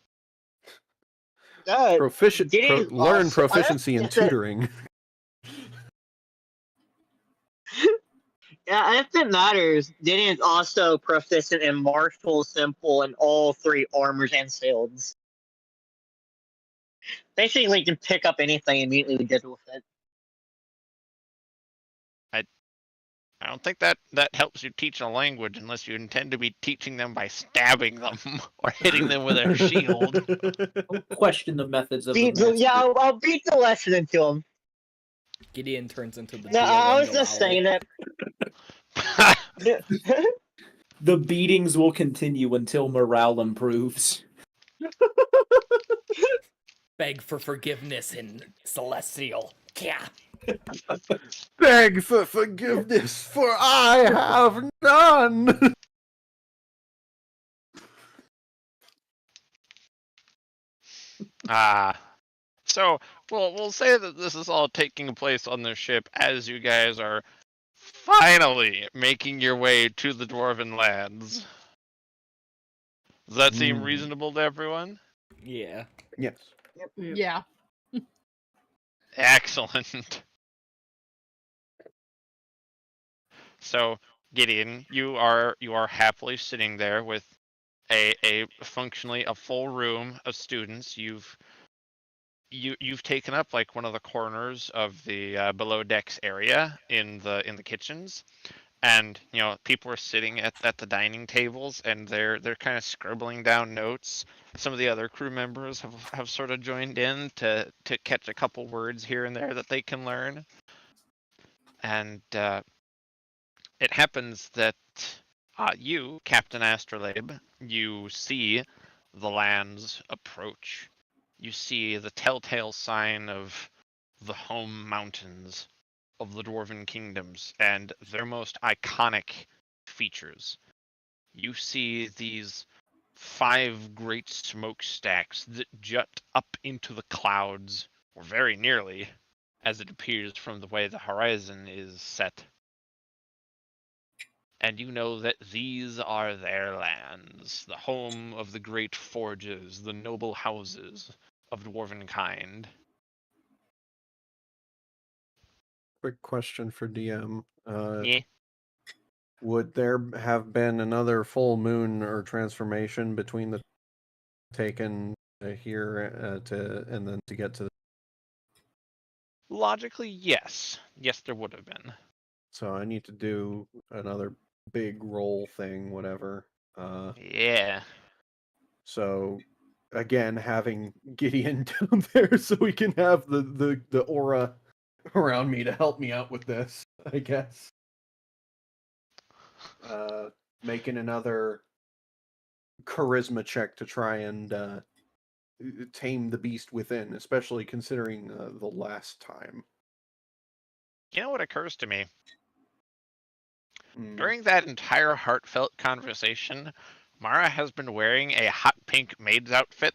Learn proficiency in tutoring. Yeah, if it matters, Gideon's also proficient in martial, simple, and all three armors and shields. Basically, he can pick up anything and immediately deal with it. I don't think that helps you teach a language unless you intend to be teaching them by stabbing them or hitting them with a shield. Don't question the methods of the master. Yeah, I'll beat the lesson into him. Gideon turns into the No, deer I was Wendell just owl. saying that. The beatings will continue until morale improves. Beg for forgiveness in Celestial. Yeah. Beg for forgiveness, for I have none! So we'll say that this is all taking place on the ship as you guys are finally making your way to the Dwarven lands. Does that seem reasonable to everyone? Yeah. Yes. Yeah. Excellent. So Gideon, you are happily sitting there with a functionally a full room of students. You've taken up like one of the corners of the below decks area in the kitchens, and people are sitting at the dining tables and they're kind of scribbling down notes. Some of the other crew members have sort of joined in to catch a couple words here and there that they can learn, and it happens that you, Captain Astrolabe, you see the lands approach. You see the telltale sign of the home mountains of the Dwarven kingdoms and their most iconic features. You see these 5 great smokestacks that jut up into the clouds, or very nearly, as it appears from the way the horizon is set. And you know that these are their lands, the home of the great forges, the noble houses of dwarven kind. Quick question for DM. Yeah. Would there have been another full moon or transformation between the taken here and then to get to the... Logically, yes. Yes, there would have been. So I need to do another big roll thing, whatever. Yeah. So again, having Gideon down there so we can have the aura around me to help me out with this, I guess. Making another charisma check to try and tame the beast within, especially considering the last time. You know what occurs to me? During that entire heartfelt conversation, Mara has been wearing a hot pink maid's outfit.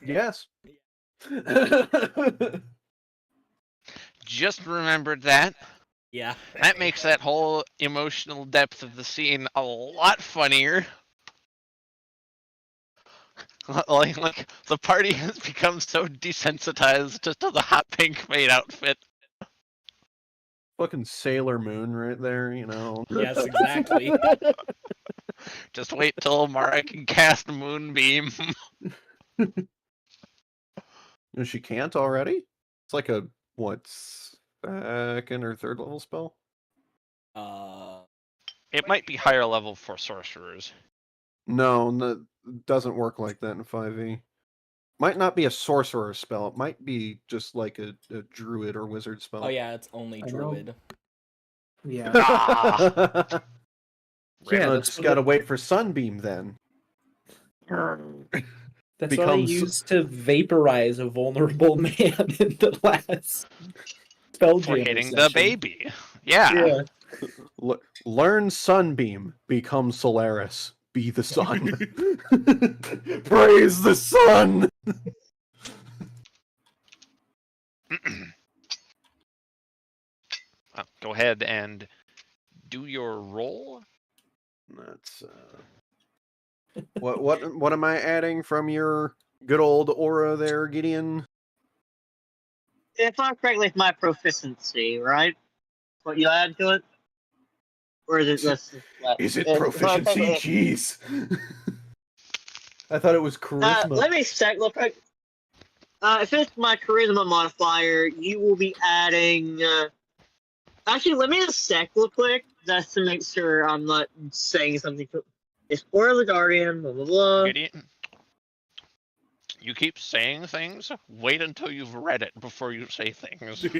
Yes. Just remembered that. Yeah. That makes that whole emotional depth of the scene a lot funnier. Like the party has become so desensitized to the hot pink maid outfit. Fucking Sailor Moon right there, Yes, exactly. Just wait till Mara can cast Moonbeam. She can't already? It's like a, what, second or third level spell? It might be higher level for sorcerers. No, doesn't work like that in 5e. Might not be a sorcerer spell. It might be just like a druid or wizard spell. Oh yeah, it's only druid. Yeah. Ah! Yeah, So that's just what gotta wait for Sunbeam then. That's what I becomes used to vaporize a vulnerable man in the last For Spelljammer hitting session. the baby. Yeah. learn Sunbeam, become Solaris, be the sun. Praise the sun. Go ahead and do your roll. That's what am I adding from your good old aura there, Gideon? If I'm correct, it's my proficiency, right? What you add to it? Or is it just... Is it if I'm proficiency? correct- Jeez. I thought it was charisma. let me check real quick. If it's my charisma modifier, you will be adding... Actually, let me just check real quick, just to make sure I'm not saying something. It's Aura of the Guardian, blah, blah, blah. Gideon, you keep saying things. Wait until you've read it before you say things. Is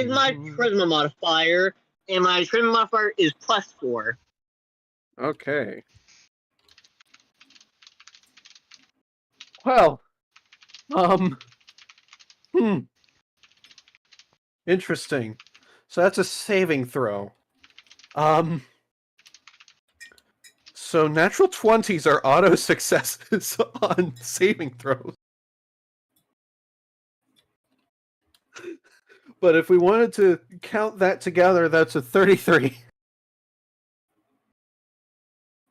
my charisma modifier, and my charisma modifier is +4. Okay. Well, interesting. So that's a saving throw. So natural 20s are auto successes on saving throws. But if we wanted to count that together, that's a 33.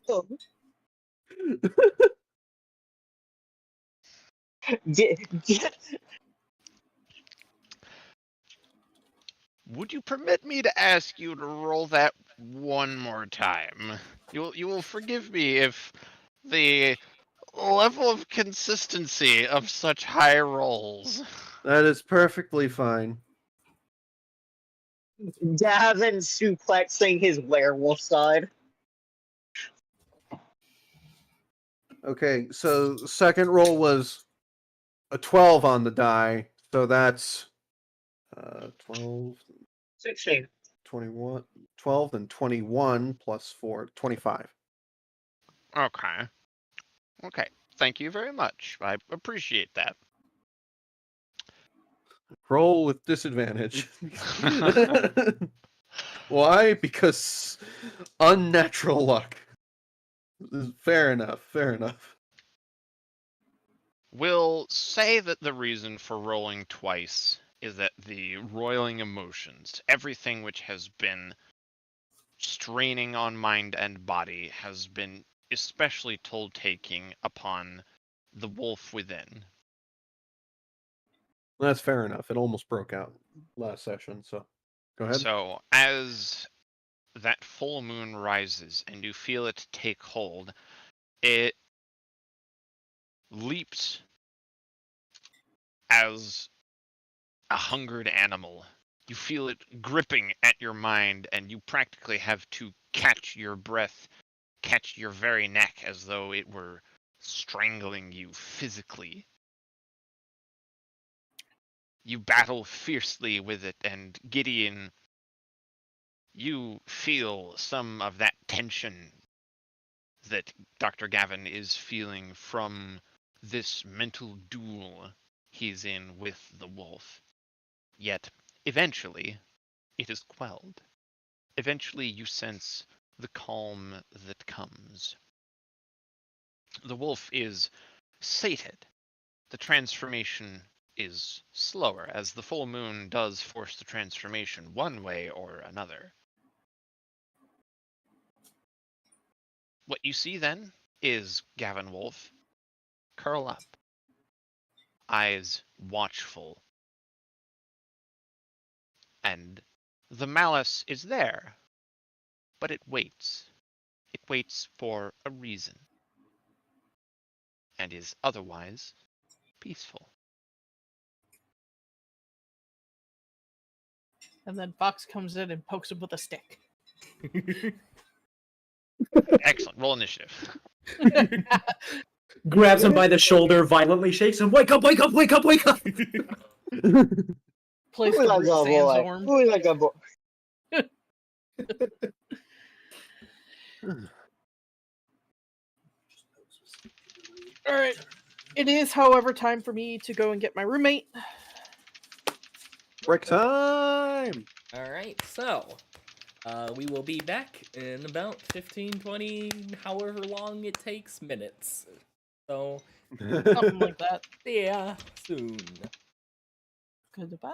Oh. Get, Would you permit me to ask you to roll that one more time? You will forgive me if the level of consistency of such high rolls. That is perfectly fine. Gavin suplexing his werewolf side. Okay, so second roll was a 12 on the die, so that's 12, 16. 21, 12 and 21 plus 4, 25. Okay. Okay. Thank you very much. I appreciate that. Roll with disadvantage. Why? Because unnatural luck. Fair enough, fair enough. We'll say that the reason for rolling twice is that the roiling emotions, everything which has been straining on mind and body, has been especially toll-taking upon the wolf within. That's fair enough. It almost broke out last session, so go ahead. So, as that full moon rises and you feel it take hold, it leaps as a hungered animal. You feel it gripping at your mind, and you practically have to catch your breath, catch your very neck as though it were strangling you physically. You battle fiercely with it, and Gideon, you feel some of that tension that Dr. Gavin is feeling from this mental duel he's in with the wolf. Yet, eventually, it is quelled. Eventually, you sense the calm that comes. The wolf is sated. The transformation is slower, as the full moon does force the transformation one way or another. What you see then is Gavin Wolf curl up, eyes watchful, and the malice is there, but it waits. It waits for a reason, and is otherwise peaceful. And then Fox comes in and pokes him with a stick. Excellent. Roll initiative. grabs him by the shoulder, violently shakes him. Wake up! Wake up! Wake up! Wake up! Place Who the let root go, boy? sandstorm. Who let go, boy? All right. It is, however, time for me to go and get my roommate. Break time! All right, so we will be back in about 15, 20, however long it takes minutes. So, Something like that. yeah, soon. Goodbye.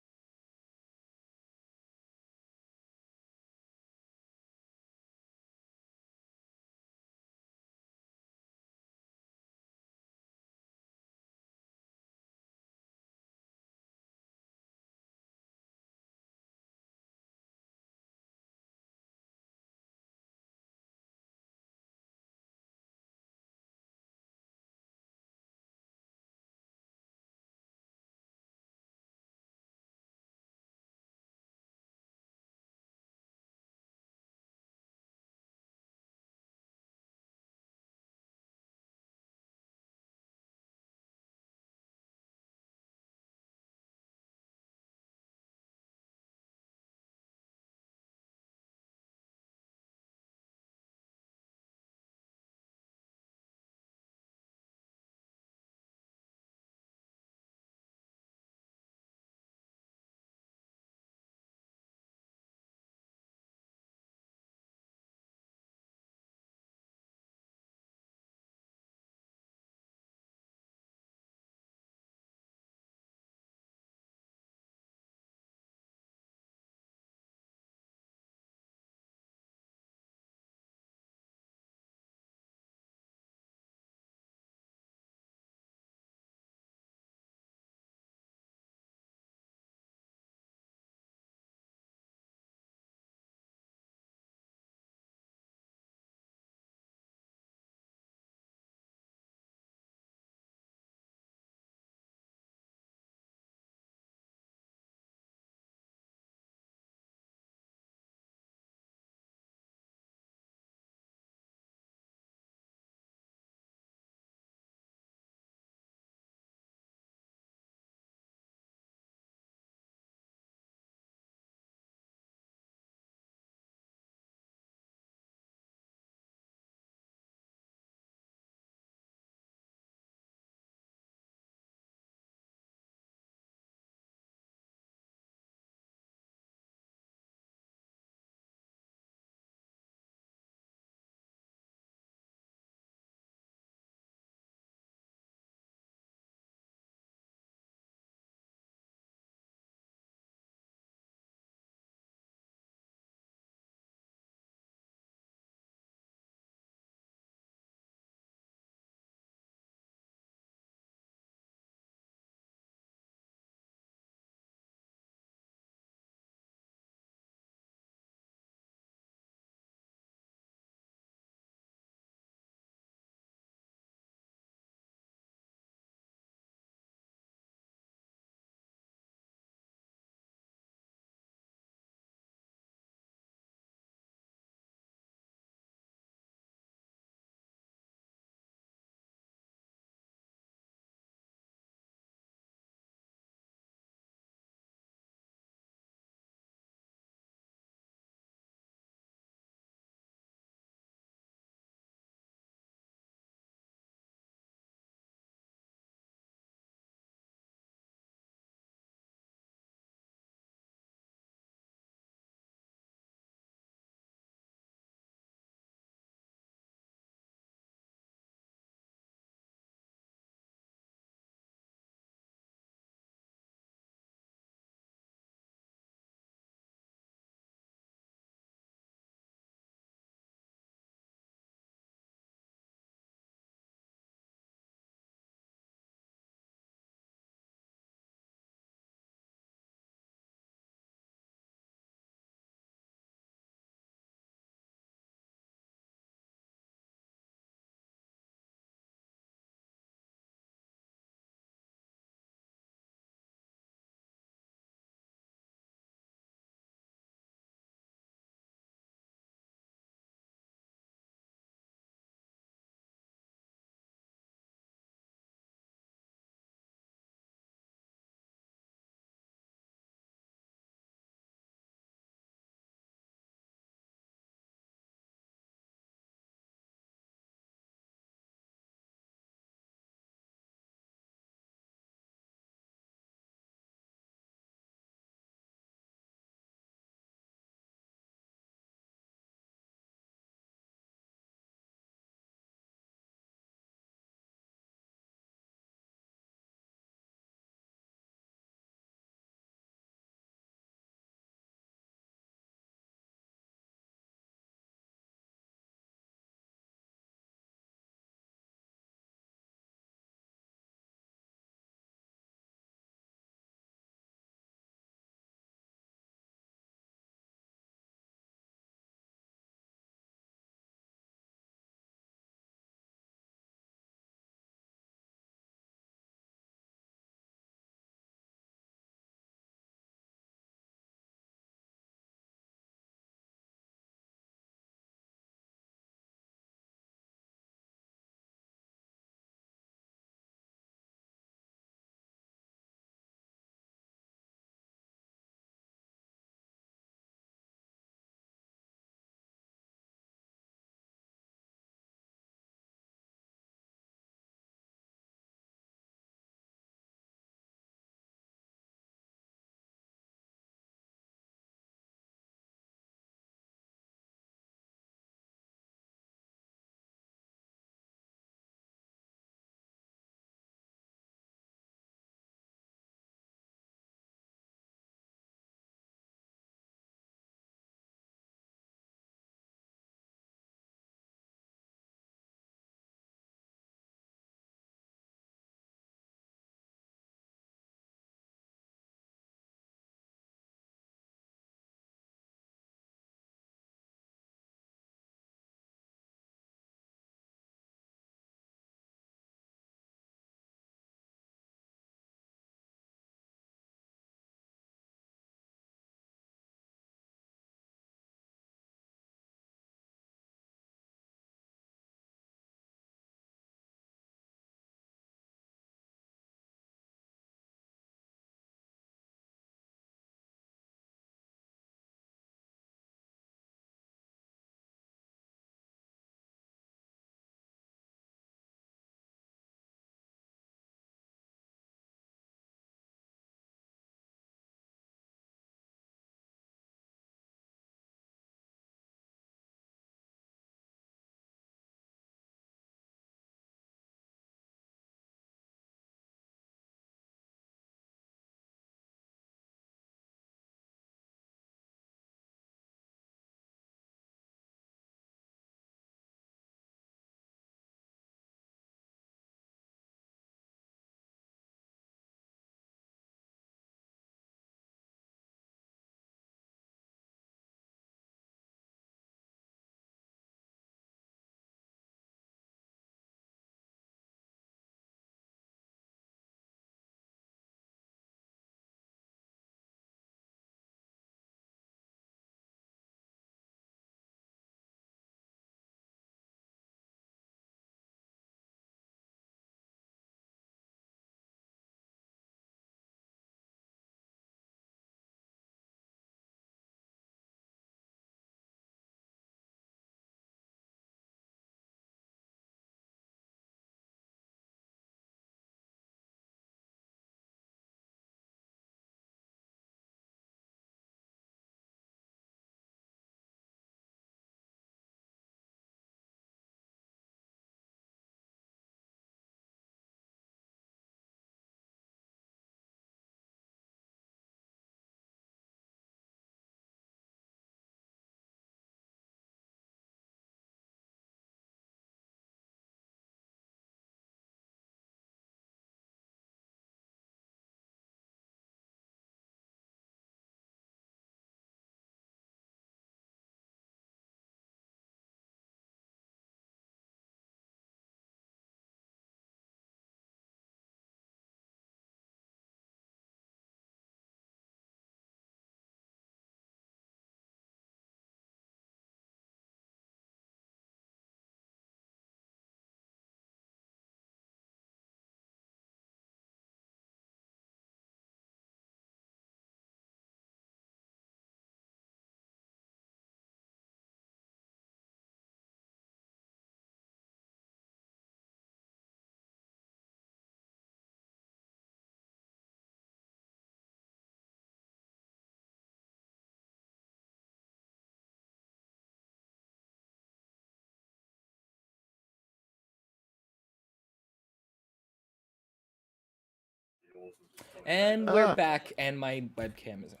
And we're back, and my webcam isn't.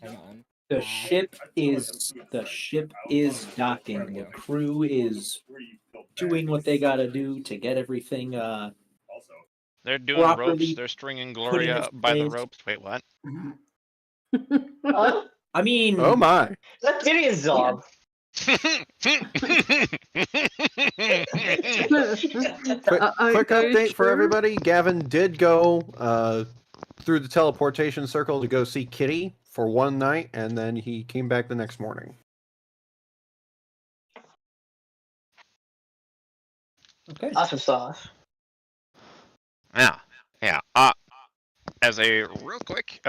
Hang on. The ship is docking. The crew is doing what they gotta do to get everything They're doing ropes. properly They're stringing put in Gloria its by the place. ropes. Wait, what? I mean, Oh my! That's Gideon's job. Quick Are you update for sure? everybody. Gavin did go through the teleportation circle to go see Kitty for one night, and then he came back the next morning. okay. Awesome sauce. Yeah. As a real quick,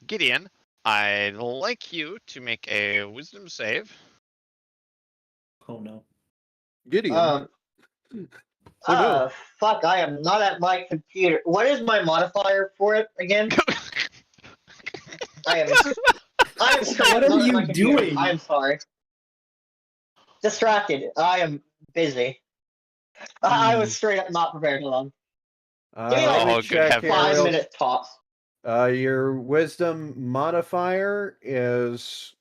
Gideon, I'd like you to make a wisdom save. Oh no. Gideon. Um, Oh, no. Fuck, I am not at my computer. What is my modifier for it again? I am straight What up are not at you my computer. doing? I am sorry. Distracted. I am busy. I was straight up not prepared. Hold on. Give me Let me Oh, good check heavens. here 5 real- minutes tops. Your wisdom modifier is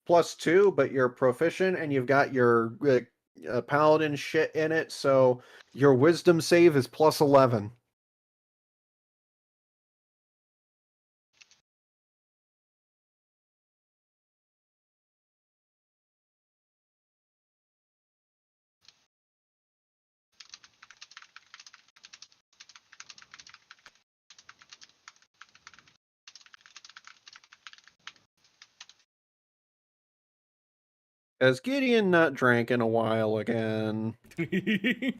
+2, but you're proficient and you've got your paladin shit in it, so your wisdom save is +11. Has Gideon not drank in a while again? I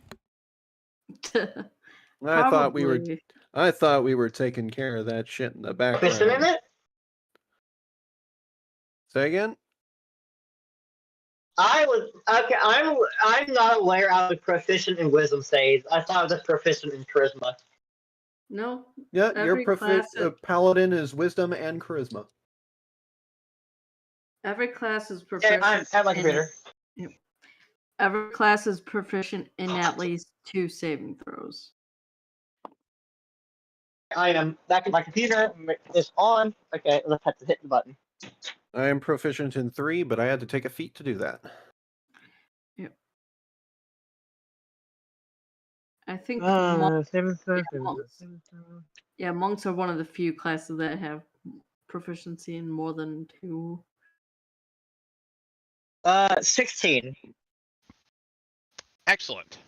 thought we were Probably. taking care of that shit in the Proficient in background. it? Say again? I was okay. I'm not aware I was proficient in wisdom saves. I thought I was proficient in charisma. No. Yeah, your Every class paladin is wisdom and charisma. Every class is Yeah, proficient. I'm at my computer. Every class is proficient in at least 2 saving throws. I am back at my computer. It's on. Okay, let's have to hit the button. I am proficient in 3, but I had to take a feat to do that. I think Monks monks are one of the few classes that have proficiency in more than 2. 16. Excellent.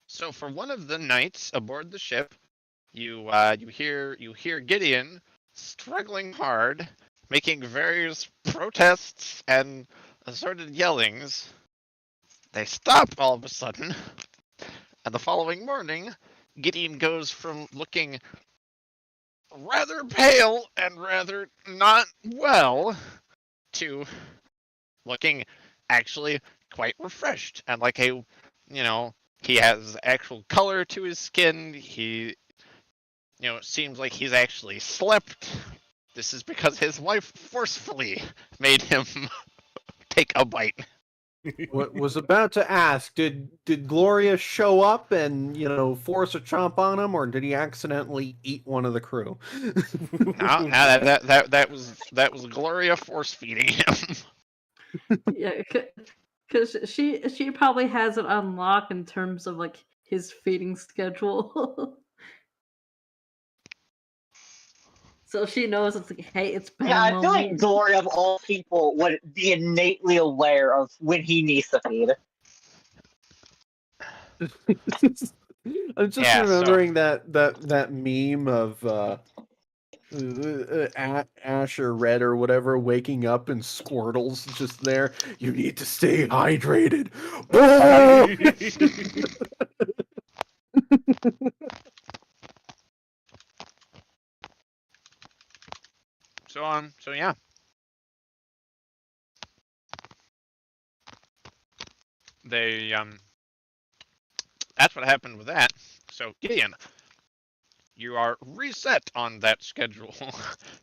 So for one of the nights aboard the ship, you hear Gideon struggling hard, making various protests and assorted yellings. They stop all of a sudden, and the following morning, Gideon goes from looking rather pale and rather not well to looking actually quite refreshed and like he has actual color to his skin. He, it seems like he's actually slept. This is because his wife forcefully made him take a bite. What was about to ask, did Gloria show up and, force a chomp on him, or did he accidentally eat one of the crew? No, that was Gloria force feeding him. Yeah, because she probably has it unlocked in terms of like his feeding schedule. So she knows it's like, hey, it's been Yeah, a I feel like moment. Gloria of all people would be innately aware of when he needs to feed. I'm just Yeah, remembering that meme of Ash or Red or whatever waking up and Squirtle's just there. You need to stay hydrated. So yeah. They that's what happened with that. So Gideon, you are reset on that schedule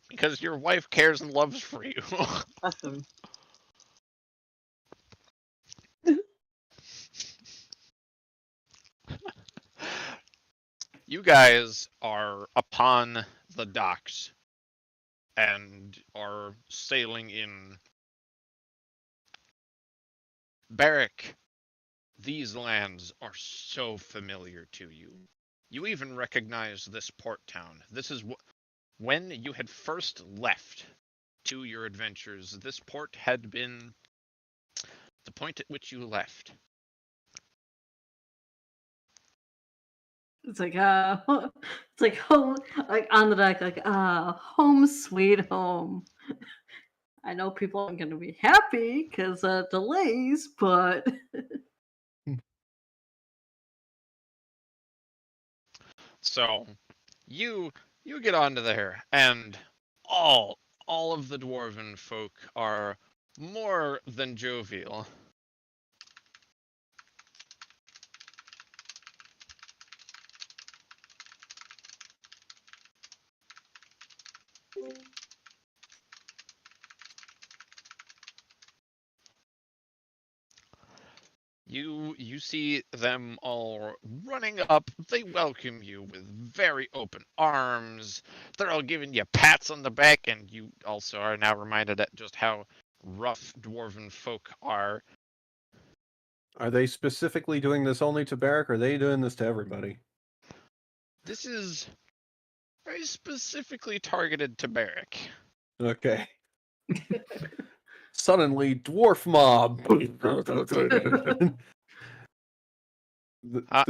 because your wife cares and loves for you. Awesome. You guys are upon the docks and are sailing in. Barrack, these lands are so familiar to you. You even recognize this port town. This is when you had first left to your adventures. This port had been the point at which you left. It's like it's like home, like on the deck, like home sweet home. I know people aren't gonna be happy because delays, but So you get onto there, and all of the dwarven folk are more than jovial. You see them all running up. They welcome you with very open arms. They're all giving you pats on the back, and you also are now reminded at just how rough dwarven folk are. Are they specifically doing this only to Barrack, or are they doing this to everybody? This is very specifically targeted to Barrack. Okay. Suddenly, dwarf mob.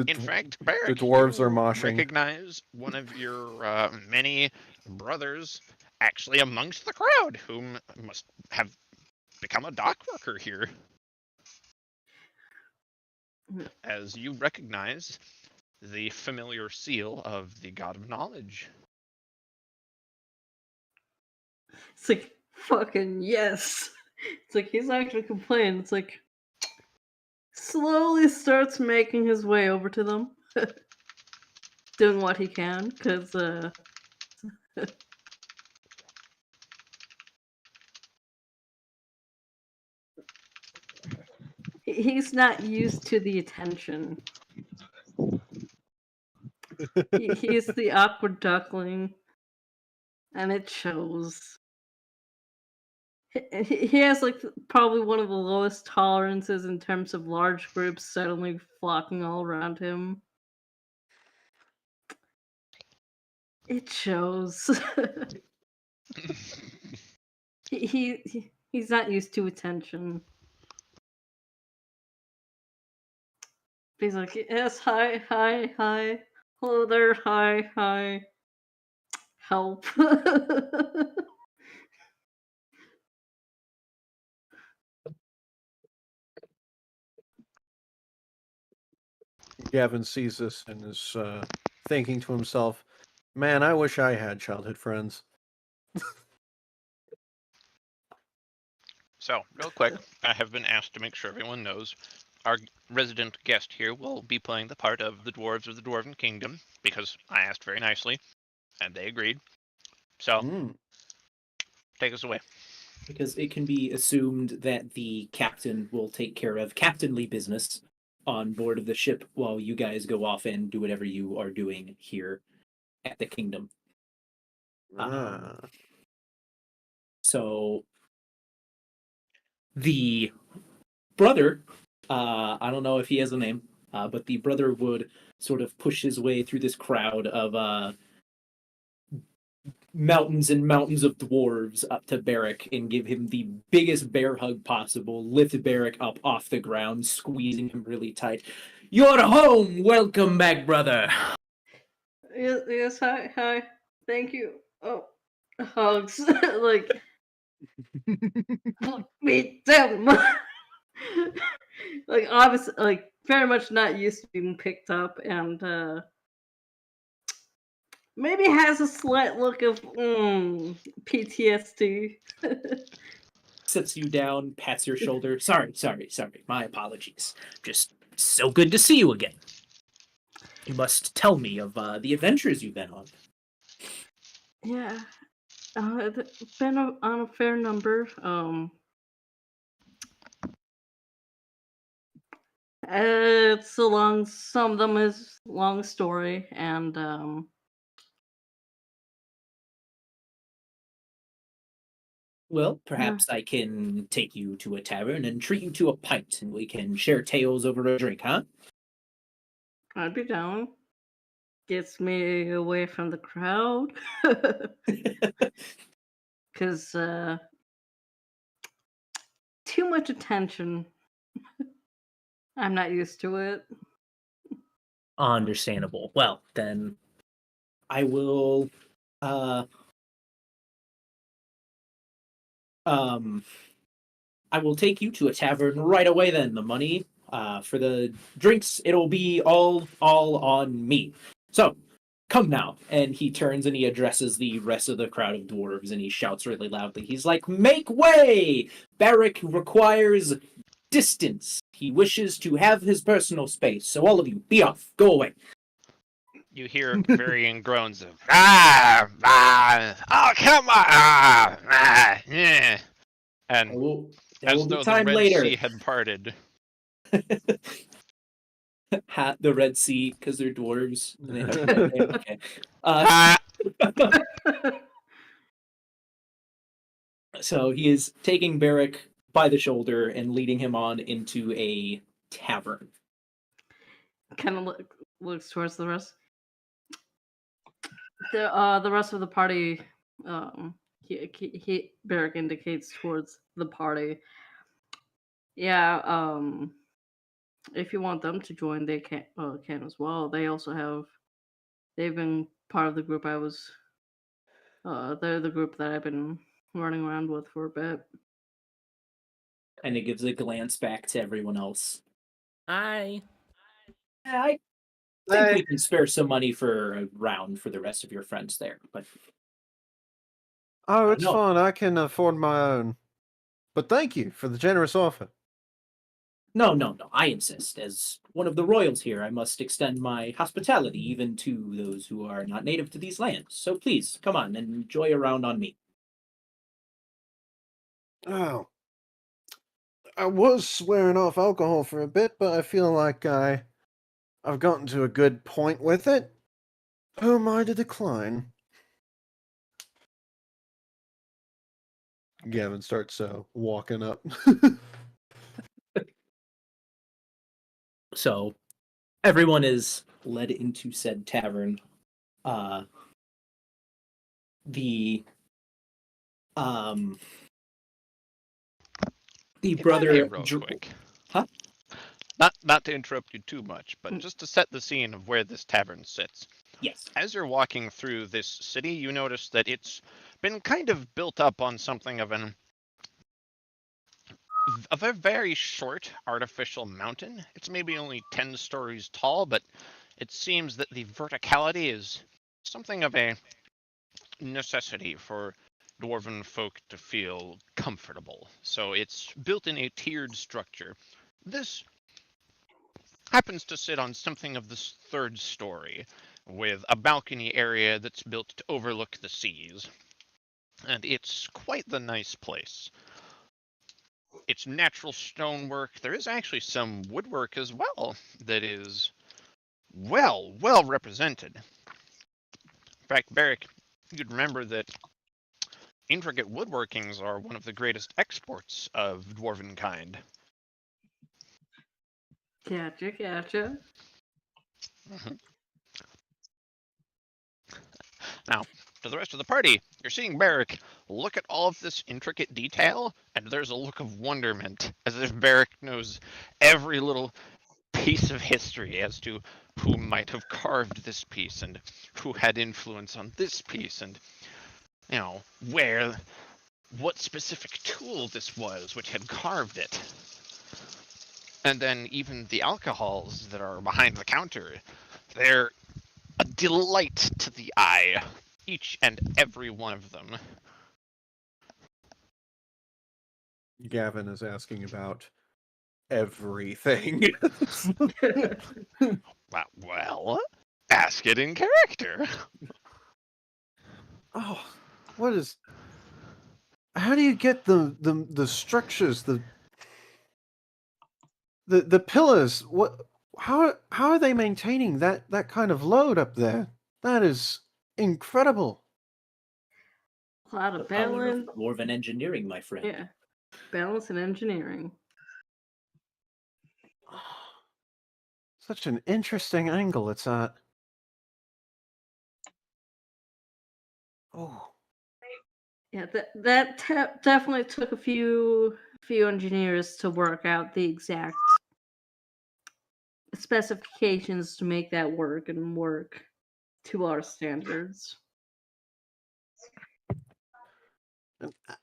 In fact, Barrack, the dwarves are you moshing. recognize one of your many brothers actually amongst the crowd, whom must have become a dock worker here. As you recognize the familiar seal of the God of Knowledge. it's like fucking yes. It's like he's not gonna complain. It's like slowly starts making his way over to them, doing what he can, because he's not used to the attention. He's the awkward duckling, and it shows. He has like probably one of the lowest tolerances in terms of large groups suddenly flocking all around him. It shows. He's not used to attention. He's like, yes, hi, hi, hi. Hello there, hi, hi. Help. Gavin sees this and is thinking to himself, man, I wish I had childhood friends. So, real quick, I have been asked to make sure everyone knows our resident guest here will be playing the part of the dwarves of the Dwarven Kingdom, because I asked very nicely, and they agreed. So, take us away. Because it can be assumed that the captain will take care of captainly business on board of the ship while you guys go off and do whatever you are doing here at the kingdom. So the brother, I don't know if he has a name, but the brother would sort of push his way through this crowd of mountains and mountains of dwarves up to Barrack and give him the biggest bear hug possible, lift Barrack up off the ground, squeezing him really tight. You're home! Welcome back, brother! Yes, hi, hi. Thank you. Oh, hugs. Like, me too. Like, obviously, like, very much not used to being picked up, and maybe has a slight look of PTSD. Sits you down, pats your shoulder. Sorry. My apologies. Just so good to see you again. You must tell me of the adventures you've been on. Yeah. Been on a fair number. It's a long. Some of them is long story, and Well, perhaps I can take you to a tavern and treat you to a pint, and we can share tales over a drink, huh? I'd be down. Gets me away from the crowd, because too much attention. I'm not used to it. Understandable. Well, then I will I will take you to a tavern right away then. The money for the drinks, it'll be all on me. So, come now. And he turns and he addresses the rest of the crowd of dwarves and he shouts really loudly. He's like, "Make way! Barrack requires distance. He wishes to have his personal space. So all of you, be off. Go away." You hear varying groans of oh come on, yeah. And There will as be though the time Red later. Sea had parted, The Red Sea, because they're dwarves. And they have okay. ah, So he is taking Barrack by the shoulder and leading him on into a tavern. Kind of looks towards the rest. The rest of the party. He Barrack indicates towards the party. Yeah. If you want them to join, they can as well. They also have. They've been part of the group I was. They're the group that I've been running around with for a bit. And it gives a glance back to everyone else. Hi. Yeah, I think we can spare some money for a round for the rest of your friends there. But Oh, it's No. fine. I can afford my own. But thank you for the generous offer. no. I insist. As one of the royals here, I must extend my hospitality even to those who are not native to these lands. So please, come on and enjoy a round on me. Oh. I was swearing off alcohol for a bit, but I feel like I've gotten to a good point with it. Who am I to decline? Gavin starts walking up. So everyone is led into said tavern. The if I brother may real quick. Huh? Not to interrupt you too much, but just to set the scene of where this tavern sits. Yes. As you're walking through this city, you notice that it's been kind of built up on something of a very short artificial mountain. It's maybe only 10 stories tall, but it seems that the verticality is something of a necessity for dwarven folk to feel comfortable. So it's built in a tiered structure. This happens to sit on something of this third story, with a balcony area that's built to overlook the seas. And it's quite the nice place. It's natural stonework. There is actually some woodwork as well that is well represented. In fact, Barrick, you'd remember that intricate woodworkings are one of the greatest exports of dwarven kind. Gotcha. Now, to the rest of the party, you're seeing Barrick look at all of this intricate detail, and there's a look of wonderment, as if Barrick knows every little piece of history as to who might have carved this piece, and who had influence on this piece, and, you know, what specific tool this was which had carved it. And then even the alcohols that are behind the counter, they're a delight to the eye, each and every one of them. Gavin is asking about everything. Well, ask it in character. Oh, what is? How do you get the structures? The pillars. What? How are they maintaining that kind of load up there? That is incredible. A lot The of power of balance. dwarven engineering, my friend. Yeah, balance and engineering. Such an interesting angle it's at. Oh. Yeah, that definitely took a few engineers to work out the exact specifications to make that work and work to our standards.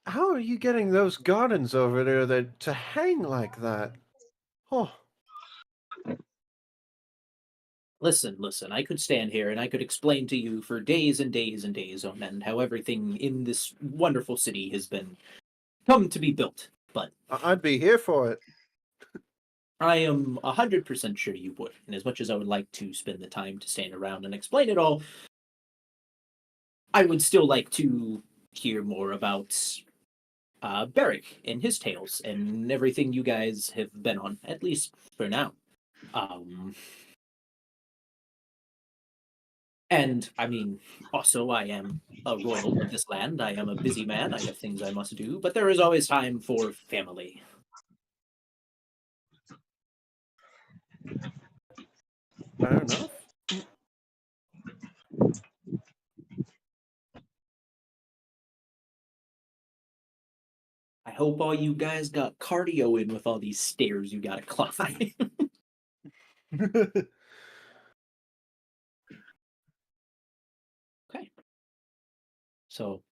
How are you getting those gardens over there to hang like that? Oh. Listen, I could stand here and I could explain to you for days and days and days on end how everything in this wonderful city has been come to be built, but I'd be here for it. I am 100% sure you would. And as much as I would like to spend the time to stand around and explain it all, I would still like to hear more about Beric and his tales and everything you guys have been on, at least for now. And I mean, also, I am a royal of this land. I am a busy man. I have things I must do, but there is always time for family. Fair enough. I hope all you guys got cardio in with all these stairs you gotta climb. Okay. So,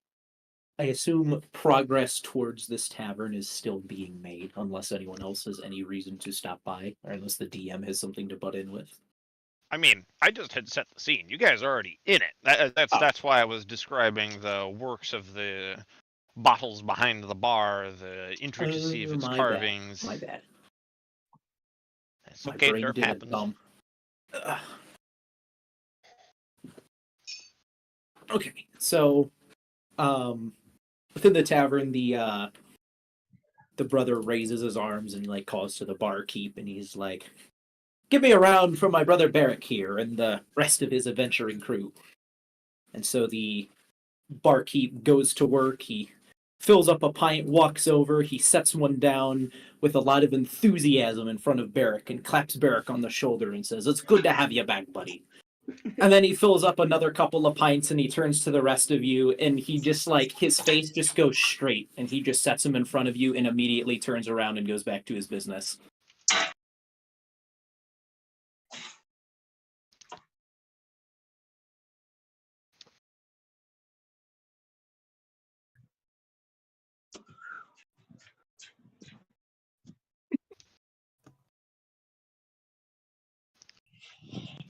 I assume progress towards this tavern is still being made, unless anyone else has any reason to stop by, or unless the DM has something to butt in with. I mean, I just had set the scene. You guys are already in it. That's why I was describing the works of the bottles behind the bar, the intricacy of its My carvings. bad. My bad. It's My okay, brain derp did a happens. dump. Okay, so within the tavern, the brother raises his arms and like calls to the barkeep, and he's like, "Give me a round for my brother Beric here and the rest of his adventuring crew." And so the barkeep goes to work. He fills up a pint, walks over, he sets one down with a lot of enthusiasm in front of Beric and claps Beric on the shoulder and says, "It's good to have you back, buddy." And then he fills up another couple of pints and he turns to the rest of you and he just like his face just goes straight and he just sets him in front of you and immediately turns around and goes back to his business.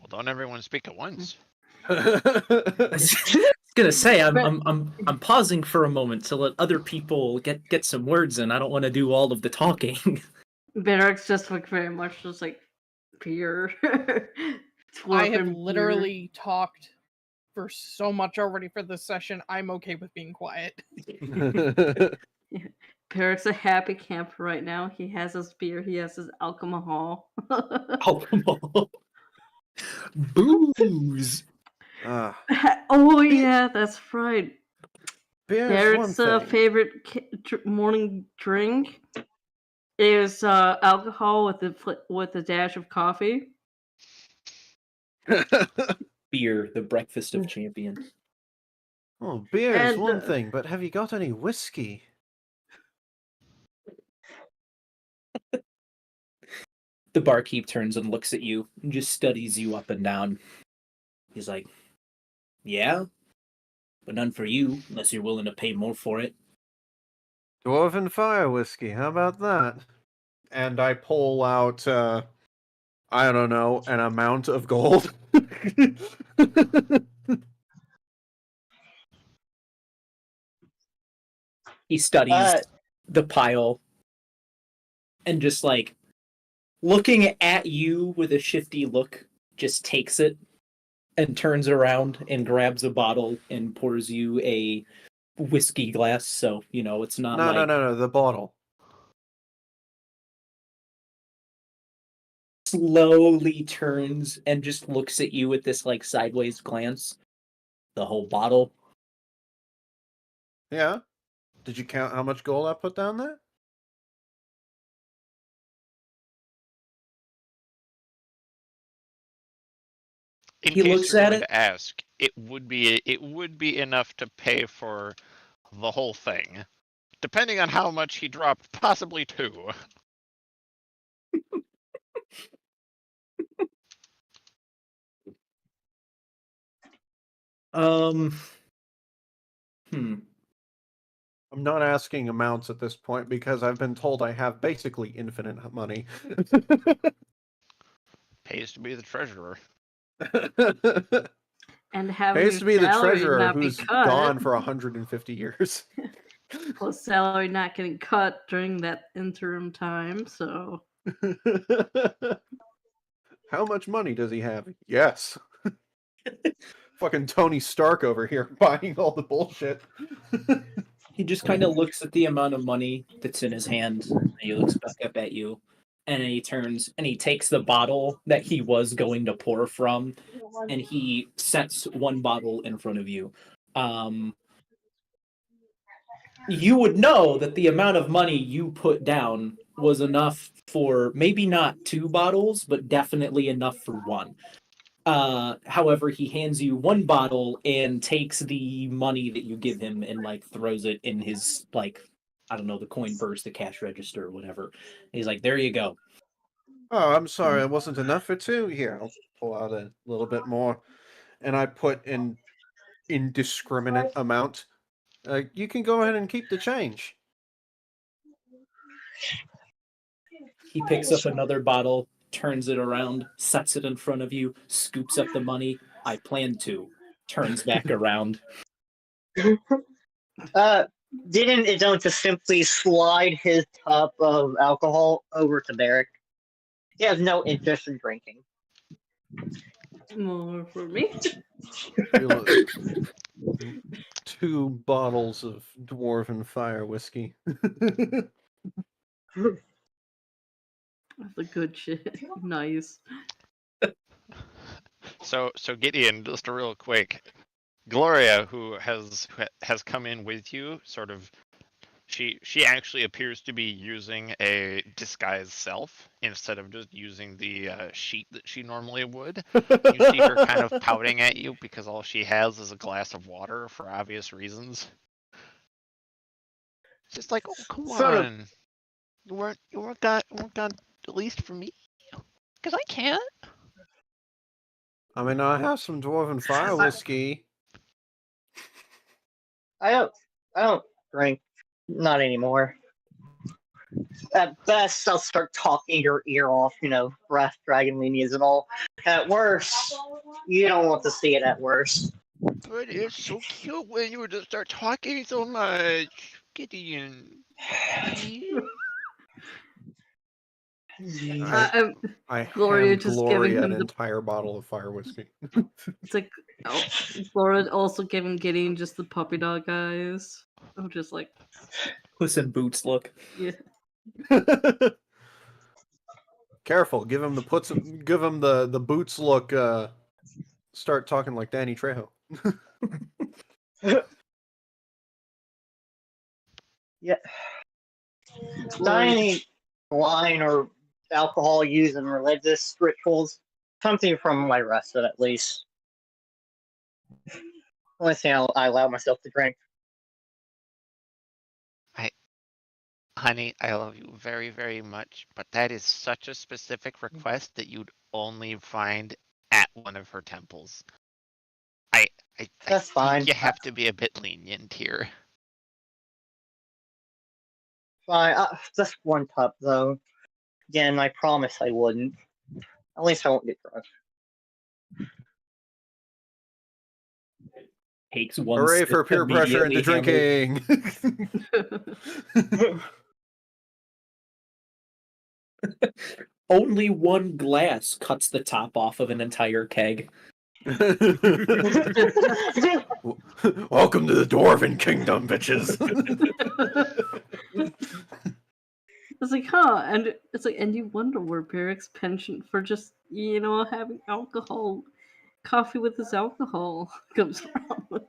Well, don't everyone speak at once. I was gonna say I'm pausing for a moment to let other people get some words in. I don't want to do all of the talking. Beric's just like very much just like beer. I have literally talked for so much already for this session. I'm okay with being quiet. Beric's a happy camper right now. He has his beer. He has his alcohol. Alcohol. Booze. Oh yeah, that's right. Beer's Beric's one thing. favorite morning drink is alcohol with a dash of coffee. Beer, the breakfast of champions. Oh, beer's And, one thing, but have you got any whiskey? The barkeep turns and looks at you and just studies you up and down. He's like, "Yeah, but none for you unless you're willing to pay more for it." Dwarven fire whiskey, how about that? And I pull out, I don't know, an amount of gold. He studies the pile and just like looking at you with a shifty look, just takes it and turns around and grabs a bottle and pours you a whiskey glass. So, you know, it's not No, like the bottle. slowly turns and just looks at you with this like sideways glance. The whole bottle. Yeah. Did you count how much gold I put down there? In He case looks you're at going it. to ask, it would be enough to pay for the whole thing, depending on how much he dropped, possibly 2. Um. I'm not asking amounts at this point because I've been told I have basically infinite money. Pays to be the treasurer. And having Pays your to be the salary treasurer not be who's cut, gone for 150 years. plus salary not getting cut during that interim time. So How much money does he have? Yes. Fucking Tony Stark over here buying all the bullshit. He just kind of looks at the amount of money that's in his hand, and he looks back up at you, and then he turns and he takes the bottle that he was going to pour from, and he sets one bottle in front of you. You would know that the amount of money you put down was enough for maybe not 2 bottles, but definitely enough for one. However, he hands you one bottle and takes the money that you give him and like throws it in his like I don't know, the coin purse, the cash register, or whatever. He's like, "There you go." Oh, I'm sorry, it wasn't enough for 2. Here, I'll pull out a little bit more, and I put an indiscriminate amount. You can go ahead and keep the change. He picks up another bottle, turns it around, sets it in front of you, scoops up the money. I plan to. Turns back around. Didn't it don't just simply slide his cup of alcohol over to Barrick? He has no interest in drinking. more for me. 2 bottles of dwarven fire whiskey. The good shit. Nice. So Gideon, just a real quick, Gloria, who has come in with you, sort of, she actually appears to be using a disguised self instead of just using the sheet that she normally would. You see her kind of pouting at you because all she has is a glass of water for obvious reasons. It's just like, oh come Sort of- on, you weren't gone at least for me, because I can't. I mean, I have some dwarven fire whiskey. I don't drink. Not anymore. At best, I'll start talking your ear off, breath dragon lineage and all. At worst, you don't want to see it at worst. But it's so cute when you just start talking so much, Gideon. I Gloria hand just Gloria giving an him the- entire bottle of fire whiskey. It's like Laura also giving Gideon just the puppy dog eyes. I'm just like, Puss in Boots look. yeah. Careful, give him the boots look. Start talking like Danny Trejo. Yeah. Not any wine or alcohol used in religious rituals. Something from my respite, at least. Only thing I allow myself to drink. Honey, I love you very, very much, but that is such a specific request that you'd only find at one of her temples. I That's think fine. you have to be a bit lenient here. Fine. Just one cup, though. Again, I promise I wouldn't. At least I won't get drunk. Takes one Hooray sip, for peer pressure into immediately drinking! Only one glass cuts the top off of an entire keg. Welcome to the Dwarven Kingdom, bitches. It's like, huh? And it's like, and you wonder where Barrick's penchant for just having alcohol, coffee with his alcohol comes from.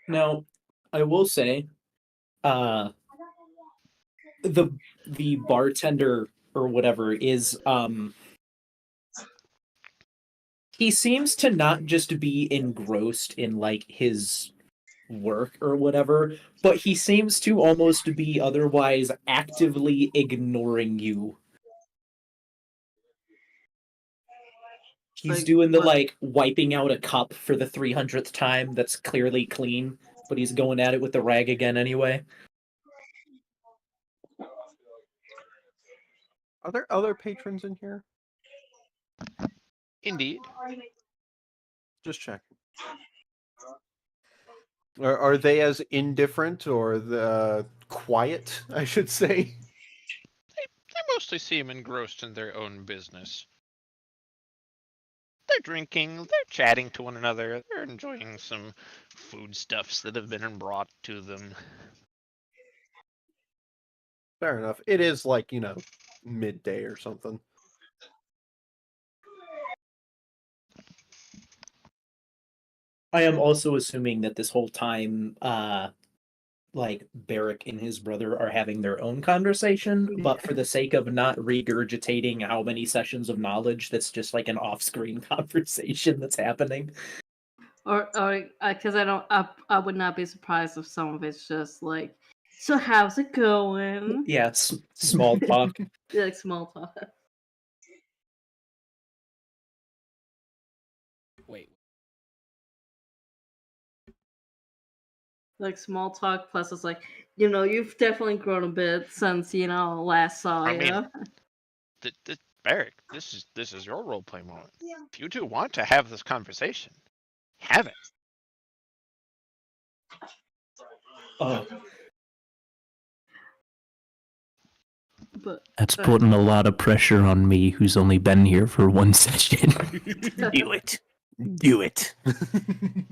Now, I will say, uh, the bartender or whatever is he seems to not just be engrossed in like his work or whatever, but he seems to almost be otherwise actively ignoring you. He's Like, doing the what? like wiping out a cup for the 300th time that's clearly clean, but he's going at it with the rag again anyway. Are there other patrons in here? Indeed. Just checking. Are they as indifferent or quiet, I should say? They mostly seem engrossed in their own business. They're drinking, they're chatting to one another, they're enjoying some foodstuffs that have been brought to them. Fair enough. It is like, midday or something. I am also assuming that this whole time, like Barrick and his brother are having their own conversation, but for the sake of not regurgitating how many sessions of knowledge, that's just like an off-screen conversation that's happening. Or because I would not be surprised if some of it's just like, so how's it going? Yeah, small talk. Yeah, like small talk. Wait. Like small talk plus it's like, you've definitely grown a bit since last saw I you. mean, Barrick, this is your role play moment. If you two want to have this conversation, have it. Oh, But that's putting a lot of pressure on me, who's only been here for one session. Do it. Do it.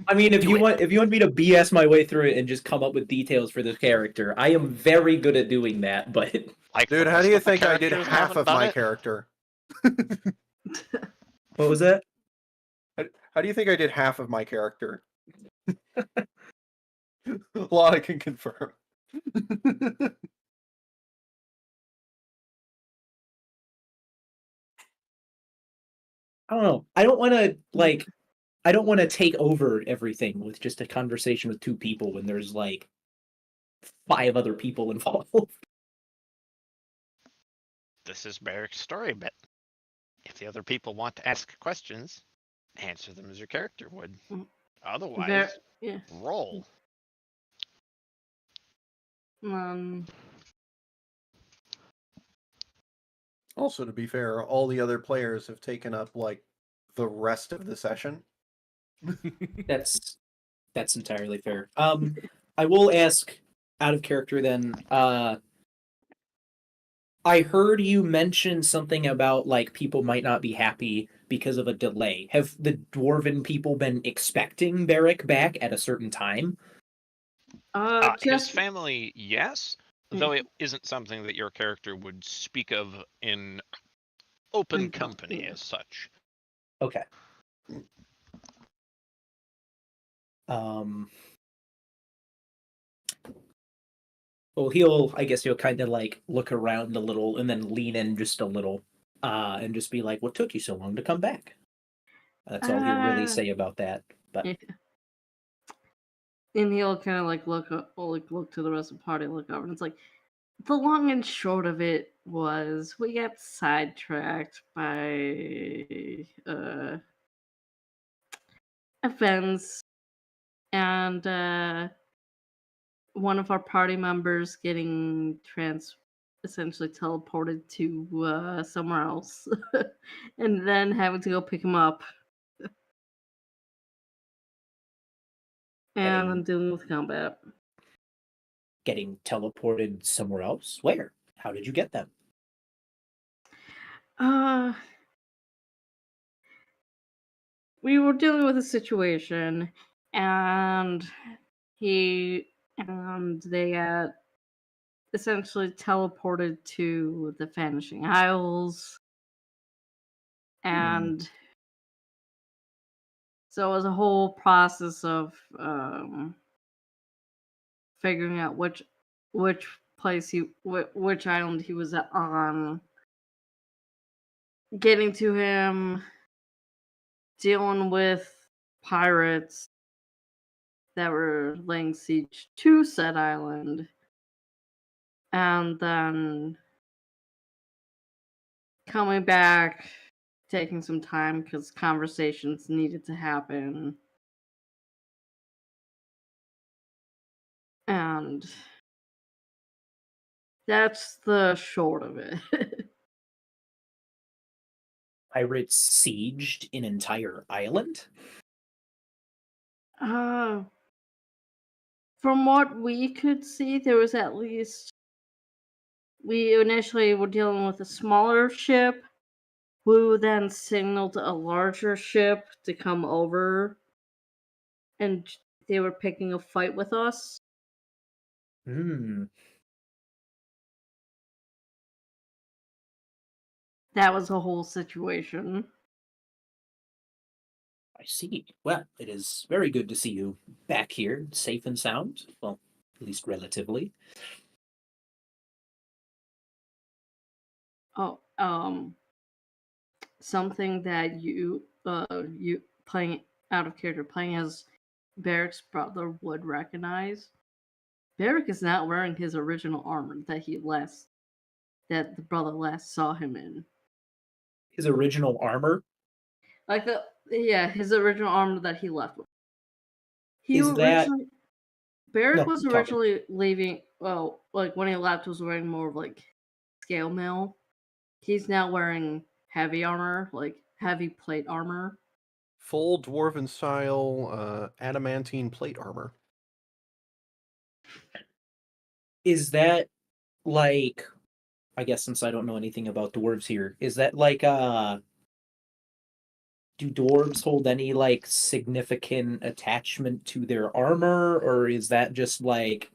I mean, if you want me to BS my way through it and just come up with details for this character, I am very good at doing that. But Like, Dude, the how rest do you of the think I did characters half haven't of done my it? character? what was that? How do you think I did half of my character? Well, I can confirm. I don't know. I don't want to take over everything with just a conversation with two people when there's like 5 other people involved. This is Barrick's story bit. If the other people want to ask questions, answer them as your character would. Otherwise, yeah. roll. Also, to be fair, all the other players have taken up like the rest of the session. That's entirely fair. I will ask out of character then. I heard you mention something about like people might not be happy because of a delay. Have the dwarven people been expecting Barrick back at a certain time? His Just family, yes, though it isn't something that your character would speak of in open company as such. Okay. Well, I guess he'll kind of like look around a little and then lean in just a little, and just be like, "What took you so long to come back?" That's all he'll really say about that. But and he'll kind of like look to the rest of the party, look over, and it's like, the long and short of it was we got sidetracked by events and one of our party members getting essentially teleported to somewhere else and then having to go pick him up and then dealing with combat. Getting teleported somewhere else? Where? How did you get them? We were dealing with a situation and they got essentially teleported to the Vanishing Isles, and so it was a whole process of figuring out which place which island he was on, getting to him, dealing with pirates that were laying siege to said island, and then coming back, taking some time because conversations needed to happen. And that's the short of it. Pirates sieged an entire island? From what we could see, there was at least. We initially were dealing with a smaller ship, who then signaled a larger ship to come over, and they were picking a fight with us. Hmm. That was a whole situation. I see. Well, it is very good to see you back here, safe and sound. Well, at least relatively. Oh, something that you playing out of character, playing as Barrick's brother, would recognize. Barrick is not wearing his original armor that the brother last saw him in. His original armor? His original armor that he left with. Barrick No, was keep talking. originally leaving. Well, like when he left, was wearing more of like scale mail. He's now wearing heavy armor, like heavy plate armor. Full dwarven style adamantine plate armor. Is that like, I guess since I don't know anything about dwarves here, is that like do dwarves hold any like significant attachment to their armor, or is that just like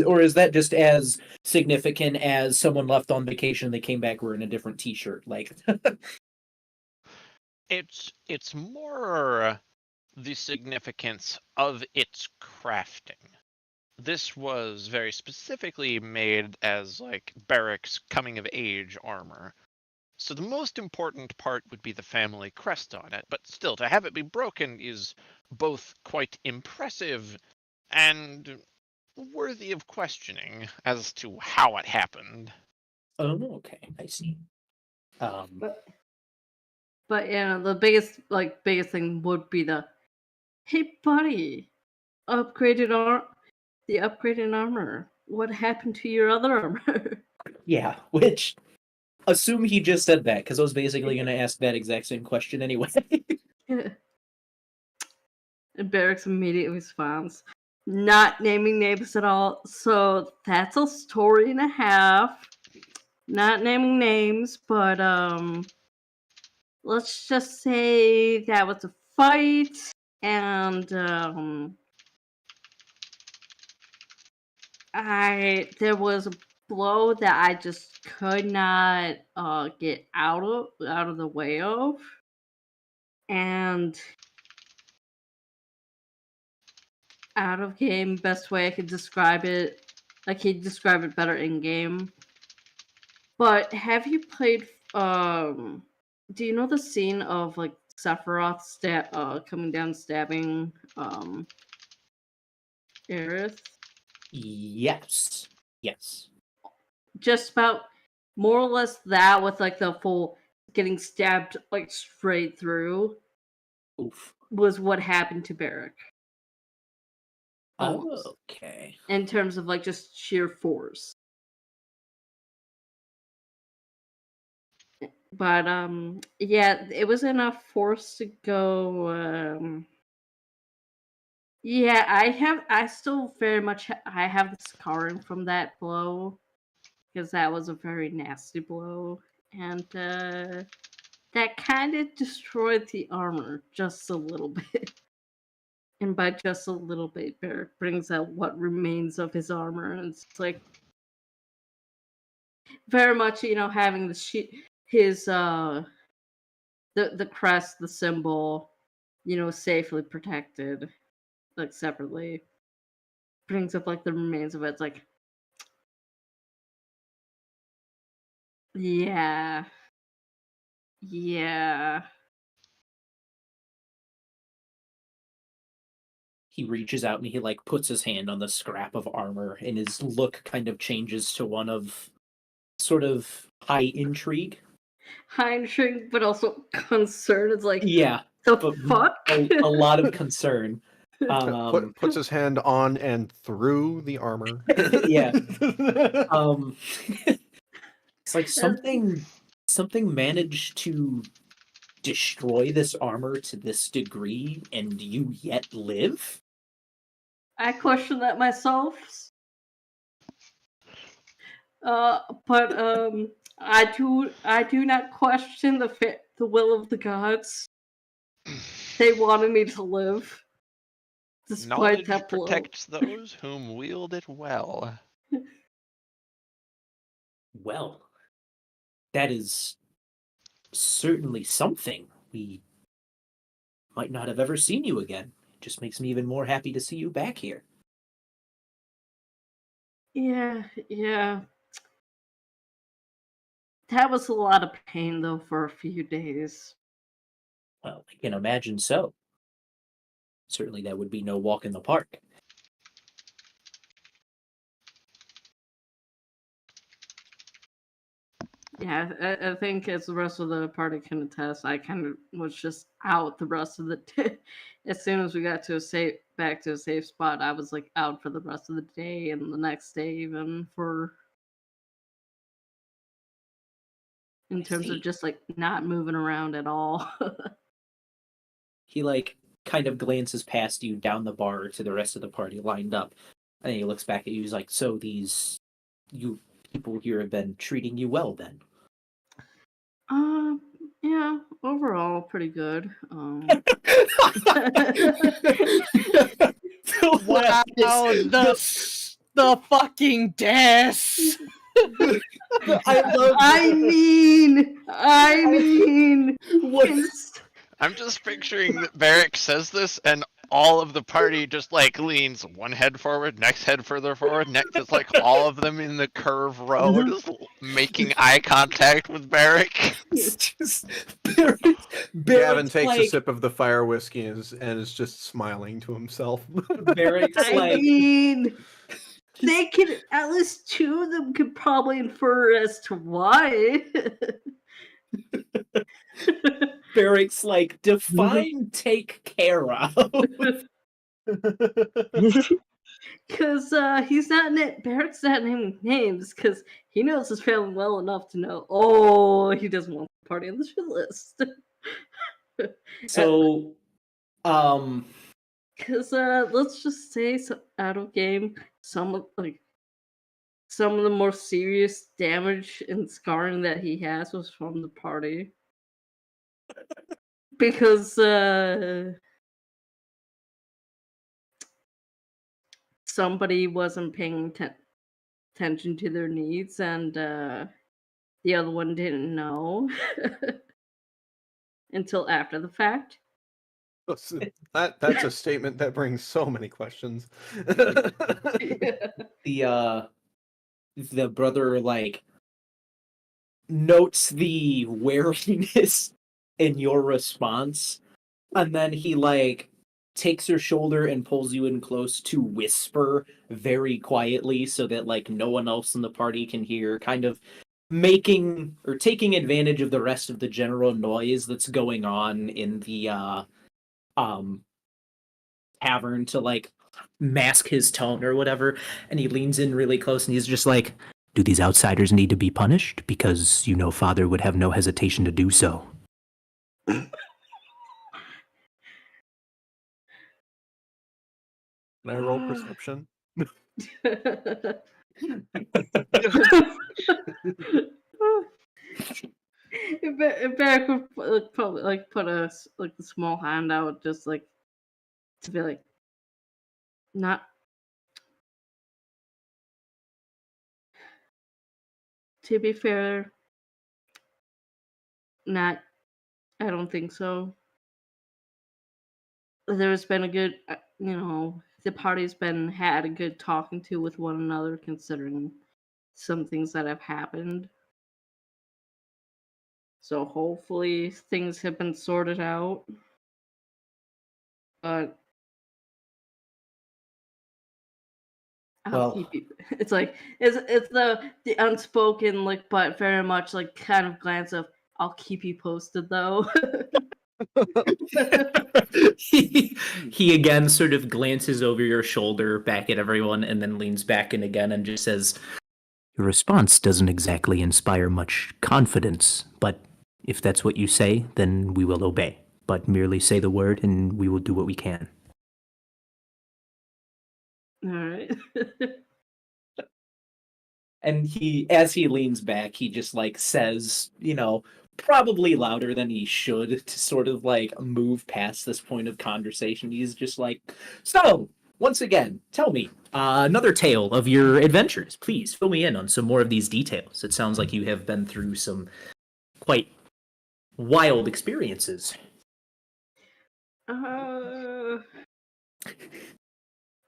or is that just as significant as someone left on vacation, they came back wearing a different t-shirt? Like It's more the significance of its crafting. This was very specifically made as like Barrick's coming of age armor. So the most important part would be the family crest on it, but still to have it be broken is both quite impressive and worthy of questioning as to how it happened. oh, okay, I see. But the biggest thing would be hey buddy, the upgraded armor. What happened to your other armor? Yeah, which assume he just said that because I was basically going to ask that exact same question anyway. And Barrick's immediate response, not naming names at all. So that's a story and a half. Not naming names, but let's just say that was a fight, and there was a blow that I just could not get out of the way of, and out of game, best way I could describe it, I could describe it better in game. But have you played do you know the scene of like Sephiroth coming down stabbing Aerith? Yes. Just about more or less that, with like the full getting stabbed like straight through. Oof. Was what happened to Barrick. Almost. Okay. In terms of like just sheer force. But yeah, it was enough force to go. Yeah, I still very much I have the scarring from that blow, because that was a very nasty blow, and that kind of destroyed the armor just a little bit. And by just a little bit, Barrick brings out what remains of his armor, and it's like, very much, having his the crest, the symbol, safely protected, like separately. Brings up like the remains of it. It's like, yeah, yeah. He reaches out and he like puts his hand on the scrap of armor, and his look kind of changes to one of sort of high intrigue. High intrigue, but also concern. It's like, Yeah, the but fuck? a lot of concern. Puts his hand on and through the armor. Yeah. It's like something managed to destroy this armor to this degree, and you yet live? I question that myself. But I do not question the will of the gods. They wanted me to live, despite Knowledge that blow. protects those whom wield it well. Well, that is certainly something. We might not have ever seen you again. It just makes me even more happy to see you back here. Yeah. That was a lot of pain, though, for a few days. Well, I can imagine so. Certainly that would be no walk in the park. Yeah, I think as the rest of the party can attest, I kind of was just out the rest of the day. As soon as we got to back to a safe spot, I was like out for the rest of the day and the next day, even in terms of just like not moving around at all. He like kind of glances past you down the bar to the rest of the party lined up, and he looks back at you. He's like, "So you people here have been treating you well, then?" Yeah, overall pretty good. Wow, the fucking des. I love. I mean, what? I'm just picturing that Barrick says this, and all of the party just like leans one head forward, next head further forward, next it's like all of them in the curve row, just making eye contact with Barrick. Gavin takes a sip of the fire whiskey and is just smiling to himself. Barrick's mean, they could at least two of them could probably infer as to why. Barrick's like, define take care of. Because Barrett's not naming names because he knows his family well enough to know, he doesn't want to party on the shit list. So, because let's just say, out of game, some of the more serious damage and scarring that he has was from the party. Because somebody wasn't paying attention to their needs, and the other one didn't know until after the fact. That's a statement that brings so many questions. The brother like notes the wariness in your response, and then he like takes your shoulder and pulls you in close to whisper very quietly so that like no one else in the party can hear, kind of making or taking advantage of the rest of the general noise that's going on in the tavern to like mask his tone or whatever. And he leans in really close and he's just like, do these outsiders need to be punished? Because father would have no hesitation to do so. Can I roll perception? If Barrack would probably like put a small hand out, just like to be like, not to be fair, not. I don't think so. There's been a good, the party's had a good talking to with one another, considering some things that have happened. So hopefully things have been sorted out. But I'll Well- keep you. It's like it's the unspoken, like, but very much like kind of glance of I'll keep you posted though. he again sort of glances over your shoulder back at everyone and then leans back in again and just says, "Your response doesn't exactly inspire much confidence, but if that's what you say, then we will obey. But merely say the word and we will do what we can." All right. And as he leans back, he just like says, probably louder than he should to sort of like move past this point of conversation. He's just like, "So, once again, tell me another tale of your adventures. Please fill me in on some more of these details. It sounds like you have been through some quite wild experiences."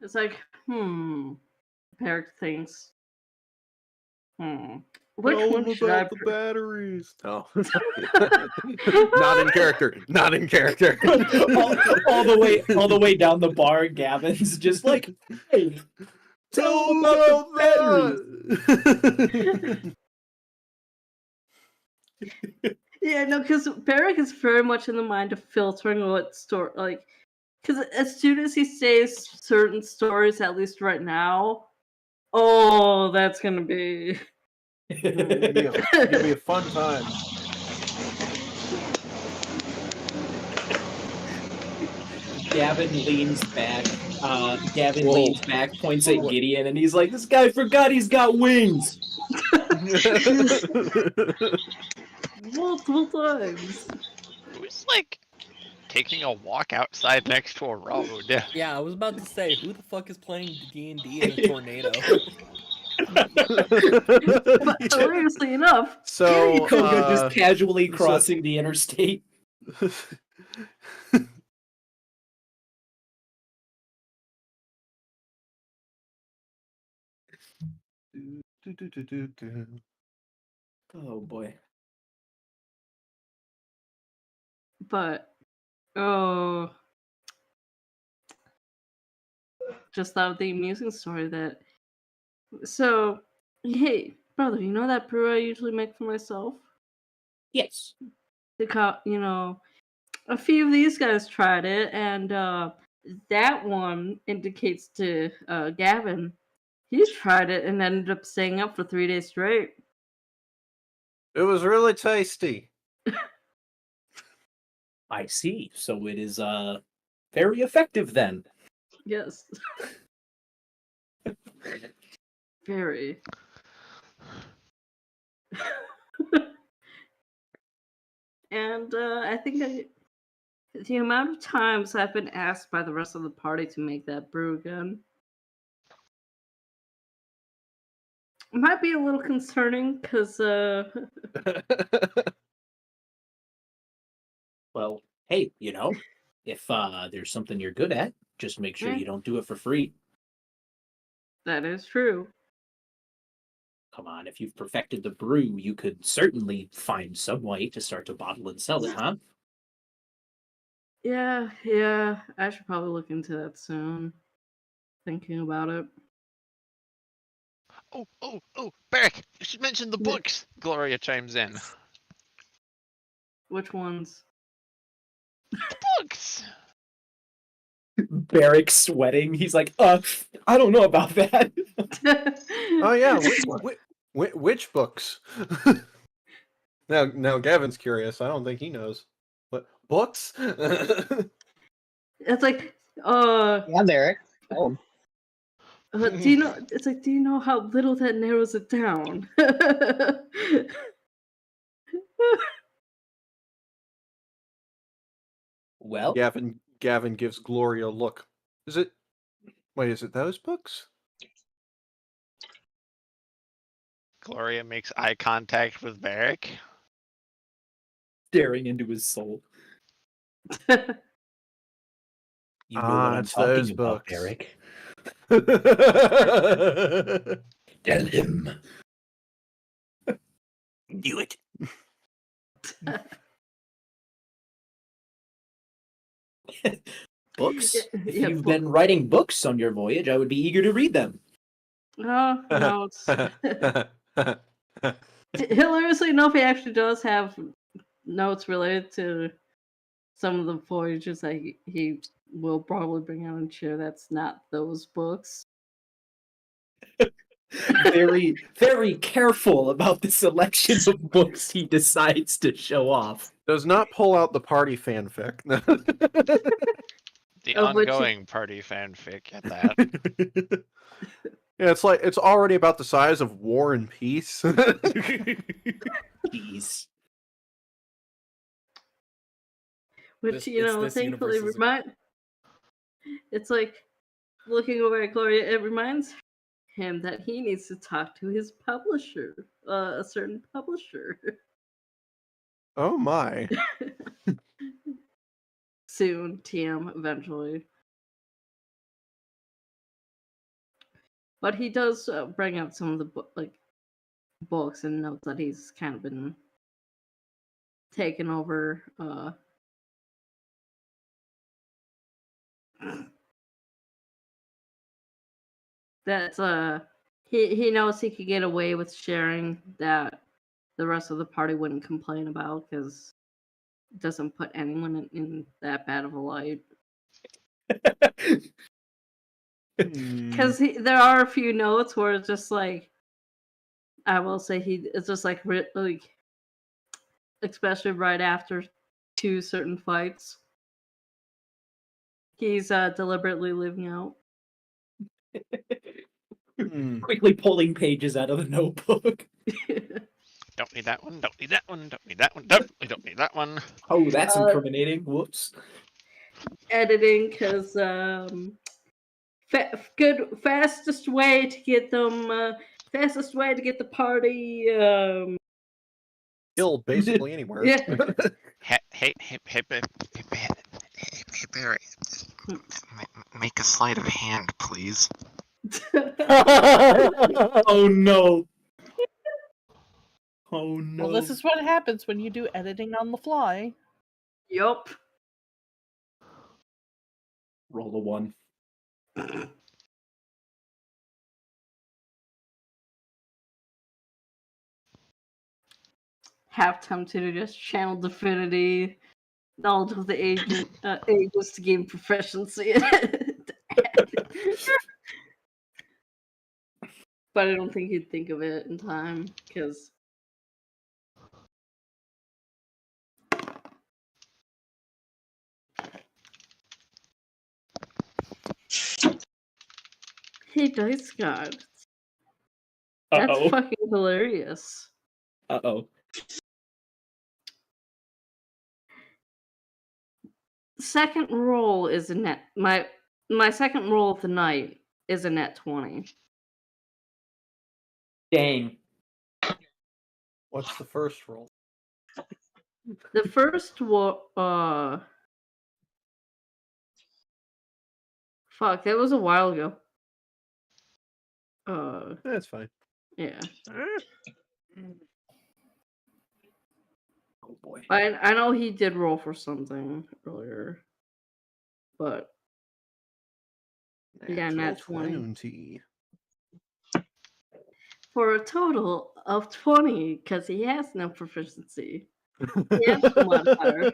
It's like, Eric thinks, which Tell one him should I? about the batteries. No, not in character. Not in character. all the way down the bar, Gavin's just like, "Hey, tell him about the batteries." Yeah, no, because Barrick is very much in the mind of filtering what story, like, because as soon as he says certain stories, at least right now, oh, that's gonna be. It's gonna be a fun time. Gavin leans back. Gavin Whoa. leans back, points at Gideon, and he's like, "This guy forgot he's got wings." Multiple times. Who's like taking a walk outside next to a road? Yeah, I was about to say, who the fuck is playing D&D in a tornado? But hilariously enough, So, Koga just casually crossing the interstate. Oh boy. but just thought of the amusing story that. So, hey, brother, you know that brew I usually make for myself? Yes. A few of these guys tried it, and that one indicates to Gavin he's tried it and ended up staying up for 3 days straight. it was really tasty. I see. So it is very effective then. Yes. Very. And I think the amount of times I've been asked by the rest of the party to make that brew again might be a little concerning, because Well, hey, if there's something you're good at, just make sure Yeah. you don't do it for free. that is true. Come on, if you've perfected the brew, you could certainly find some way to start to bottle and sell it, huh? Yeah, I should probably look into that soon. Thinking about it. Oh, Barrick, you should mention the books. Gloria chimes in. Which ones? Books! Barrick sweating. He's like, I don't know about that. Oh yeah, which books? Now Gavin's curious. I don't think he knows. What books? It's like, Yeah, Derek. Oh, do you know? It's like, do you know how little that narrows it down? Well, Gavin gives Gloria a look. Is it those books? Gloria makes eye contact with Barrick. Staring into his soul. You know what I'm it's talking those about, books. Eric. Tell him. Do it. Books? If Yeah, you've been writing books on your voyage, I would be eager to read them. No, it's hilariously enough, he actually does have notes related to some of the voyages that he will probably bring out and share. That's not those books. Very, very careful about the selection of books he decides to show off. Does not pull out the party fanfic. The Of which he- ongoing party fanfic at that. Yeah, it's like it's already about the size of War and Peace. Jeez. Which This thankfully universe is it's like looking over at Gloria, it reminds him that he needs to talk to his publisher, a certain publisher. Oh my. Soon, TM, eventually. But he does bring out some of the books and notes that he's kind of been taken over. That he knows he could get away with sharing, that the rest of the party wouldn't complain about, because it doesn't put anyone in that bad of a light. Because there are a few notes where it's just like, I will say it's just like especially right after 2 certain fights, he's deliberately leaving out. Quickly pulling pages out of the notebook. Don't need that one, don't need that one, don't need that one, definitely don't need that one. Oh, that's incriminating. Whoops. Editing, because fastest way to get the party Killed basically anywhere. yeah. Hey, Barry. Make a sleight of hand, please. Oh no. Oh no. Well, this is what happens when you do editing on the fly. Yup. Roll a 1. Half tempted to just channel divinity, knowledge of the ages to gain proficiency. But I don't think he'd think of it in time, because hey, Dice God. That's Uh-oh. fucking hilarious. Uh-oh. Second roll is a net. My second roll of the night is a net 20. Dang. What's the first roll? The first fuck, that was a while ago. That's fine. Yeah. Oh boy. I know he did roll for something earlier, but yeah, nat 20 for a total of 20, because he has no proficiency. He has no modifier.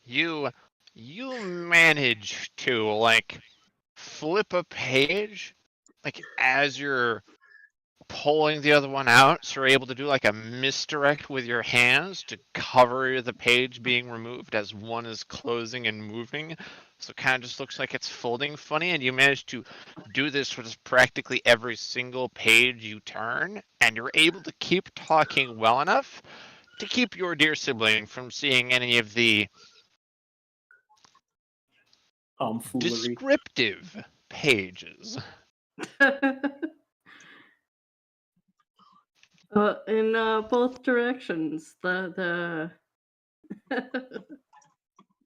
You manage to like flip a page like as you're pulling the other one out, so you're able to do like a misdirect with your hands to cover the page being removed as one is closing and moving. So it kind of just looks like it's folding funny, and you manage to do this with practically every single page you turn, and you're able to keep talking well enough to keep your dear sibling from seeing any of the Tomfoolery. descriptive pages. In both directions. The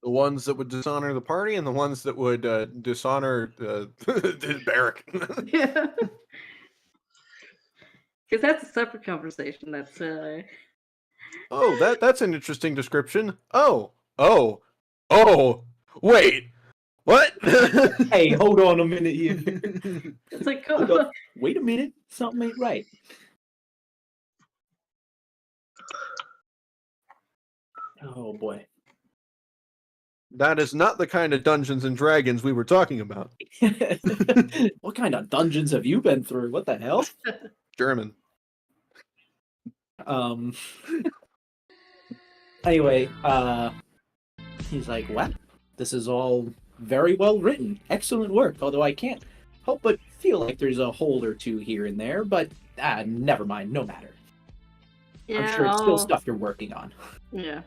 The ones that would dishonor the party and the ones that would dishonor Barrack. yeah, because that's a separate conversation. That's Oh, that's an interesting description. Oh, wait, what? Hey, hold on a minute here. it's like Hold up. Wait a minute. Something ain't right. Oh boy. That is not the kind of Dungeons and Dragons we were talking about. What kind of dungeons have you been through? What the hell? German. Anyway, he's like, "What? This is all very well written. Excellent work. Although I can't help but feel like there's a hole or two here and there, but never mind. No matter. yeah, I'm sure it's still stuff you're working on." Yeah.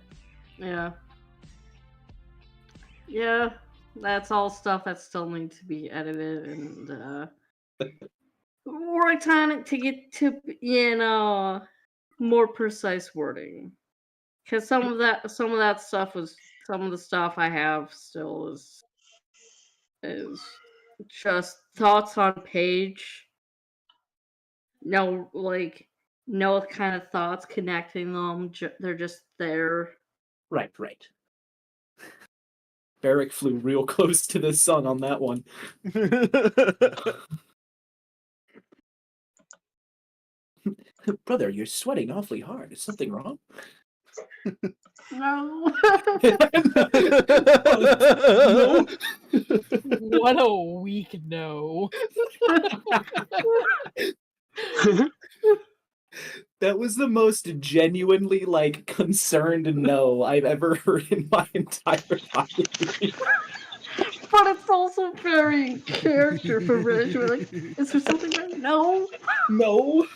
That's all stuff that still needs to be edited, and worked on it to get to more precise wording. Because some of that stuff was some of the stuff I have still is just thoughts on page. No kind of thoughts connecting them. They're just there. Right. Barrack flew real close to the sun on that one. Brother, you're sweating awfully hard. Is something wrong? No. No. What a weak no. That was the most genuinely concerned no I've ever heard in my entire life. But it's also very character for Rashiva. Like, is there something wrong? No. No.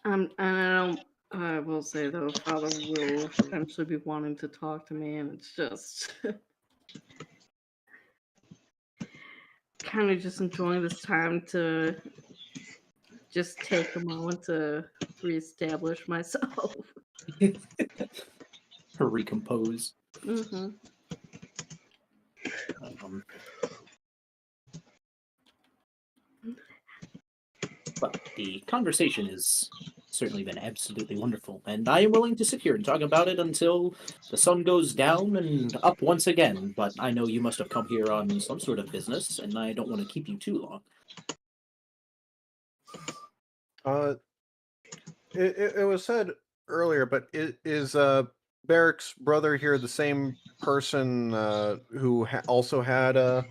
And I will say though, Father will eventually be wanting to talk to me, and it's just kind of just enjoying this time to just take a moment to reestablish myself. To recompose. Mm-hmm. But the conversation has certainly been absolutely wonderful, and I am willing to sit here and talk about it until the sun goes down and up once again, but I know you must have come here on some sort of business, and I don't want to keep you too long. It was said earlier, but is Barrack's brother here the same person who also had a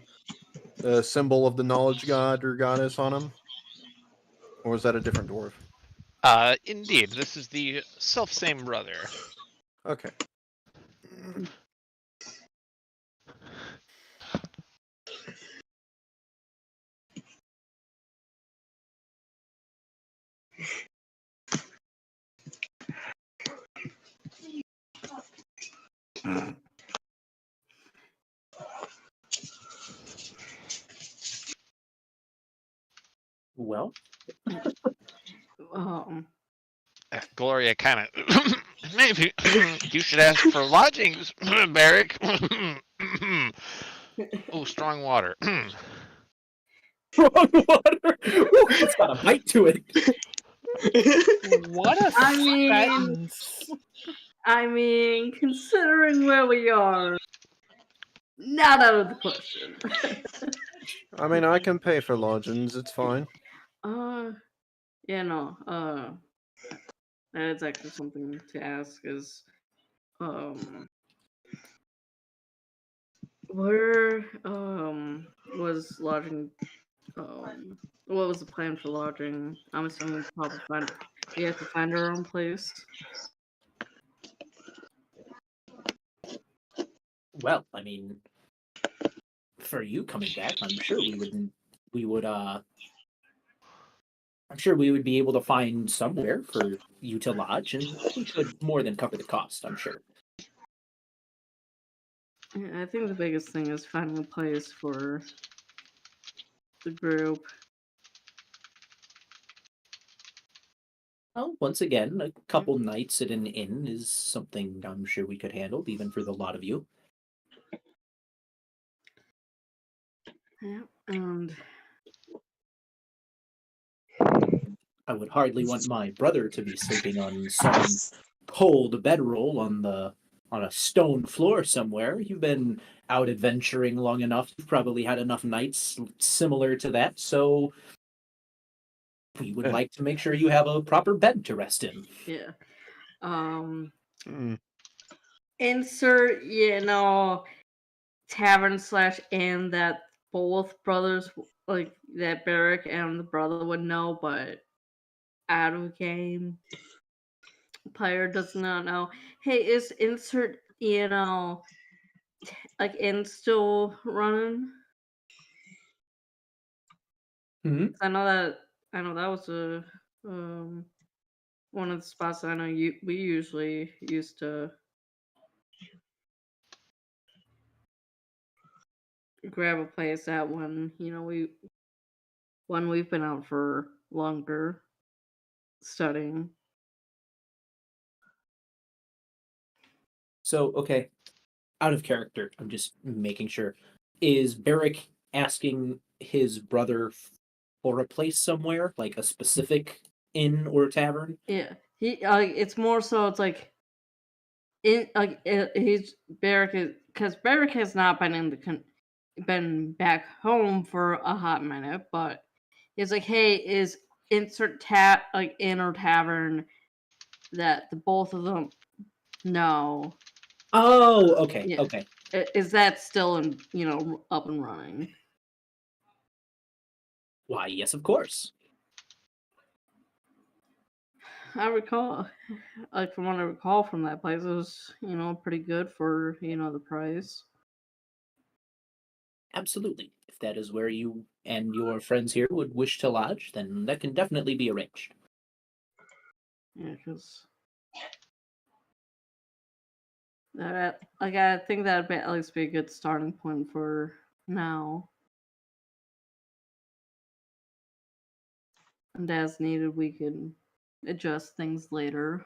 symbol of the knowledge god or goddess on him? Or was that a different dwarf? Indeed, this is the self-same brother. Okay. Well, Gloria kind of... Maybe you should ask for lodgings, Barrack. Oh, strong water. strong water! Ooh, it's got a bite to it! What a sentence. I mean, considering where we are, not out of the question. I mean, I can pay for lodgings. It's fine. That's actually something to ask is, where, was lodging, what was the plan for lodging? I'm assuming we have to find our own place. Well, I mean, for you coming back, I'm sure I'm sure we would be able to find somewhere for you to lodge, and we could more than cover the cost, I'm sure. Yeah, I think the biggest thing is finding a place for the group. Well, once again, a couple nights at an inn is something I'm sure we could handle, even for the lot of you. Yeah, and I would hardly want my brother to be sleeping on some cold bedroll on a stone floor somewhere. You've been out adventuring long enough. You've probably had enough nights similar to that, so we would like to make sure you have a proper bed to rest in. yeah. Hmm. Insert, tavern / inn that both brothers, like that Barrick and the brother would know, but out of game. Player does not know. Hey, is insert, like inn still running? Hmm? I know that was a one of the spots I know we usually used to grab a place at when we've been out for longer studying. So, okay, out of character, I'm just making sure. Is Barrick asking his brother for a place somewhere, like a specific inn or tavern? Yeah, it's more so it's like he's Barrick because Barrick has not been been back home for a hot minute, but it's like, hey, is insert like inn or tavern that the both of them know? Oh, okay, Yeah, okay. is that still up and running? Why, yes, of course. I recall, like from what I recall from that place, it was pretty good for the price. Absolutely. If that is where you and your friends here would wish to lodge, then that can definitely be arranged. Yeah, because that like I think that'd at least be a good starting point for now. And as needed, we can adjust things later.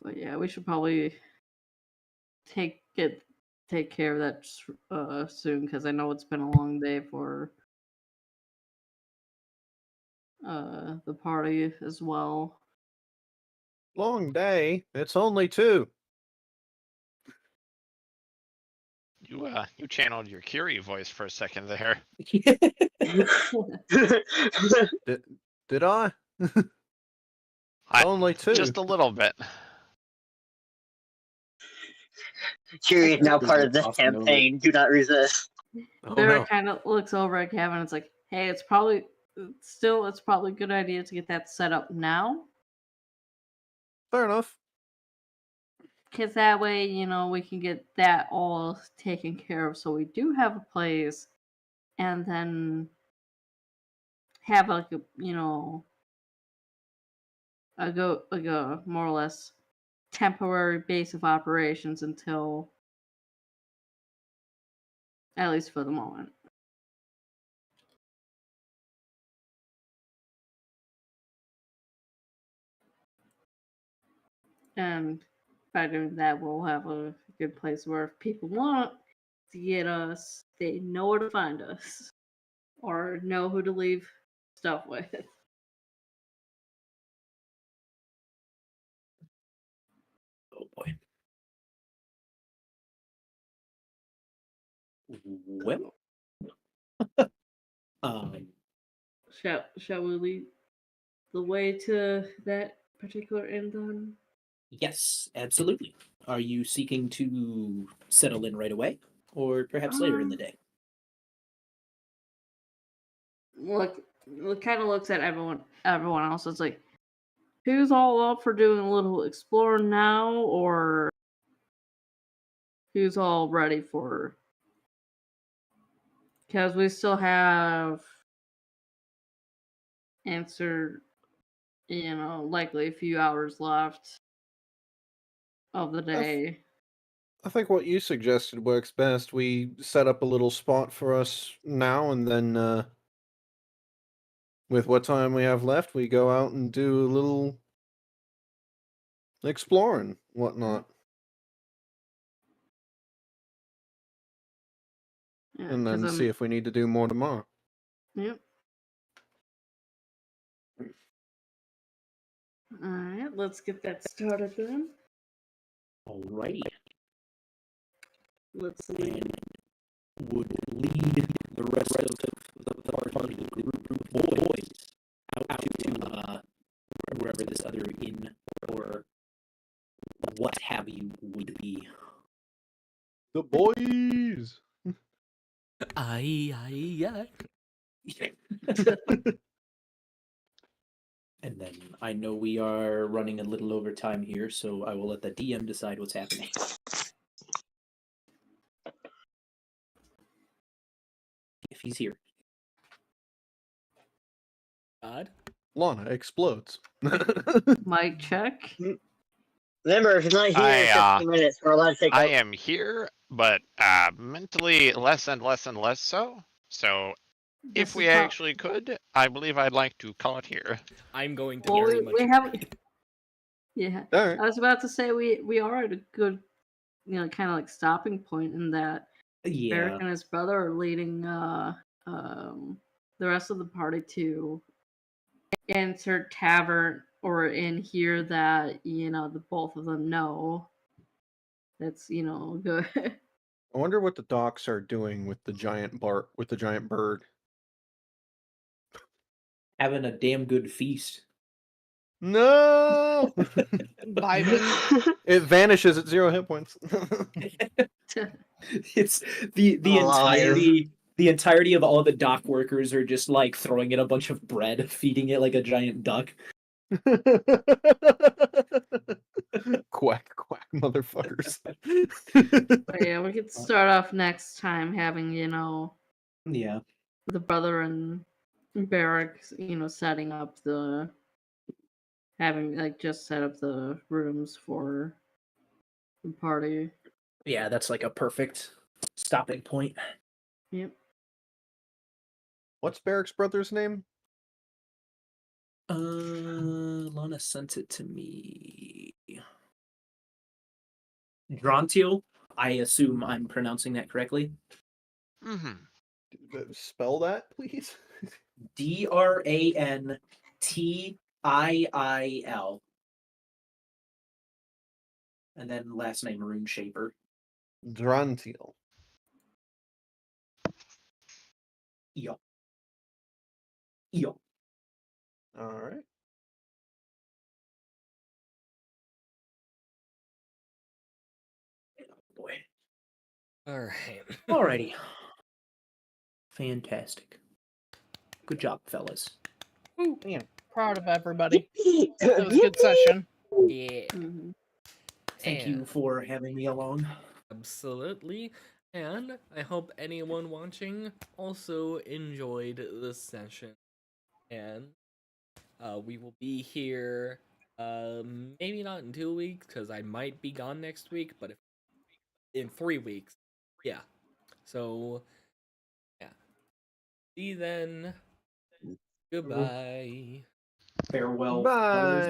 But yeah, we should probably take care of that soon because I know it's been a long day for the party as well. Long day. It's only 2. You channeled your Curie voice for a second there. Did I? Only 2. Just a little bit. Curie is now There's part no of this cost, no campaign. Do not resist. Oh Barrett no. kind of looks over at Gavin. And it's like, hey, it's probably a good idea to get that set up now, Fair enough. because that way we can get that all taken care of. So we do have a place, and then have like a more or less temporary base of operations until, at least for the moment. And by doing that, we'll have a good place where if people want to get us, they know where to find us or know who to leave stuff with. Oh boy. Well, um, Shall we lead the way to that particular end then? yes, absolutely. Are you seeking to settle in right away, or perhaps later in the day? Look, kind of looks at everyone else. It's like, who's all up for doing a little explore now, or who's all ready for? Because we still have answer, likely a few hours left of the day. I think what you suggested works best. We set up a little spot for us now, and then with what time we have left, we go out and do a little exploring, whatnot. Yeah, And 'cause then see if we need to do more tomorrow. Yep. Alright, let's get that started then. Alrighty. Let's see. Would lead the rest of the party, the group of boys, out to wherever this other inn or what have you would be. The boys! Aye. And then I know we are running a little over time here, so I will let the DM decide what's happening. If he's here. God. Lana explodes. Mic check. Remember, if he's not here in 15 minutes, we're allowed to take I over. am here, but mentally less and less and less so. So This if we is how- actually could, I believe I'd like to call it here. I'm going to Well, very we much. haven't. Yeah, Alright. I was about to say we are at a good, kind of like stopping point in that Yeah. Eric and his brother are leading the rest of the party to enter tavern or in here that the both of them know. That's good. I wonder what the docs are doing with the giant bird. Having a damn good feast. No! Vibing. It vanishes at 0 hit points. It's the Alive. entirety of all the dock workers are just like throwing it a bunch of bread, feeding it like a giant duck. Quack, quack, motherfuckers. But yeah, we could start off next time having Yeah. the brother and Barrack, setting up just set up the rooms for the party. Yeah, that's like a perfect stopping point. Yep. What's Barrick's brother's name? Lana sent it to me. Drontiel. I assume I'm pronouncing that correctly. Mm-hmm. Spell that, please. Drantiil. And then last name Rune Shaper. Drantiel. Yo. Alright. Boy. All right. Alrighty. Fantastic. Good job, fellas. Proud of everybody. That was a good session. Yeah. Mm-hmm. Thank you And- for having me along. Absolutely. And I hope anyone watching also enjoyed this session. And we will be here maybe not in 2 weeks because I might be gone next week, but in 3 weeks. Yeah. So yeah. See you then. Goodbye. Farewell. Bye. fellas.